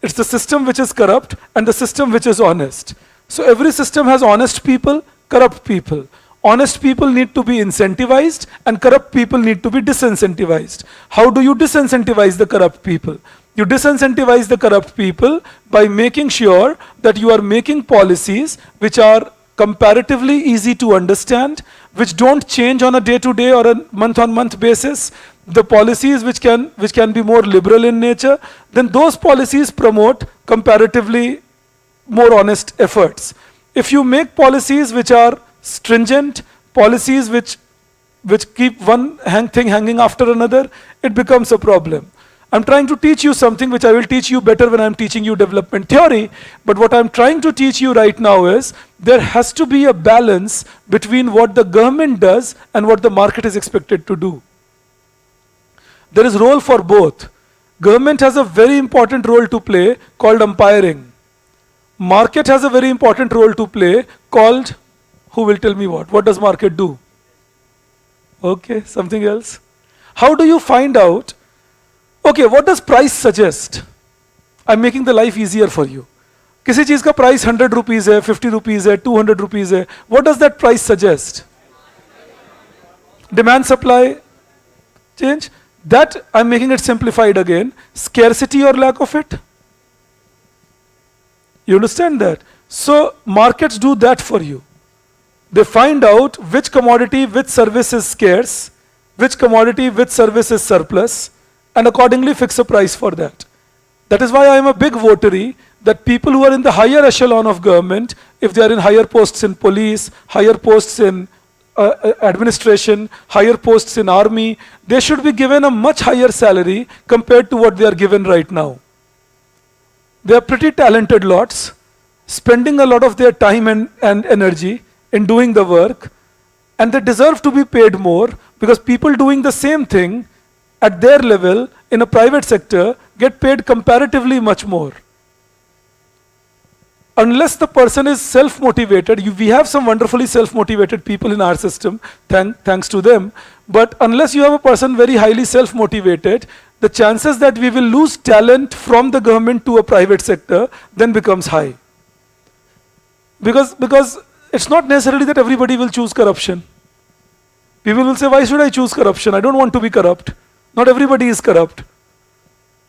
It's the system which is corrupt and the system which is honest. So every system has honest people, corrupt people. Honest people need to be incentivized and corrupt people need to be disincentivized. How do you disincentivize the corrupt people? You disincentivize the corrupt people by making sure that you are making policies which are comparatively easy to understand, which don't change on a day-to-day or a month-on-month basis, the policies which can be more liberal in nature, then those policies promote comparatively more honest efforts. If you make policies which are stringent, policies which keep one thing hanging after another, it becomes a problem. I'm trying to teach you something which I will teach you better when I'm teaching you development theory, but what I'm trying to teach you right now is there has to be a balance between what the government does and what the market is expected to do. There is role for both. Government has a very important role to play called umpiring. Market has a very important role to play called, who will tell me what? What does market do? Okay, something else. How do you find out? Okay, what does price suggest? I'm making the life easier for you. किसी चीज का price 100 rupees है, 50 rupees है, 200 rupees है. What does that price suggest? Demand supply change. That I'm making it simplified again. Scarcity or lack of it. You understand that? So markets do that for you. They find out which commodity, which service is scarce, which commodity, which service is surplus, and accordingly fix a price for that. That is why I am a big votary that people who are in the higher echelon of government, if they are in higher posts in police, higher posts in administration, higher posts in army, they should be given a much higher salary compared to what they are given right now. They are pretty talented lots, spending a lot of their time and energy in doing the work, and they deserve to be paid more because people doing the same thing at their level in a private sector get paid comparatively much more. Unless the person is self-motivated, we have some wonderfully self-motivated people in our system, thanks to them, but unless you have a person very highly self-motivated, the chances that we will lose talent from the government to a private sector then becomes high. Because it's not necessarily that everybody will choose corruption. People will say, why should I choose corruption? I don't want to be corrupt. Not everybody is corrupt.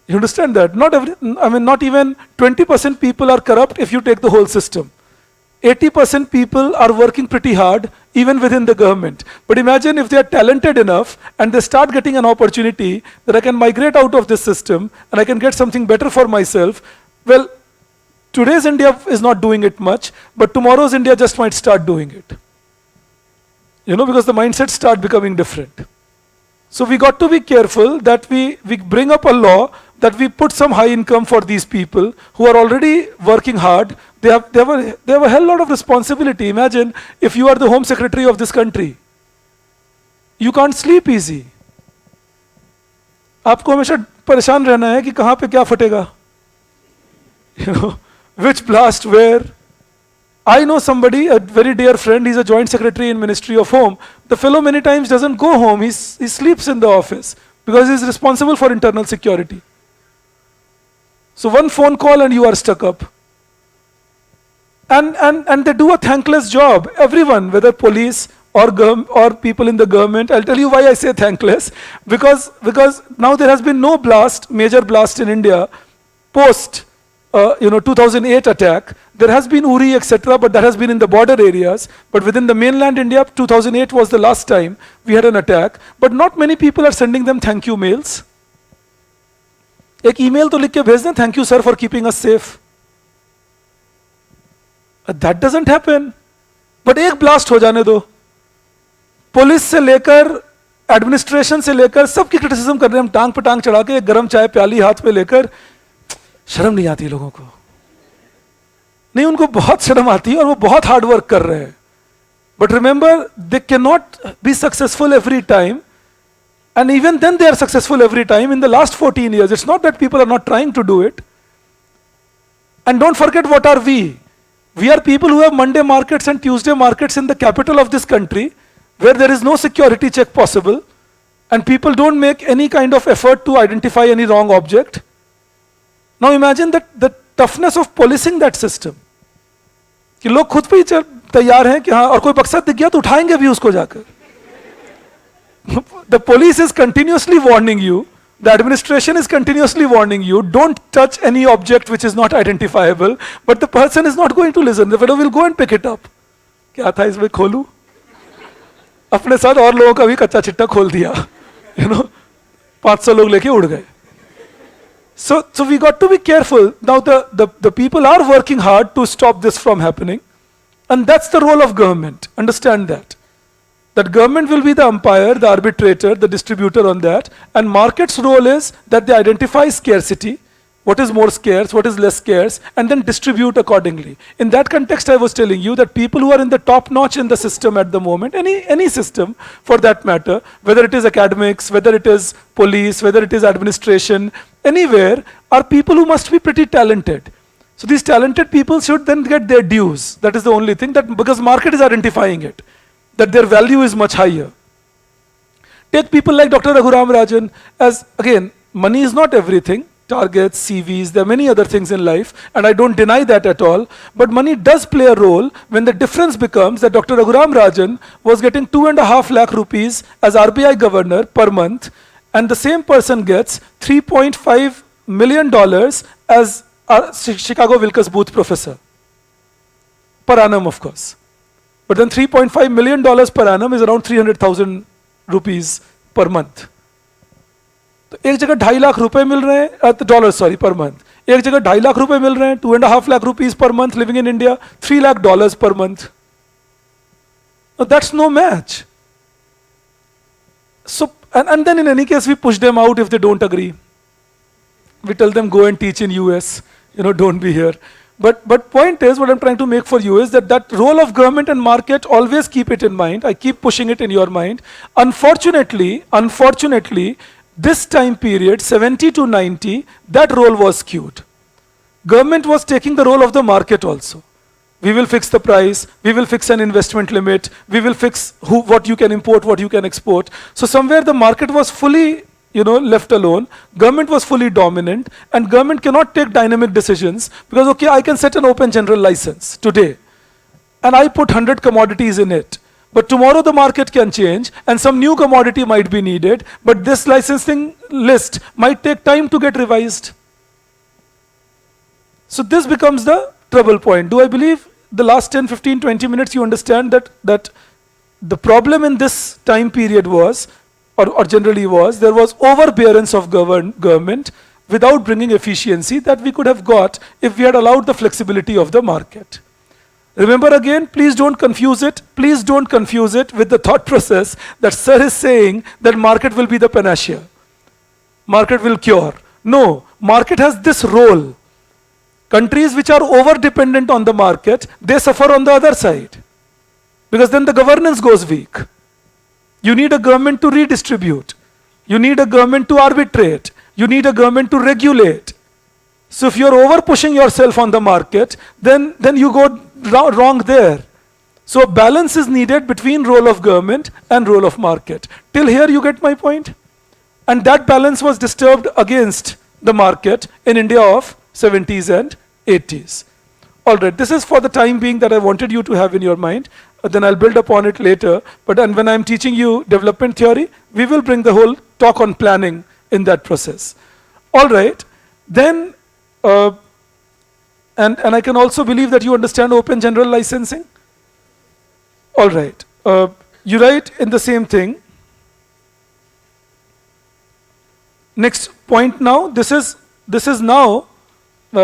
You understand that? Not even 20% people are corrupt if you take the whole system. 80% people are working pretty hard even within the government. But imagine if they are talented enough and they start getting an opportunity that I can migrate out of this system and I can get something better for myself. Well, today's India is not doing it much, but tomorrow's India just might start doing it. Because the mindsets start becoming different. So we got to be careful that we bring up a law that we put some high income for these people who are already working hard. They have a hell lot of responsibility. Imagine if you are the Home Secretary of this country. You can't sleep easy. आपको हमेशा परेशान रहना है कि कहाँ पे क्या फटेगा. Which blast, where. I know somebody, a very dear friend, he's a joint secretary in Ministry of Home. The fellow many times doesn't go home, he sleeps in the office because he's responsible for internal security. So one phone call and you are stuck up. And they do a thankless job. Everyone, whether police or people in the government, I'll tell you why I say thankless. Because now there has been no major blast in India post 2008 attack. There has been Uri, etc., but that has been in the border areas. But within the mainland India, 2008 was the last time we had an attack. But not many people are sending them thank you mails. एक email तो लिख के भेज दें, thank you sir for keeping us safe. That doesn't happen. But एक blast हो जाने दो. पुलिस से लेकर एडमिनिस्ट्रेशन से लेकर सबकी क्रिटिसिज्म कर रहे हैं हम टांग पे टांग चढ़ा के गर्म चाय प्याली हाथ पे लेकर. शर्म नहीं आती लोगों को. नहीं, उनको बहुत शर्म आती है और वो बहुत हार्ड वर्क कर रहे हैं. But remember they can not be successful every time. And even then they are successful every time. In the last 14 years, it's not that people are not trying to do it. And don't forget, what are we? We are people who have Monday markets and Tuesday markets in the capital of this country, where there is no security check possible, and people don't make any kind of effort to identify any wrong object. Now imagine that the toughness of policing that system. कि लोग खुद पे ही तैयार हैं कि हाँ, और कोई बक्सा दिख गया तो उठाएंगे भी उसको जाकर. The police is continuously warning you, the administration is continuously warning you, don't touch any object which is not identifiable, but the person is not going to listen. The fellow will go and pick it up. क्या था इसमें खोलूं? अपने साथ और लोगों का भी कच्चा चिट्टा खोल दिया. 500 लोग लेके उड़ गए. So we got to be careful. Now the people are working hard to stop this from happening, and that's the role of government. Understand that. That government will be the umpire, the arbitrator, the distributor on that, and market's role is that they identify scarcity. what is more scarce, what is less scarce, and then distribute accordingly. In that context, I was telling you that people who are in the top notch in the system at the moment, any system for that matter, whether it is academics, whether it is police, whether it is administration, anywhere, are people who must be pretty talented. So these talented people should then get their dues. That is the only thing, that because market is identifying it, that their value is much higher. Take people like Dr. Raghuram Rajan, as again, money is not everything. Targets, CVs, there are many other things in life, and I don't deny that at all. But money does play a role when the difference becomes that Dr. Raghuram Rajan was getting 2.5 lakh rupees as RBI governor per month, and the same person gets $3.5 million as a Chicago Wilkes Booth professor. Per annum, of course. But then $3.5 million per annum is around 300,000 rupees per month. तो एक जगह 2.5 लाख रुपए मिल रहे हैं, dollar sorry, per month. एक जगह 2.5 लाख रुपए मिल रहे हैं, 2.5 lakh rupees per month living in India, $3 lakh per month. Now that's no match. So, and then in any case, we push them out if they don't agree. We tell them go and teach in US, don't be here. But point is, what I'm trying to make for you is that role of government and market, always keep it in mind. I keep pushing it in your mind. Unfortunately, this time period, 70 to 90, that role was skewed. Government was taking the role of the market also. We will fix the price, we will fix an investment limit, we will fix what you can import, what you can export. So somewhere the market was fully left alone, government was fully dominant, and government cannot take dynamic decisions because, okay, I can set an open general license today, and I put 100 commodities in it. But tomorrow the market can change and some new commodity might be needed, but this licensing list might take time to get revised. So this becomes the trouble point. Do I believe the last 10, 15, 20 minutes you understand that the problem in this time period was, or generally was, there was overbearance of government without bringing efficiency that we could have got if we had allowed the flexibility of the market. Remember again, please don't confuse it. Please don't confuse it with the thought process that sir is saying that market will be the panacea. Market will cure. No, market has this role. Countries which are over-dependent on the market, they suffer on the other side. Because then the governance goes weak. You need a government to redistribute. You need a government to arbitrate. You need a government to regulate. So if you're over-pushing yourself on the market, then you go wrong there. So a balance is needed between role of government and role of market. Till here you get my point? And that balance was disturbed against the market in India of 70s and 80s. Alright, this is for the time being that I wanted you to have in your mind. Then I'll build upon it later. But then when I'm teaching you development theory, we will bring the whole talk on planning in that process. Alright, then and I can also believe that you understand open general licensing. All right. You write in the same thing. Next point now. This is now.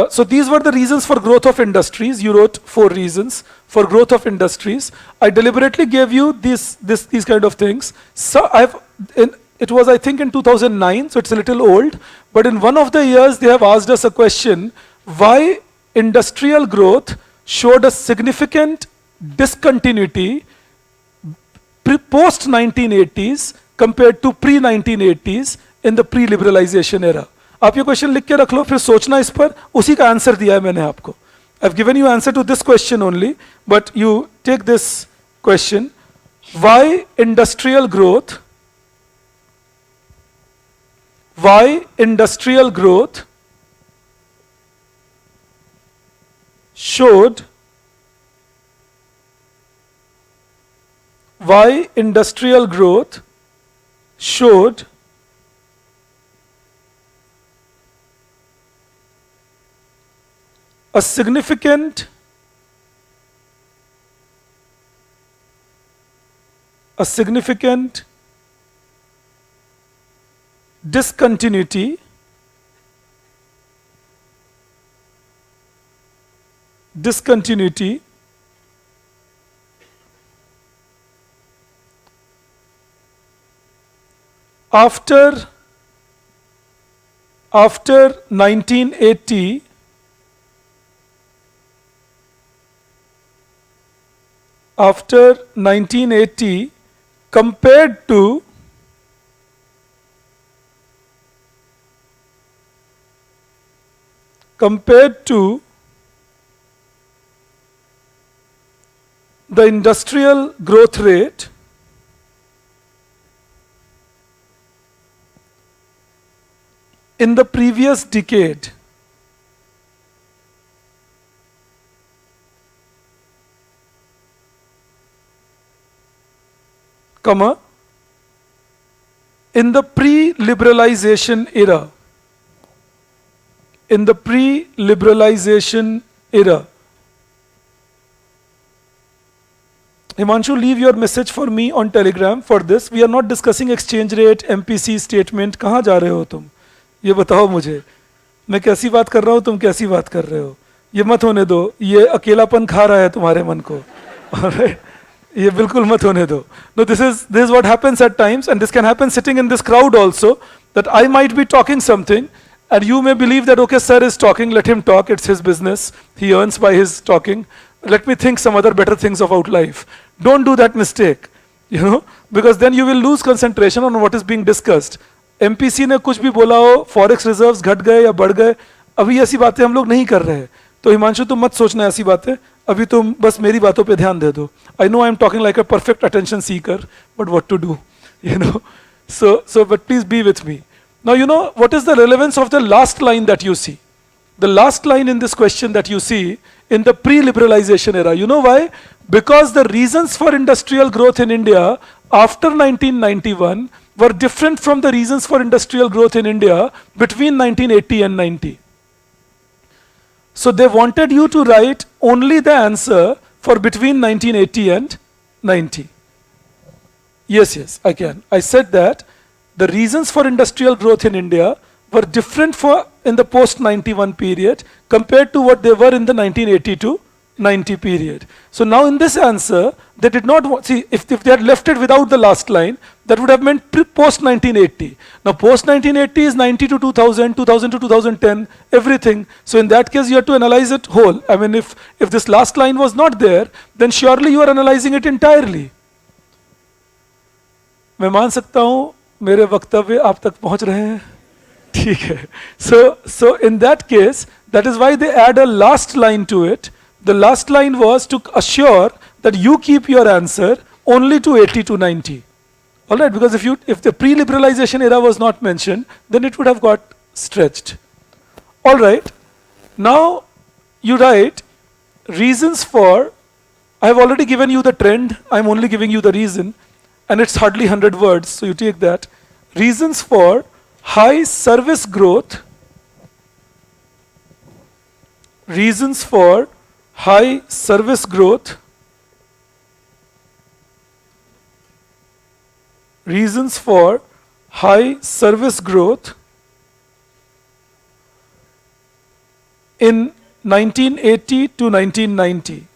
So these were the reasons for growth of industries. You wrote 4 reasons for growth of industries. I deliberately gave you these kind of things. So it was, I think, in 2009, so it's a little old. But in one of the years, they have asked us a question: why industrial growth showed a significant discontinuity post 1980s compared to pre 1980s in the pre-liberalization era. आप ये question लिख के रख लो, फिर सोचना इस पर. उसी का आंसर दिया है मैंने आपको. I've given you answer to this question only, but you take this question: why industrial growth showed a significant discontinuity after after 1980, after 1980 compared to the industrial growth rate in the previous decade, comma, in the pre-liberalization era, in the pre-liberalization era. Himanshu, leave your message for me on Telegram for this. We are not discussing exchange rate, MPC statement. कहाँ जा रहे हो तुम? ये बताओ मुझे. मैं कैसी बात कर रहा हूँ, तुम कैसी बात कर रहे हो? ये मत होने दो. ये अकेलापन खा रहा है तुम्हारे मन को. Alright? ये बिल्कुल मत होने दो. No, this is what happens at times, and this can happen sitting in this crowd also. That I might be talking something, and you may believe that okay, sir is talking, let him talk. It's his business. He earns by his talking. Let me think some other better things about life. Don't do that mistake, because then you will lose concentration on what is being discussed. MPC ने कुछ भी बोला हो, forex reserves घट गए या बढ़ गए, अभी ऐसी बातें हम लोग नहीं कर रहे हैं. तो हिमांशु तुम मत सोचना ऐसी बातें, अभी तुम बस मेरी बातों पे ध्यान दे दो. I know I am talking like a perfect attention seeker, but what to do, So but please be with me. Now what is the relevance of the last line that you see? The last line in this question that you see in the pre-liberalization era. You know why? Because the reasons for industrial growth in India after 1991 were different from the reasons for industrial growth in India between 1980 and 90. So they wanted you to write only the answer for between 1980 and 90. Yes, I can. I said that the reasons for industrial growth in India were different in the post-91 period compared to what they were in the 1980 to 90 period. So now in this answer, they did not want, see, if they had left it without the last line, that would have meant post-1980. Now post-1980 is 90 to 2000, 2000 to 2010, everything. So in that case, you have to analyze it whole. I mean, if this last line was not there, then surely you are analyzing it entirely. मैं मान सकता हूँ मेरे वक्तव्य आप तक पहुँच रहे हैं? ठीक है. So in that case, that is why they add a last line to it. The last line was to assure that you keep your answer only to 80 to 90. All right, because if the pre-liberalization era was not mentioned, then it would have got stretched. All right, now you write reasons for, I have already given you the trend, I am only giving you the reason, and it's hardly 100 words, so you take that. Reasons for high service growth, reasons for high service growth, reasons for high service growth in 1980 to 1990.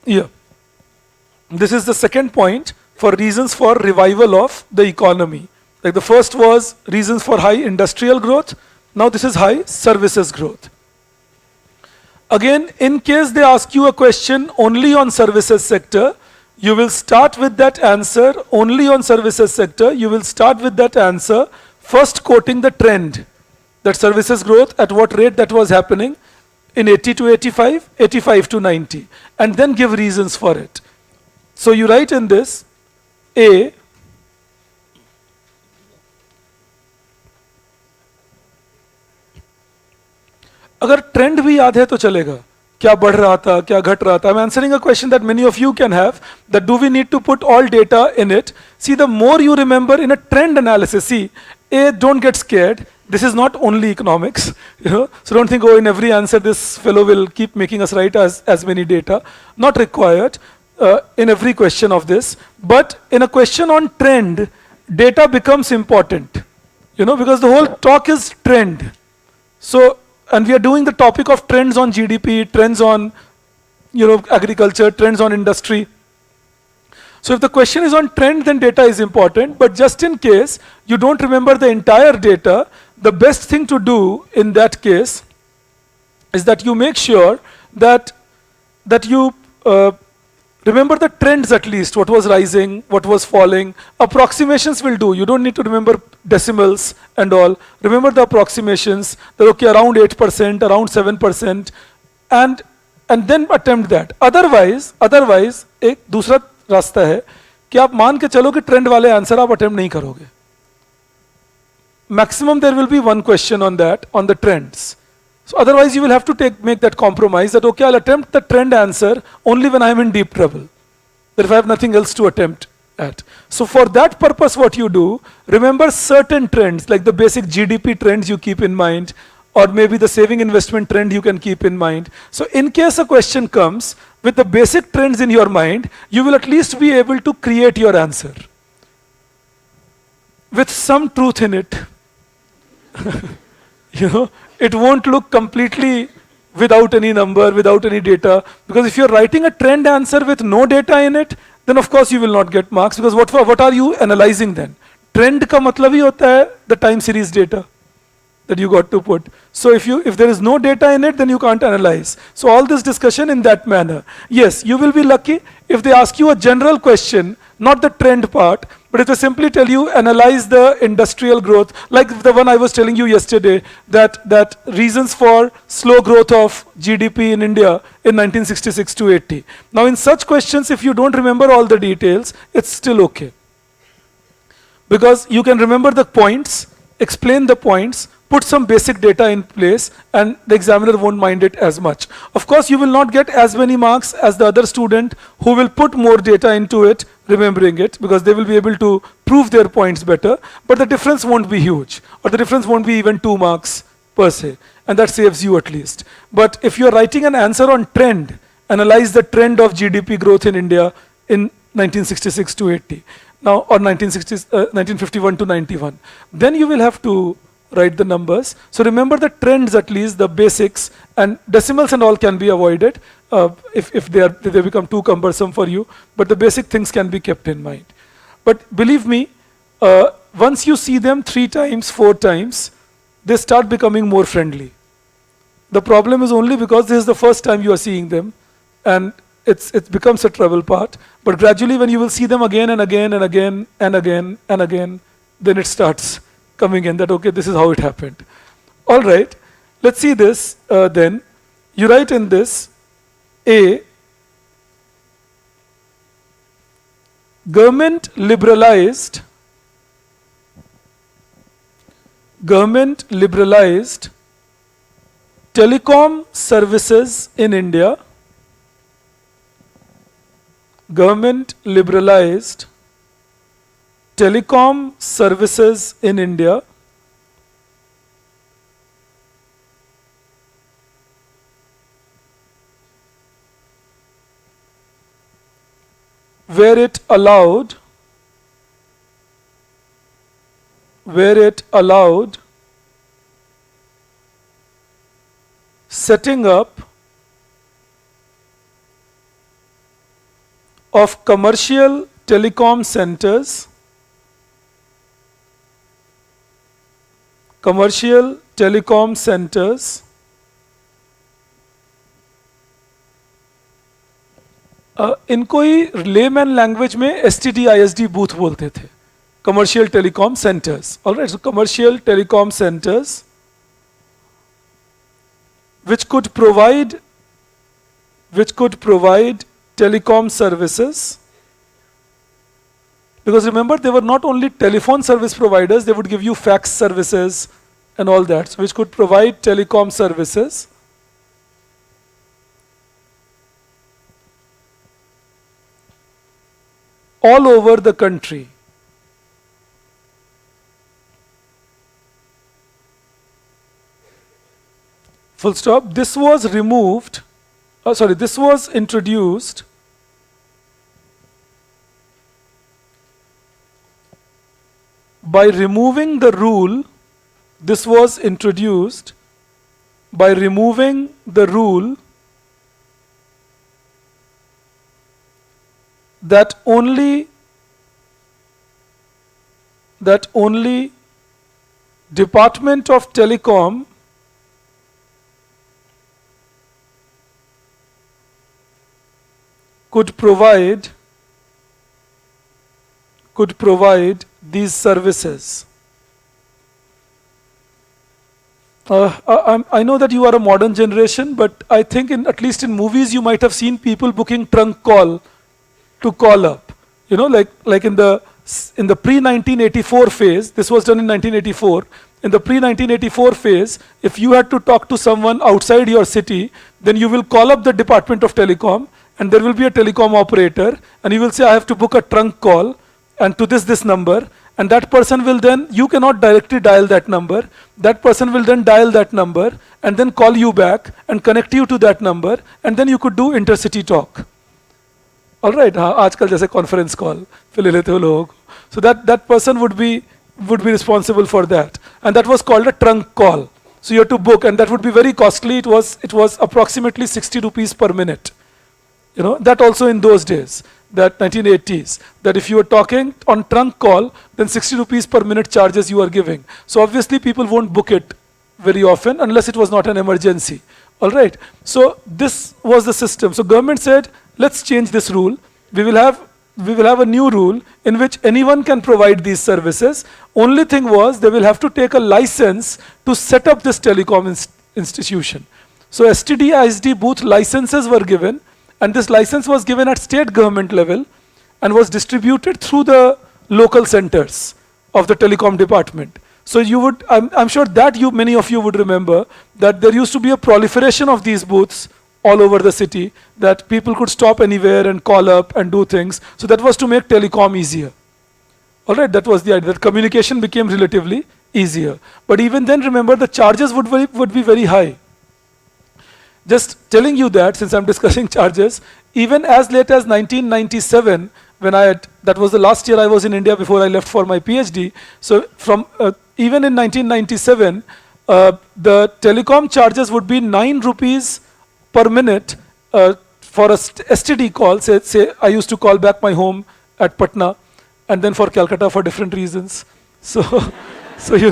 Yeah. This is the second point for reasons for revival of the economy. Like the first was reasons for high industrial growth. Now this is high services growth. Again, in case they ask you a question only on services sector, you will start with that answer only on services sector. You will start with that answer first quoting the trend, that services growth at what rate that was happening in 80 to 85, 85 to 90, and then give reasons for it. So you write in this, A, अगर trend भी याद है तो चलेगा, क्या बढ़ रहा था, क्या घट रहा था. I'm answering a question that many of you can have, that do we need to put all data in it? See, the more you remember in a trend analysis, see, A, don't get scared. This is not only economics, so don't think, oh, in every answer this fellow will keep making us write as many data. Not required in every question of this, but in a question on trend, data becomes important, because the whole talk is trend. So, and we are doing the topic of trends on GDP, trends on agriculture, trends on industry. So if the question is on trend, then data is important. But just in case you don't remember the entire data, the best thing to do in that case is that you make sure that you remember the trends at least, what was rising, what was falling. Approximations will do. You don't need to remember decimals and all. Remember the approximations, that okay, around 8%, around 7%, and then attempt that. Otherwise, एक दूसरा रास्ता है कि आप मान के चलो कि ट्रेंड वाले आंसर आप अटेम्प्ट नहीं करोगे. Maximum there will be one question on that, on the trends. So otherwise you will have to make that compromise that okay, I'll attempt the trend answer only when I'm in deep trouble, that if I have nothing else to attempt at. So for that purpose what you do, remember certain trends like the basic GDP trends you keep in mind, or maybe the saving investment trend you can keep in mind. So in case a question comes with the basic trends in your mind, you will at least be able to create your answer with some truth in it. It won't look completely without any number, without any data. Because if you're writing a trend answer with no data in it, then of course you will not get marks. Because what are you analyzing then? Trend ka matlab hi hota hai the time series data that you got to put. So if there is no data in it, then you can't analyze. So all this discussion in that manner. Yes, you will be lucky if they ask you a general question, not the trend part, but if they simply tell you analyze the industrial growth, like the one I was telling you yesterday, that reasons for slow growth of GDP in India in 1966 to 80. Now in such questions, if you don't remember all the details, it's still okay. Because you can remember the points, explain the points, put some basic data in place, and the examiner won't mind it as much. Of course, you will not get as many marks as the other student who will put more data into it, remembering it, because they will be able to prove their points better, but the difference won't be huge, or the difference won't be even 2 marks per se, and that saves you at least. But if you're writing an answer on trend, analyze the trend of GDP growth in India in 1966 to 80, now, or 1951 to 91, then you will have to write the numbers. So remember the trends at least, the basics, and decimals and all can be avoided if they become too cumbersome for you, but the basic things can be kept in mind. But believe me, once you see them 3 times, 4 times, they start becoming more friendly. The problem is only because this is the first time you are seeing them, and it becomes a trouble part. But gradually when you will see them again and again and again and again and again, then it starts coming in that, okay, this is how it happened. All right, let's see this then. You write in this, A, government liberalized telecom services in India. Government liberalized telecom services in India where it allowed setting up of commercial telecom centers, इनको ही layman language में STD ISD booth बोलते थे, commercial telecom centres. Alright, so commercial telecom centres which could provide telecom services, because remember they were not only telephone service providers, they would give you fax services and all that, so which could provide telecom services all over the country. Full stop. This was introduced by removing the rule. This was introduced by removing the rule that only Department of Telecom could provide these services. I know that you are a modern generation, but I think at least in movies you might have seen people booking trunk call to call up. You know, like in the pre-1984 phase, this was done in 1984. In the pre-1984 phase, if you had to talk to someone outside your city, then you will call up the Department of Telecom, and there will be a telecom operator, and you will say, I have to book a trunk call, and to this number, and that person will then, you cannot directly dial that number, that person will then dial that number, and then call you back, and connect you to that number, and then you could do intercity talk. All right, आजकल जैसे conference call, फिर ले लेते हो लोग. So that person would be responsible for that, and that was called a trunk call. So you have to book, and that would be very costly. It was approximately 60 rupees per minute. You know, that also in those days, that 1980s, that if you were talking on trunk call, then 60 rupees per minute charges you are giving. So obviously people won't book it very often unless it was not an emergency. All right. So this was the system. So government said, let's change this rule. We will have a new rule in which anyone can provide these services. Only thing was they will have to take a license to set up this telecom institution. So STD, ISD booth licenses were given, and this license was given at state government level and was distributed through the local centers of the telecom department. So you would, I'm sure that many of you would remember that there used to be a proliferation of these booths all over the city, that people could stop anywhere and call up and do things. So that was to make telecom easier. All right, that was the idea, that communication became relatively easier. But even then, remember, the charges would be very high. Just telling you that, since I'm discussing charges, even as late as 1997, that was the last year I was in India before I left for my PhD. So from even in 1997, the telecom charges would be 9 rupees per minute for a STD call. Say I used to call back my home at Patna, and then for Calcutta for different reasons. So 9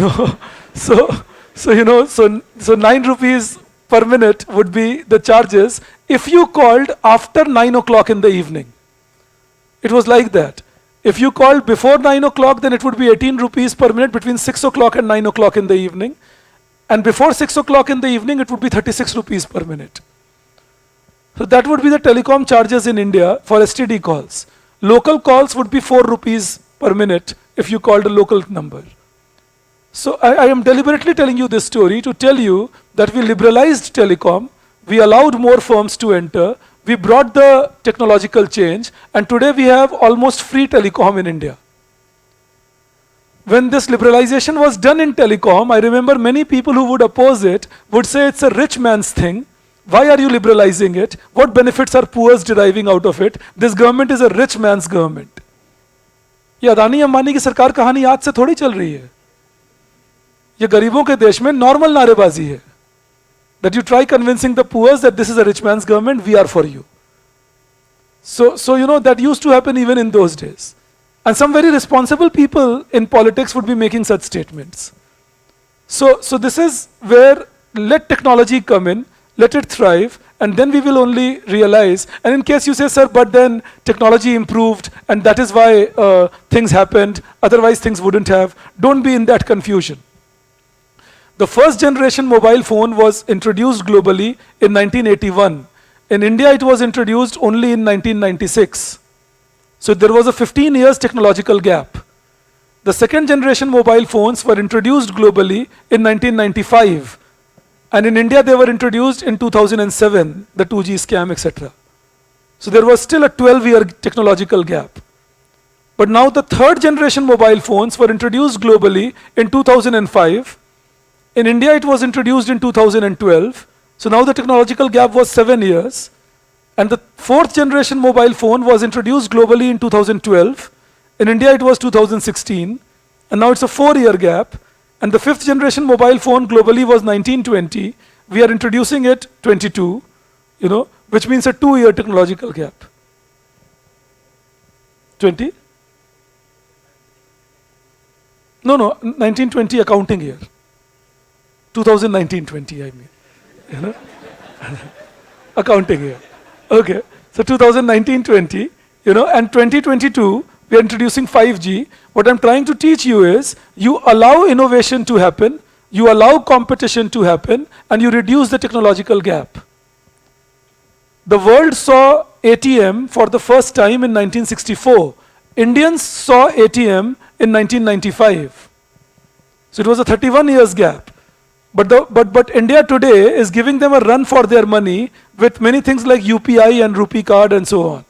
rupees per minute would be the charges if you called after 9 o'clock in the evening. It was like that. If you called before 9 o'clock, then it would be 18 rupees per minute between 6 o'clock and 9 o'clock in the evening. And before 6 o'clock in the evening, it would be 36 rupees per minute. So that would be the telecom charges in India for STD calls. Local calls would be 4 rupees per minute if you called a local number. So I am deliberately telling you this story to tell you that we liberalized telecom, we allowed more firms to enter, we brought the technological change, and today we have almost free telecom in India. When this liberalization was done in telecom, I remember many people who would oppose it would say it's a rich man's thing. Why are you liberalizing it? What benefits are poor deriving out of it? This government is a rich man's government. ये अदानी अंबानी की सरकार कहानी आज से थोड़ी चल रही है. ये गरीबों के देश में नॉर्मल नारेबाजी है. That you try convincing the poor that this is a rich man's government, we are for you. So you know, that used to happen even in those days. And some very responsible people in politics would be making such statements. So this is where let technology come in, let it thrive, and then we will only realize. And in case you say, sir, but then technology improved, and that is why things happened, otherwise things wouldn't have. Don't be in that confusion. The first generation mobile phone was introduced globally in 1981. In India, it was introduced only in 1996. So there was a 15 years technological gap. The second generation mobile phones were introduced globally in 1995. And in India, they were introduced in 2007, the 2G scam, etc. So there was still a 12-year technological gap. But now the third generation mobile phones were introduced globally in 2005. In India, it was introduced in 2012. So now the technological gap was 7 years. And the fourth generation mobile phone was introduced globally in 2012. In India, it was 2016. And now it's a 4-year gap. And the fifth generation mobile phone globally was 1920. We are introducing it 22, which means a 2-year technological gap. 20? No, no, 1920 accounting year. 2019-20, I mean. You know? Accounting year. Okay. So 2019-20, you know, and 2022, we are introducing 5G. What I'm trying to teach you is, you allow innovation to happen, you allow competition to happen, and you reduce the technological gap. The world saw ATM for the first time in 1964. Indians saw ATM in 1995. So it was a 31 years gap. But India today is giving them a run for their money with many things like UPI and Rupee card and so on.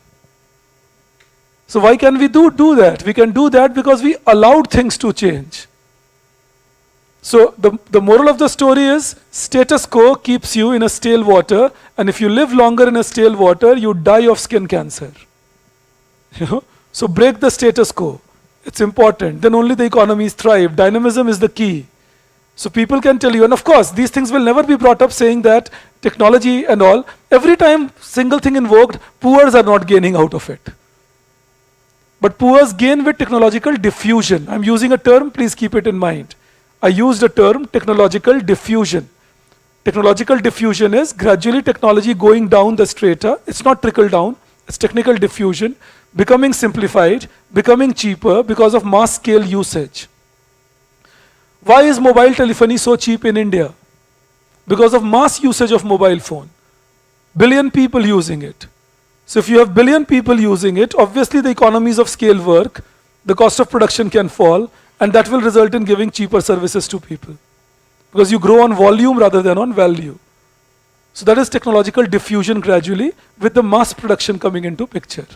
So why can we do that? We can do that because we allowed things to change. So the moral of the story is, status quo keeps you in a stale water, and if you live longer in a stale water, you die of skin cancer. You know? So break the status quo. It's important. Then only the economies thrive. Dynamism is the key. So people can tell you, and of course, these things will never be brought up saying that technology and all, every time single thing invoked, poors are not gaining out of it. But poors gain with technological diffusion. I'm using a term, please keep it in mind. I used a term, technological diffusion. Technological diffusion is gradually technology going down the strata. It's not trickle down, it's technical diffusion, becoming simplified, becoming cheaper because of mass scale usage. Why is mobile telephony so cheap in India? Because of mass usage of mobile phone. Billion people using it. So if you have billion people using it, obviously the economies of scale work, the cost of production can fall, and that will result in giving cheaper services to people. Because you grow on volume rather than on value. So that is technological diffusion gradually, with the mass production coming into picture.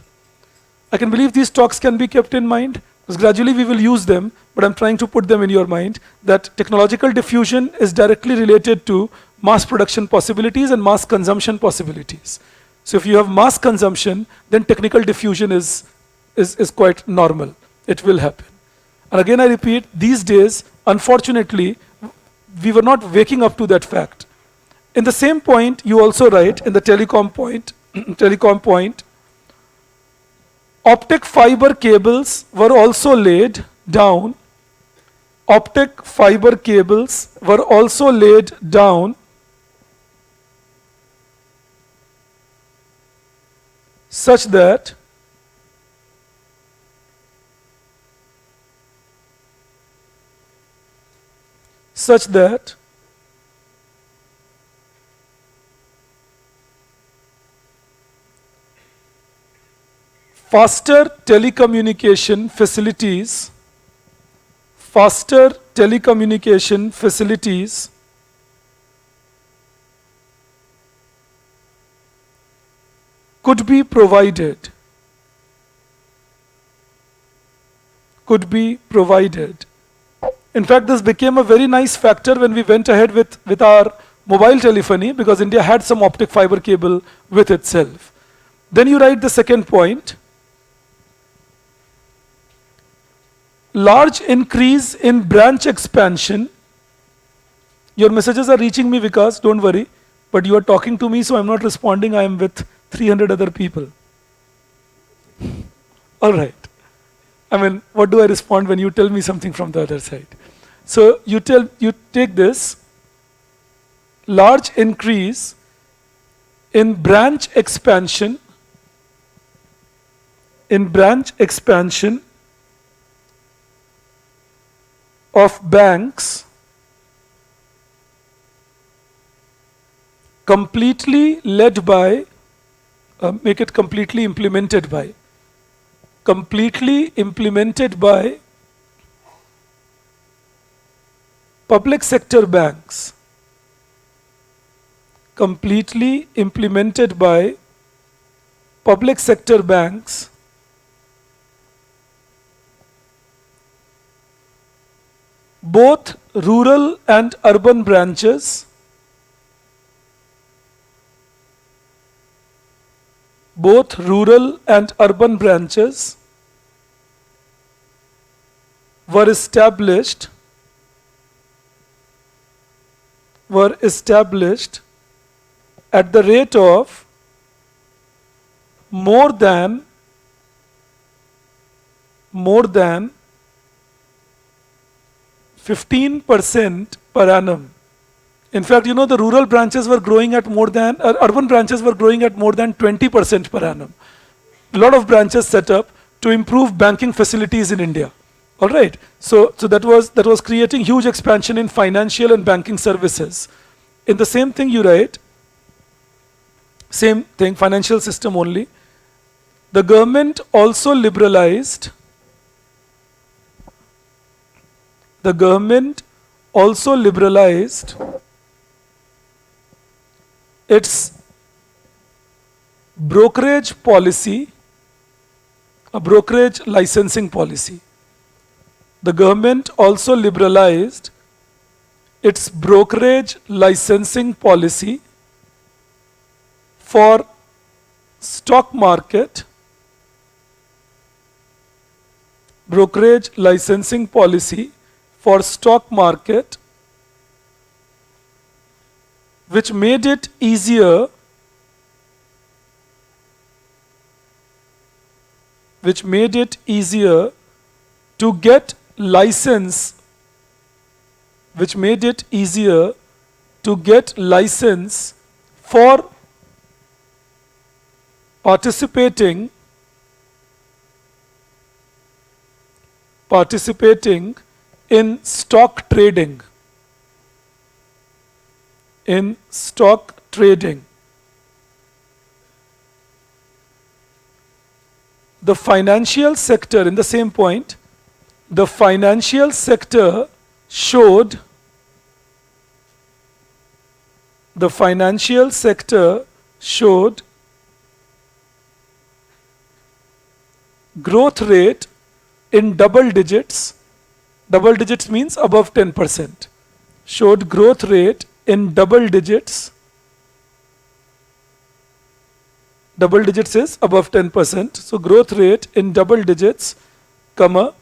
I can believe these talks can be kept in mind, because gradually we will use them, but I'm trying to put them in your mind, that technological diffusion is directly related to mass production possibilities and mass consumption possibilities. So if you have mass consumption, then technical diffusion is quite normal. It will happen. And again I repeat, these days, unfortunately, we were not waking up to that fact. In the same point, you also write, in the telecom point, optic fiber cables were also laid down. Optic fiber cables were also laid down such that faster telecommunication facilities could be provided. In fact, this became a very nice factor when we went ahead with our mobile telephony, because India had some optic fiber cable with itself. Then you write the second point. Large increase in branch expansion. Your messages are reaching me, Vikas, don't worry. But you are talking to me, so I'm not responding. I am with 300 other people. All right. I mean, what do I respond when you tell me something from the other side? So you take this, large increase in branch expansion of banks completely led by, make it completely implemented by public sector banks. Completely implemented by public sector banks both rural and urban branches were established at the rate of more than more than 15% per annum. In fact, the rural branches were growing at more than, urban branches were growing at more than 20% per annum. A lot of branches set up to improve banking facilities in India. All right. So that was creating huge expansion in financial and banking services. In the same thing you write, same thing, financial system only. The government also liberalized. The government also liberalized its brokerage policy, a brokerage licensing policy. The government also liberalized its brokerage licensing policy for stock market, brokerage licensing policy for stock market, which made it easier to get license for participating in stock trading. The financial sector, in the same point, the financial sector showed growth rate in double digits. Double digits means above 10%. Showed growth rate in double digits. Double digits is above 10%. So growth rate in double digits, comma,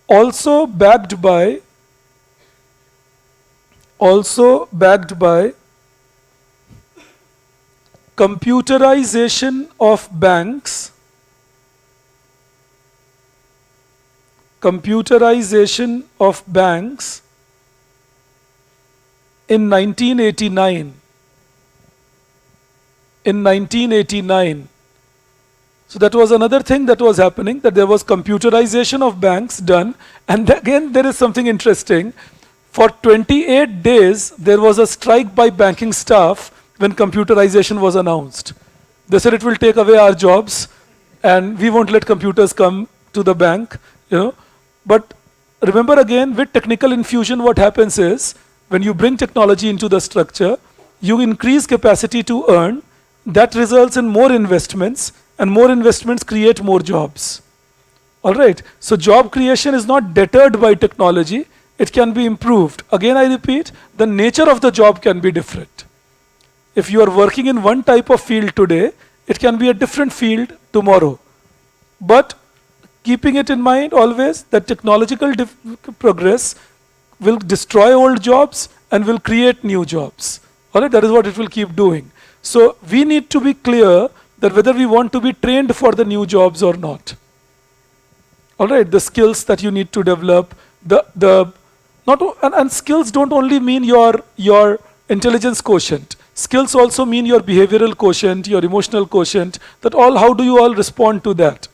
also backed by computerization of banks, in 1989. So that was another thing that was happening, that there was computerization of banks done. And again, there is something interesting. For 28 days, there was a strike by banking staff when computerization was announced. They said it will take away our jobs and we won't let computers come to the bank. But remember again, with technical infusion, what happens is, when you bring technology into the structure, you increase capacity to earn. That results in more investments, and more investments create more jobs. All right. So job creation is not deterred by technology. It can be improved. Again, I repeat, the nature of the job can be different. If you are working in one type of field today, it can be a different field tomorrow. But keeping it in mind always that technological progress will destroy old jobs and will create new jobs. All right, that is what it will keep doing. So we need to be clear that whether we want to be trained for the new jobs or not. All right, the skills that you need to develop, and skills don't only mean your intelligence quotient. Skills also mean your behavioral quotient, your emotional quotient. How do you all respond to that?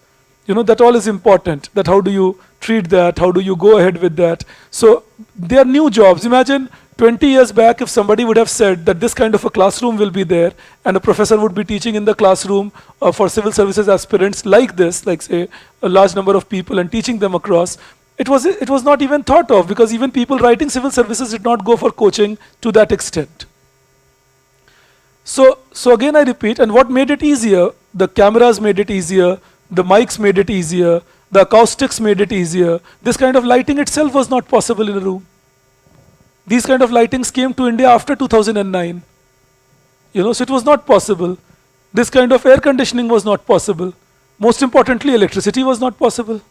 That all is important. That how do you treat that? How do you go ahead with that? So they are new jobs. Imagine 20 years back if somebody would have said that this kind of a classroom will be there and a professor would be teaching in the classroom for civil services aspirants like this, like say a large number of people, and teaching them across. It was not even thought of, because even people writing civil services did not go for coaching to that extent. So again I repeat, and what made it easier? The cameras made it easier, the mics made it easier, the acoustics made it easier. This kind of lighting itself was not possible in a room. These kind of lightings came to India after 2009. So it was not possible. This kind of air conditioning was not possible. Most importantly, electricity was not possible.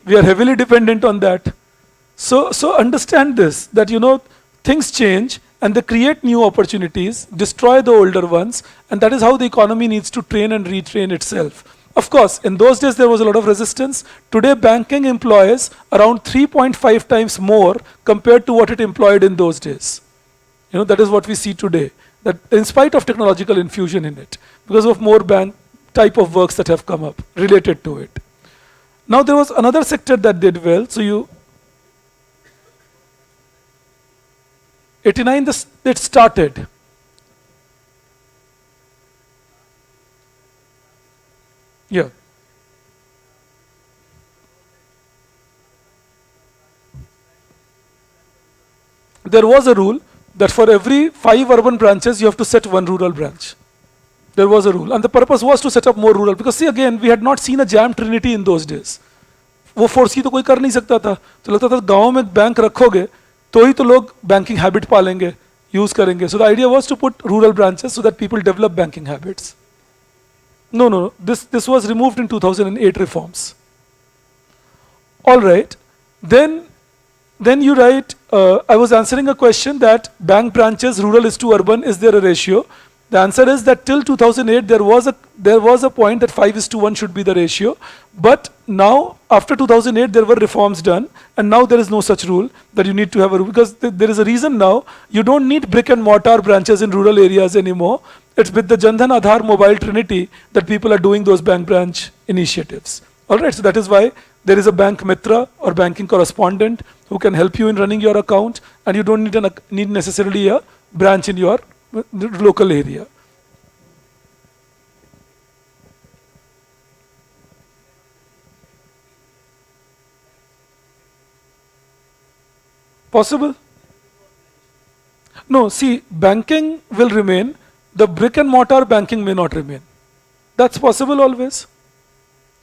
We are heavily dependent on that. So understand this, that things change and they create new opportunities, destroy the older ones, and that is how the economy needs to train and retrain itself. Of course, in those days there was a lot of resistance. Today, banking employs around 3.5 times more compared to what it employed in those days. That is what we see today. That in spite of technological infusion in it, because of more bank type of works that have come up related to it. Now there was another sector that did well. So 89 it started. Yeah. There was a rule that for every 5 urban branches, you have to set one rural branch. There was a rule. And the purpose was to set up more rural. Because see again, we had not seen a jam trinity in those days. वो फोर्सी तो कोई कर नहीं सकता था, तो लगता था गांव में बैंक रखोगे तो ही तो लोग बैंकिंग हैबिट पालेंगे, यूज करेंगे. So the idea was to put rural branches so that people develop banking habits. No. This was removed in 2008 reforms. All right. Then you write, I was answering a question that bank branches, rural is to urban, is there a ratio? The answer is that till 2008, there was a point that 5:1 should be the ratio. But now, after 2008, there were reforms done, and now there is no such rule that you need to have a rule, because there is a reason now. You don't need brick and mortar branches in rural areas anymore. It's with the Jan Dhan Aadhaar mobile trinity that people are doing those bank branch initiatives. All right, so that is why there is a bank mitra or banking correspondent who can help you in running your account, and you don't need necessarily a branch in your local area. Possible? No, see, banking will remain. The brick and mortar banking may not remain. That's possible always.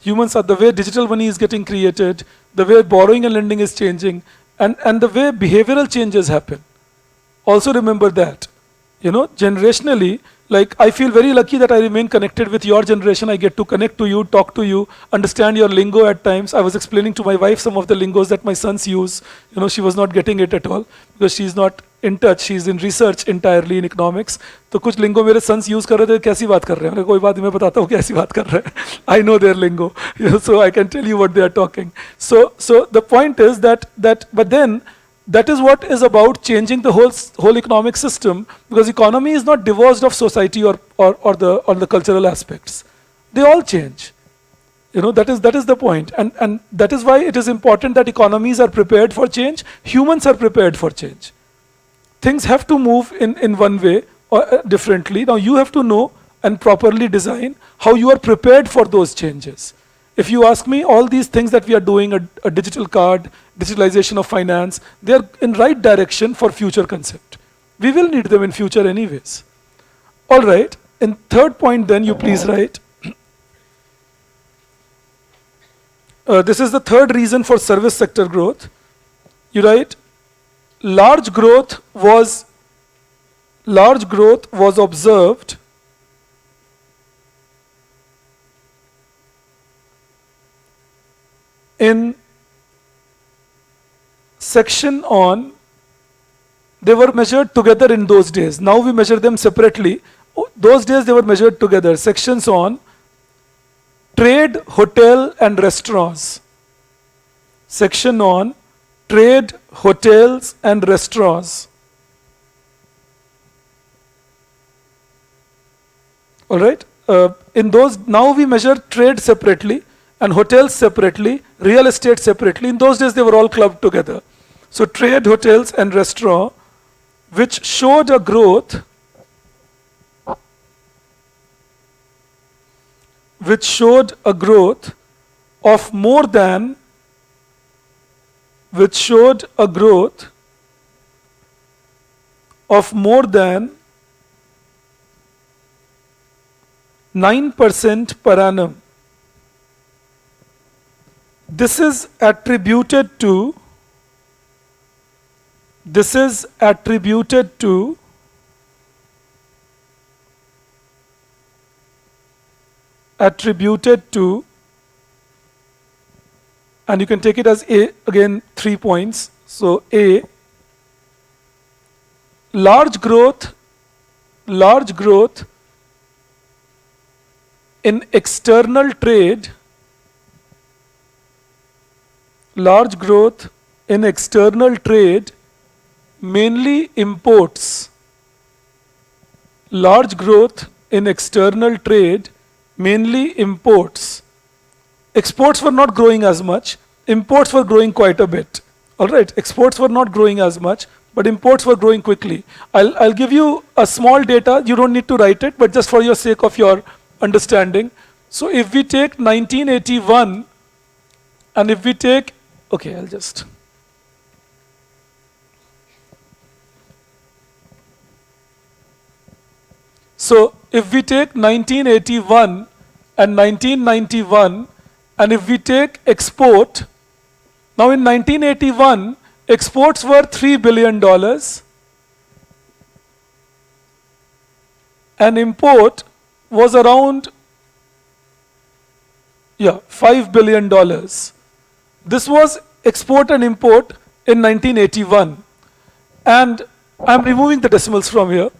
Humans are the way digital money is getting created, the way borrowing and lending is changing, and the way behavioral changes happen. Also remember that. Generationally, like I feel very lucky that I remain connected with your generation. I get to connect to you, talk to you, understand your lingo at times. I was explaining to my wife some of the lingos that my sons use. She was not getting it at all because she's not in touch. She's in research entirely in economics. तो कुछ lingo मेरे sons use कर रहे थे, कैसी बात कर रहे हैं? कोई बात नहीं, मैं बताता हूँ कैसी बात कर रहे हैं. I know their lingo, so I can tell you what they are talking. So the point is that but then. That is what is about changing the whole economic system, because economy is not divorced of society or the cultural aspects. They all change. That is the point. And that is why it is important that economies are prepared for change, humans are prepared for change. Things have to move in one way or differently. Now you have to know and properly design how you are prepared for those changes. If you ask me, all these things that we are doing, a digital card, digitalization of finance, they are in right direction for future concept. We will need them in future anyways. All right, in third point then, you please write. This is the third reason for service sector growth. You write, large growth was observed in section on, they were measured together in those days. Now we measure them separately. Those days they were measured together. Sections on trade, hotel and restaurants. Section on trade, hotels and restaurants. All right. In those, now we measure trade separately and hotels separately, real estate separately. In those days, they were all clubbed together. So trade, hotels, and restaurant, which showed a growth, of more than, 9% per annum. This is attributed to and you can take it as A, again 3 points. So A, large growth in external trade, large growth in external trade mainly imports. Large growth in external trade mainly imports. Exports were not growing as much, imports were growing quite a bit. All right, exports were not growing as much, but imports were growing quickly. I'll give you a small data, you don't need to write it, but just for your sake of your understanding. So if we take 1981, and if we take, okay, I'll just. So if we take 1981 and 1991, and if we take export, now in 1981, exports were $3 billion, and import was around, $5 billion. This was export and import in 1981. And I'm removing the decimals from here.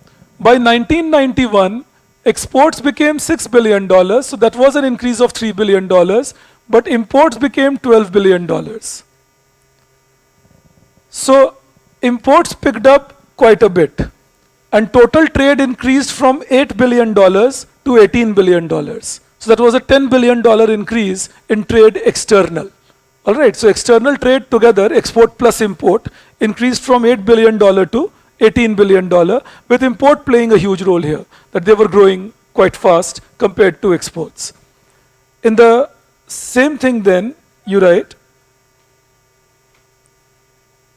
By 1991, exports became $6 billion, so that was an increase of $3 billion, but imports became $12 billion. So imports picked up quite a bit, and total trade increased from $8 billion to $18 billion. So that was a $10 billion increase in trade external. All right, so external trade together, export plus import, increased from $8 billion to $18 billion, with import playing a huge role here, that they were growing quite fast compared to exports. In the same thing then, you write,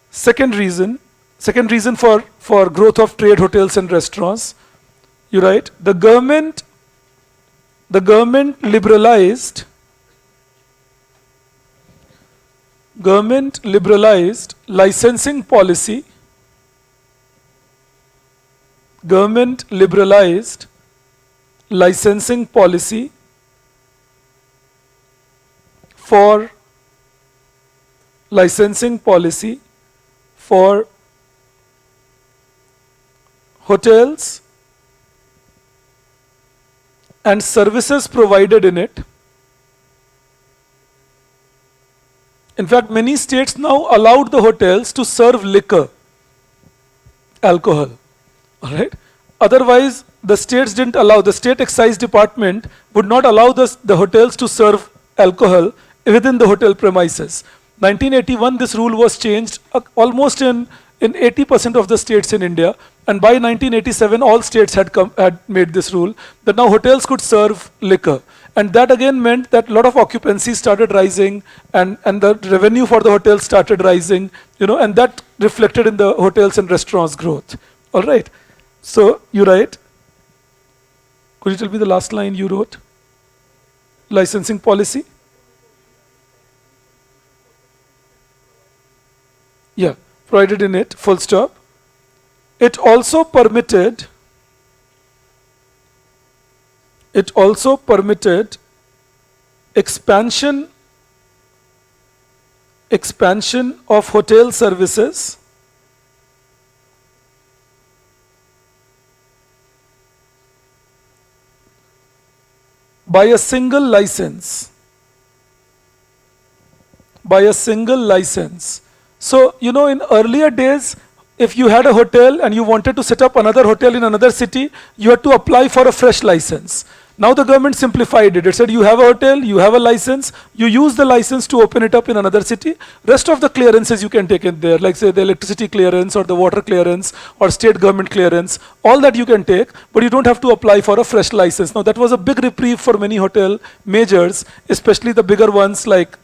second reason for growth of trade, hotels and restaurants, you write, the government liberalized licensing policy. Government liberalized licensing policy for hotels and services provided in it. In fact, many states now allowed the hotels to serve liquor, alcohol. All right. Otherwise, the states didn't allow, the state excise department would not allow the hotels to serve alcohol within the hotel premises. 1981, this rule was changed almost in 80% of the states in India, and by 1987, all states had made this rule that now hotels could serve liquor. And that again meant that a lot of occupancy started rising, and the revenue for the hotels started rising, and that reflected in the hotels and restaurants growth. All right. So you write, could you tell me the last line you wrote? Licensing policy? Yeah, provided in it, full stop. It also permitted expansion of hotel services by a single license. So, in earlier days, if you had a hotel and you wanted to set up another hotel in another city, you had to apply for a fresh license. Now the government simplified it. It said you have a hotel, you have a license, you use the license to open it up in another city. Rest of the clearances you can take in there, like say the electricity clearance or the water clearance or state government clearance, all that you can take, but you don't have to apply for a fresh license. Now that was a big reprieve for many hotel majors, especially the bigger ones like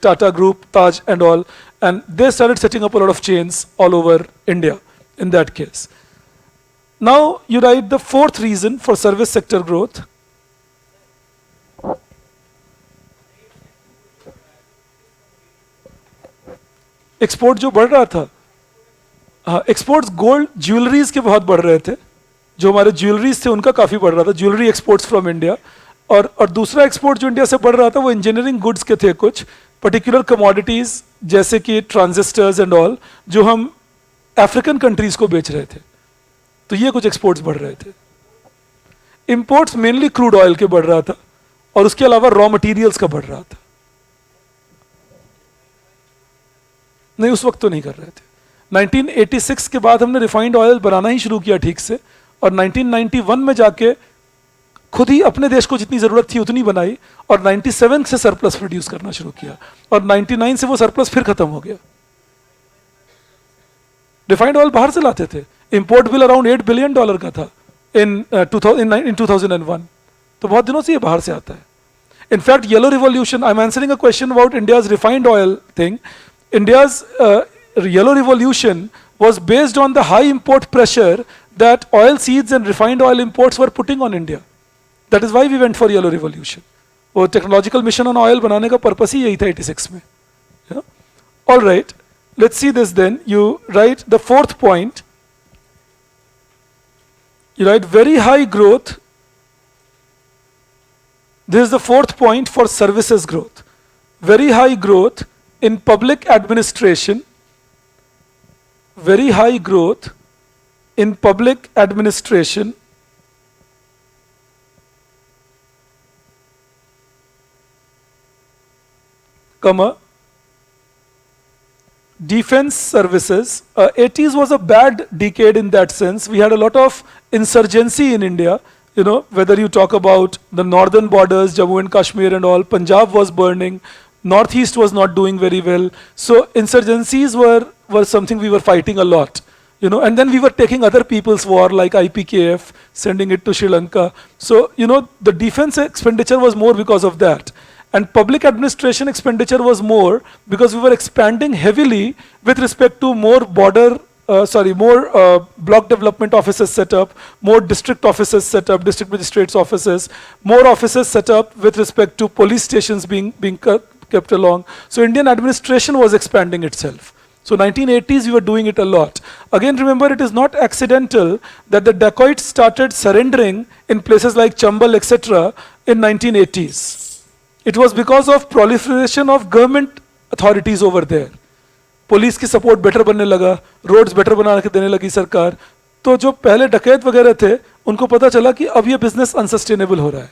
Tata Group, Taj and all. And they started setting up a lot of chains all over India in that case. Now you write the fourth reason for service sector growth. Export जो बढ़ रहा था, exports gold jewelleries के बहुत बढ़ रहे थे, जो हमारे ज्वेलरीज थे उनका काफी बढ़ रहा था, ज्वेलरी एक्सपोर्ट्स फ्रॉम इंडिया. और दूसरा एक्सपोर्ट जो इंडिया से बढ़ रहा था वो इंजीनियरिंग गुड्स के थे, कुछ पर्टिकुलर कमोडिटीज जैसे कि ट्रांजिस्टर्स एंड ऑल, जो हम अफ्रीकन कंट्रीज को बेच रहे थे. तो ये कुछ एक्सपोर्ट्स बढ़ रहे थे. इंपोर्ट्स मेनली क्रूड ऑयल के बढ़ रहा था और उसके अलावा रॉ मटेरियल्स का बढ़ रहा था. नहीं, उस वक्त तो नहीं कर रहे थे. 1986 के बाद हमने रिफाइंड ऑयल बनाना ही शुरू किया ठीक से, और 1991 में जाके खुद ही अपने देश को जितनी जरूरत थी उतनी बनाई, और 97 से सरप्लस प्रोड्यूस करना शुरू किया, और 99 से वो सरप्लस फिर खत्म हो गया. रिफाइंड ऑयल बाहर से लाते थे. इंपोर्ट बिल अराउंड $8 बिलियन का था इन 2001. तो बहुत दिनों से ये बाहर से आता है. In fact yellow revolution, I am answering a question about India's refined oil thing. India's yellow revolution was based on the high import pressure that oil seeds and refined oil imports were putting on India. That is why we went for yellow revolution. वो technological mission on oil बनाने का purpose ही यही था 86 में. Yeah? All right, let's see this then. You write the fourth point. You write very high growth. This is the fourth point for services growth. Very high growth in public administration. Very high growth in public administration, comma, defense services. 80s was a bad decade in that sense. We had a lot of insurgency in India. You know, whether you talk about the northern borders, Jammu and Kashmir and all, Punjab was burning, Northeast was not doing very well. So insurgencies were something we were fighting a lot. You know, and then we were taking other people's war like IPKF, sending it to Sri Lanka. So, you know, the defense expenditure was more because of that. And public administration expenditure was more because we were expanding heavily with respect to more more block development offices set up, more district offices set up, district magistrates offices, more offices set up with respect to police stations being kept along. So Indian administration was expanding itself. So 1980s we were doing it a lot. Again, remember, it is not accidental that the dacoits started surrendering in places like Chambal, etc. in 1980s. It was because of proliferation of government authorities over there. Police की support better बनने लगा, roads better बना के देने लगी सरकार. तो जो पहले डकैत वगैरह थे उनको पता चला कि अब ये बिजनेस अनसस्टेनेबल हो रहा है.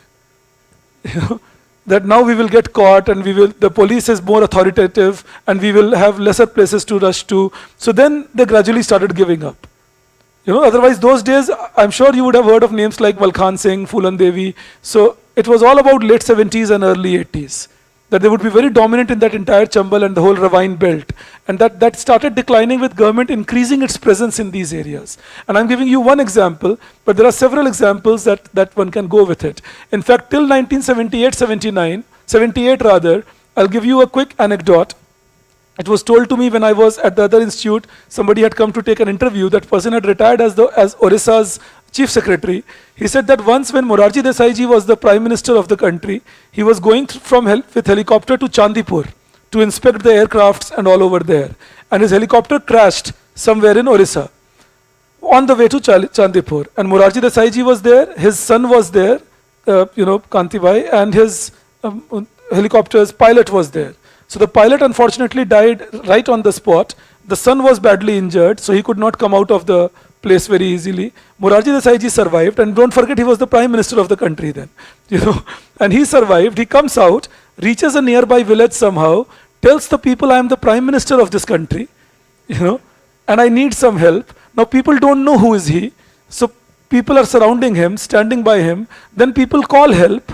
That now we will get caught and the police is more authoritative and we will have lesser places to rush to. So then they gradually started giving up. You know, otherwise those days, I'm sure you would have heard of names like Malkhan Singh, Phulan Devi. So it was all about late 70s and early 80s. That they would be very dominant in that entire Chambal and the whole Ravine belt. And that started declining with government increasing its presence in these areas. And I'm giving you one example, but there are several examples that one can go with it. In fact, till 78 rather, I'll give you a quick anecdote. It was told to me when I was at the other institute, somebody had come to take an interview. That person had retired as Odisha's chief secretary. He said that once when Morarji Desai ji was the prime minister of the country, he was going with helicopter to Chandipur to inspect the aircrafts and all over there. And his helicopter crashed somewhere in Orissa on the way to Chandipur. And Morarji Desai ji was there, his son was there, Kanti Bhai, and his helicopter's pilot was there. So the pilot unfortunately died right on the spot. The son was badly injured, so he could not come out of the place very easily. Morarji Desai ji survived, and don't forget he was the prime minister of the country then. And he survived. He comes out, reaches a nearby village somehow, tells the people, I am the prime minister of this country, and I need some help. Now people don't know who is he, so people are surrounding him, standing by him. Then people call help,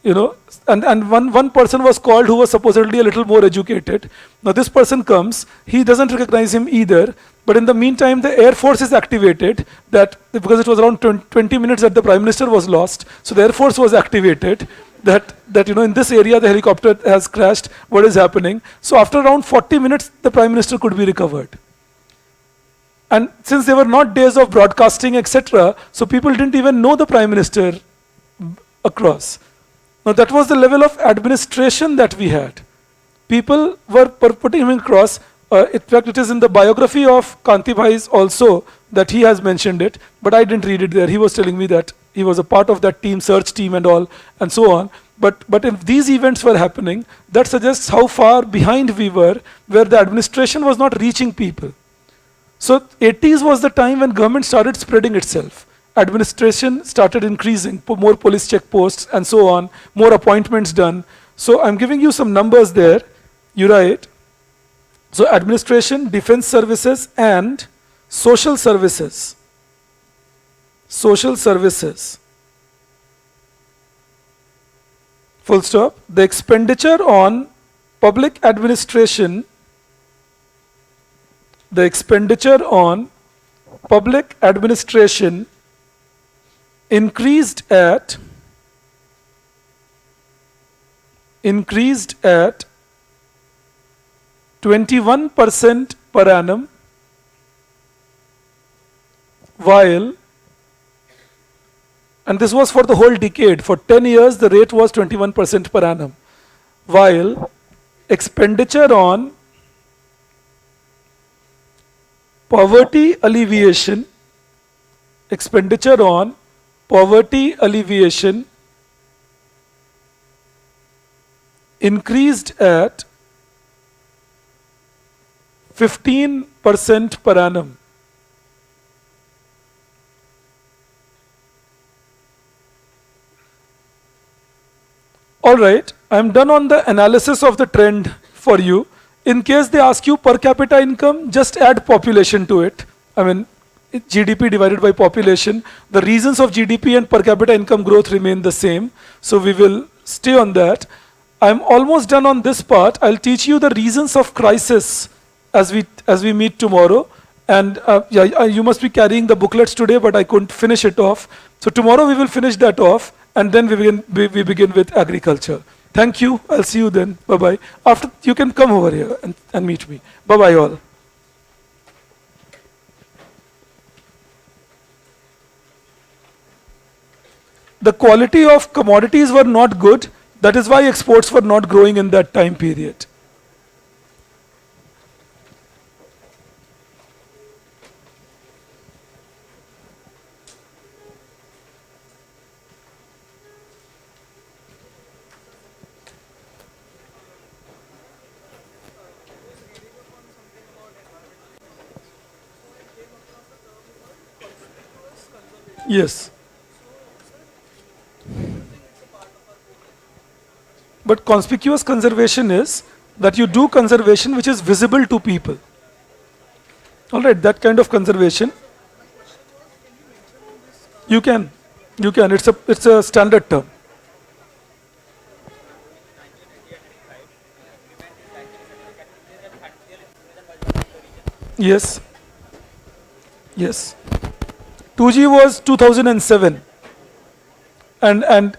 and one person was called who was supposedly a little more educated. Now this person comes, he doesn't recognize him either, but in the meantime the Air Force is activated, because it was around 20 minutes that the Prime Minister was lost, so the Air Force was activated, that in this area the helicopter has crashed, what is happening. So after around 40 minutes the Prime Minister could be recovered. And since there were not days of broadcasting, etc., so people didn't even know the Prime Minister across. Now that was the level of administration that we had. People were putting him across. In fact, it is in the biography of Kanti Bhai's also that he has mentioned it, but I didn't read it there. He was telling me that he was a part of that team, search team and all, and so on. But if these events were happening, that suggests how far behind we were, where the administration was not reaching people. So 80s was the time when government started spreading itself. Administration started increasing, more police checkposts and so on, more appointments done. So I'm giving you some numbers there. You write. So administration, defense services and social services. Social services. Full stop. The expenditure on public administration, the expenditure on public administration increased at 21% per annum, while, and this was for the whole decade, for 10 years the rate was 21% per annum, while expenditure on poverty alleviation, expenditure on poverty alleviation increased at 15% per annum. All right, I'm done on the analysis of the trend for you. In case they ask you per capita income, just add population to it. I mean, GDP divided by population. The reasons of GDP and per capita income growth remain the same. So we will stay on that. I'm almost done on this part. I'll teach you the reasons of crisis as we meet tomorrow. And you must be carrying the booklets today, but I couldn't finish it off. So tomorrow we will finish that off, and then we begin with agriculture. Thank you. I'll see you then. Bye-bye. After, you can come over here and meet me. Bye-bye all. The quality of commodities were not good. That is why exports were not growing in that time period. Yes. But conspicuous conservation is that you do conservation which is visible to people. All right, that kind of conservation. You can. It's a standard term. Yes. Yes. 2G was 2007. And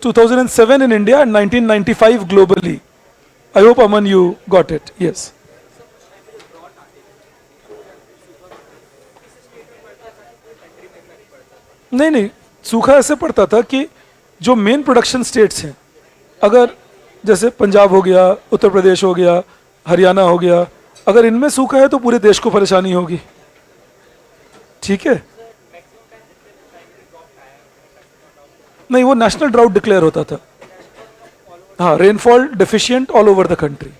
2007 in India and 1995 globally. I hope, Aman, you got it. Yes. नहीं, सूखा ऐसे पड़ता था कि जो main production states हैं, अगर जैसे पंजाब हो गया, उत्तर प्रदेश हो गया, हरियाणा हो गया, अगर इनमें सूखा है तो पूरे देश को परेशानी होगी. ठीक है. नहीं, वो नेशनल ड्राउट डिक्लेयर होता था. हाँ, rainfall deficient all over the country.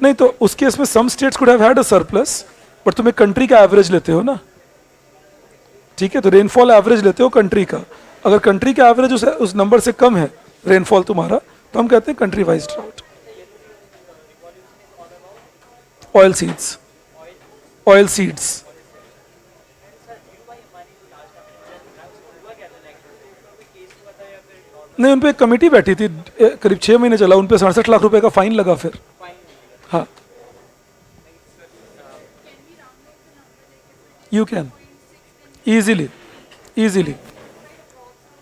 नहीं तो उस केस में some states could have had a surplus, but तुम एक कंट्री का एवरेज लेते हो ना. ठीक है, तो रेनफॉल एवरेज लेते हो कंट्री का. अगर कंट्री का एवरेज उस नंबर से कम है रेनफॉल तुम्हारा, तो हम कहते हैं country wise drought. Oil seeds. Oil seeds. नहीं, उन पे एक कमेटी बैठी थी, करीब 6 महीने चला, उन पे 67 लाख रुपए का फाइन लगा फिर. हाँ, you can easily.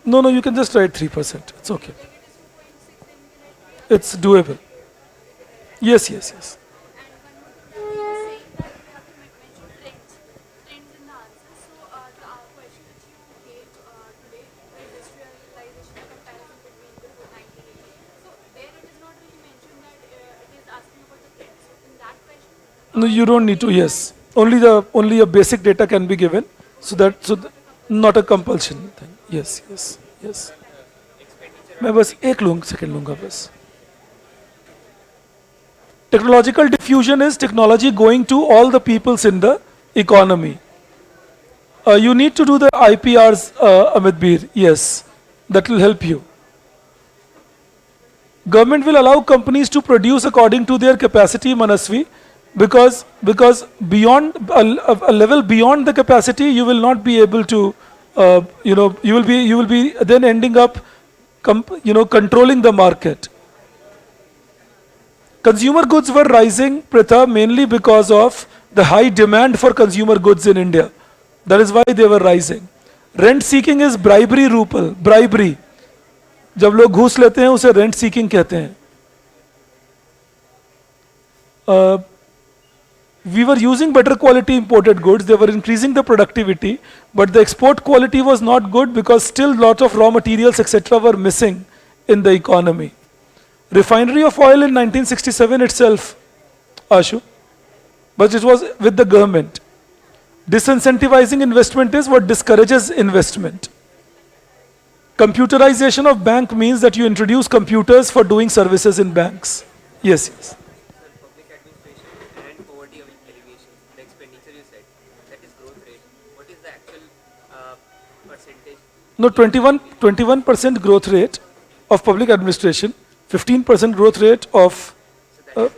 No, you can just write 3%. It's okay. It's doable. Yes. No, you don't need to. Yes, only a basic data can be given. Not a compulsion thing. Yes. मैं बस एक second लूंगा बस. Technological diffusion is technology going to all the peoples in the economy. You need to do the IPRs, Amit Bir. Yes, that will help you. Government will allow companies to produce according to their capacity, Manasvi, because beyond a level beyond the capacity, you will not be able to, you will be then ending up, controlling the market. Consumer goods were rising, Pritha, mainly because of the high demand for consumer goods in India. That is why they were rising. Rent seeking is bribery, Rupal, bribery. जब लोग घूस लेते हैं उसे rent seeking कहते हैं. We were using better quality imported goods, they were increasing the productivity, but the export quality was not good because still lot of raw materials etc. were missing in the economy. Refinery of oil in 1967 itself, Ashu, but it was with the government. Disincentivizing investment is what discourages investment. Computerization of bank means that you introduce computers for doing services in banks. Yes, yes. Public administration and poverty alleviation, the expenditure you said, that is growth rate. What is the actual percentage? No, 21% growth rate of public administration, 15% growth rate of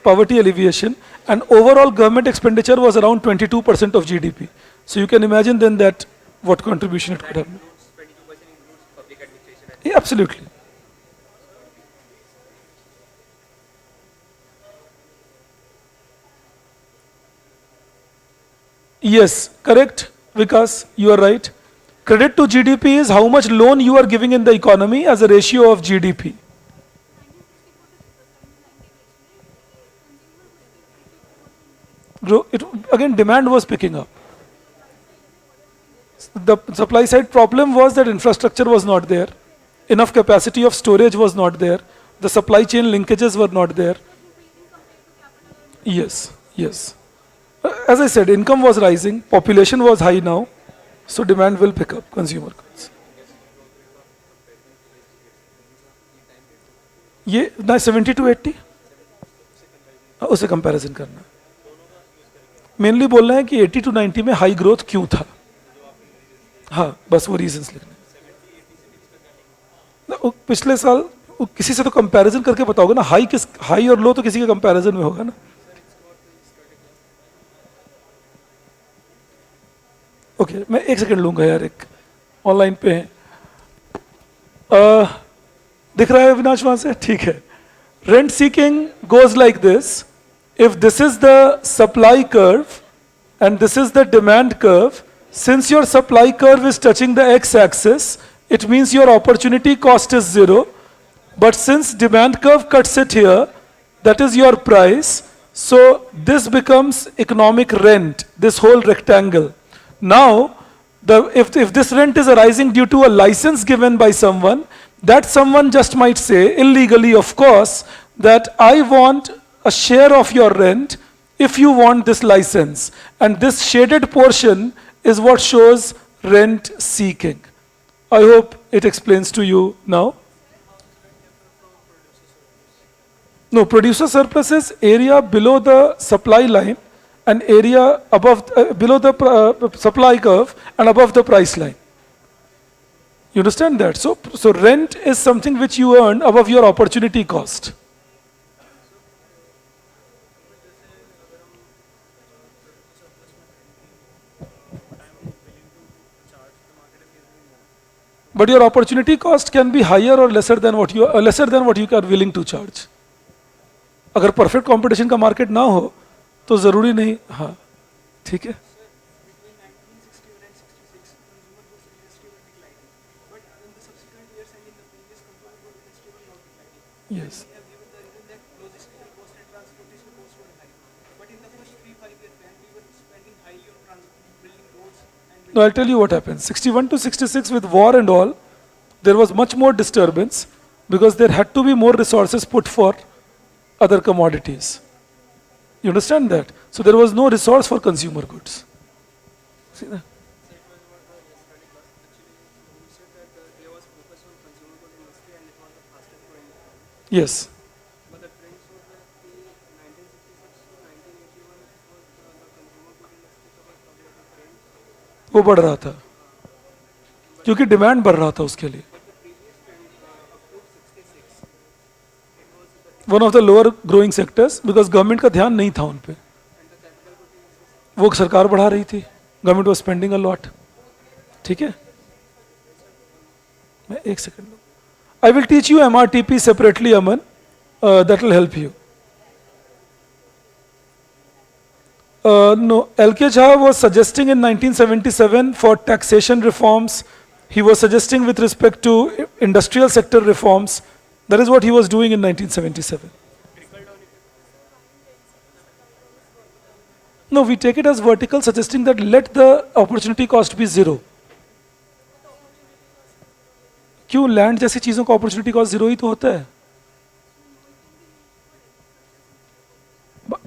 poverty alleviation, and overall government expenditure was around 22% of GDP. So you can imagine then that what contribution it could have. 22% includes public administration. Yeah, absolutely. Yes, correct, Vikas, you are right. Credit to GDP is how much loan you are giving in the economy as a ratio of GDP. Again, demand was picking up. The supply side problem was that infrastructure was not there. Enough capacity of storage was not there. The supply chain linkages were not there. Yes, yes. As I said, income was rising, population was high now, so demand will pick up consumer goods. ये ना 70 to 80 उसे comparison करना. Mainly बोल रहे हैं कि 80 to 90 में high growth क्यों था. हाँ, बस वो रीजंस लिखने. पिछले साल किसी से तो कंपैरिजन करके बताओगे ना. हाई और लो तो किसी के कंपैरिजन में होगा ना. ओके, मैं एक सेकंड लूंगा यार, एक ऑनलाइन पे है. दिख रहा है अविनाश वहां से? ठीक है. Rent seeking goes like this. If this is the supply curve and this is the demand curve, since your supply curve is touching the x-axis, it means your opportunity cost is 0. But since demand curve cuts it here, that is your price. So this becomes economic rent, this whole rectangle. Now, if this rent is arising due to a license given by someone, that someone just might say, illegally of course, that I want a share of your rent if you want this license. And this shaded portion is what shows rent seeking. I hope it explains to you now. No, producer surplus is area below the supply line and area above, below the supply curve and above the price line. You understand that? So rent is something which you earn above your opportunity cost. But your opportunity cost can be higher or lesser than what you are willing to charge. अगर perfect competition का market ना हो तो जरूरी नहीं. हाँ, ठीक है. Yes. No, I'll tell you what happened. 61 to 66 with war and all, there was much more disturbance because there had to be more resources put for other commodities. You understand that? So there was no resource for consumer goods. See that? Yes. वो बढ़ रहा था क्योंकि demand बढ़ रहा था उसके लिए. One of the lower growing sectors because government का ध्यान नहीं था उन पे. वो सरकार बढ़ा रही थी. Government was spending a lot. ठीक है, मैं एक second. I will teach you MRTP separately, Aman. That will help you. No, L.K. Jha was suggesting in 1977 for taxation reforms. He was suggesting with respect to industrial sector reforms. That is what he was doing in 1977. No, we take it as vertical, suggesting that let the opportunity cost be zero. क्यों? Land जैसी चीजों का opportunity cost zero ही तो होता है.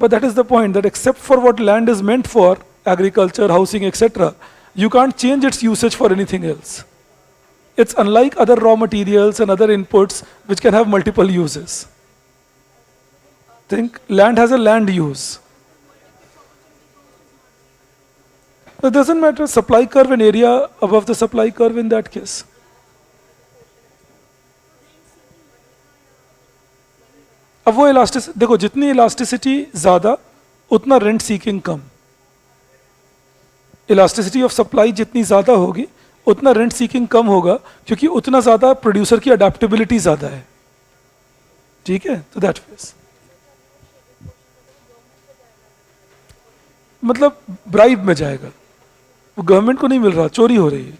But that is the point, that except for what land is meant for, agriculture, housing, etc., you can't change its usage for anything else. It's unlike other raw materials and other inputs which can have multiple uses. Think land has a land use. It doesn't matter supply curve and area above the supply curve in that case. अब वो elasticity देखो, जितनी elasticity ज्यादा उतना rent seeking come. Elasticity of supply जितनी ज्यादा होगी उतना रेंट सीकिंग कम होगा, क्योंकि उतना ज्यादा प्रोड्यूसर की अडेप्टेबिलिटी ज्यादा है. ठीक है, तो दैट मीन्स मतलब ब्राइब में जाएगा. वो गवर्नमेंट को नहीं मिल रहा, चोरी हो रही है.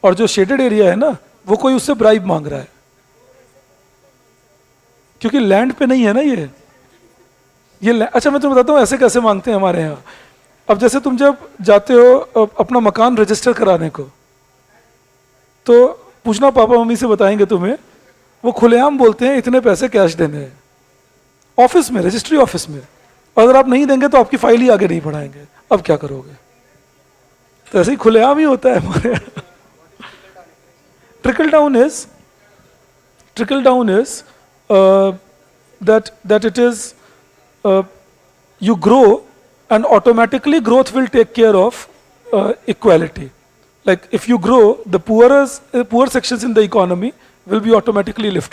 और जो शेडेड एरिया है ना, वो कोई उससे ब्राइब मांग रहा है, क्योंकि लैंड पे नहीं है ना ये. अच्छा, मैं तुम्हें बताता हूँ ऐसे कैसे मांगते हैं हमारे यहाँ. अब जैसे तुम जब जाते हो अपना मकान रजिस्टर कराने को, तो पूछना पापा मम्मी से, बताएंगे तुम्हें. वो खुलेआम बोलते हैं इतने पैसे कैश देने हैं ऑफिस में, रजिस्ट्री ऑफिस में, और अगर आप नहीं देंगे तो आपकी फाइल ही आगे नहीं बढ़ाएंगे. अब क्या करोगे? तो ऐसे ही खुलेआम ही होता है हमारे यहाँ. Trickle down is that it is you grow and automatically growth will take care of equality. Like if you grow, the poor sections in the economy will be automatically lifted.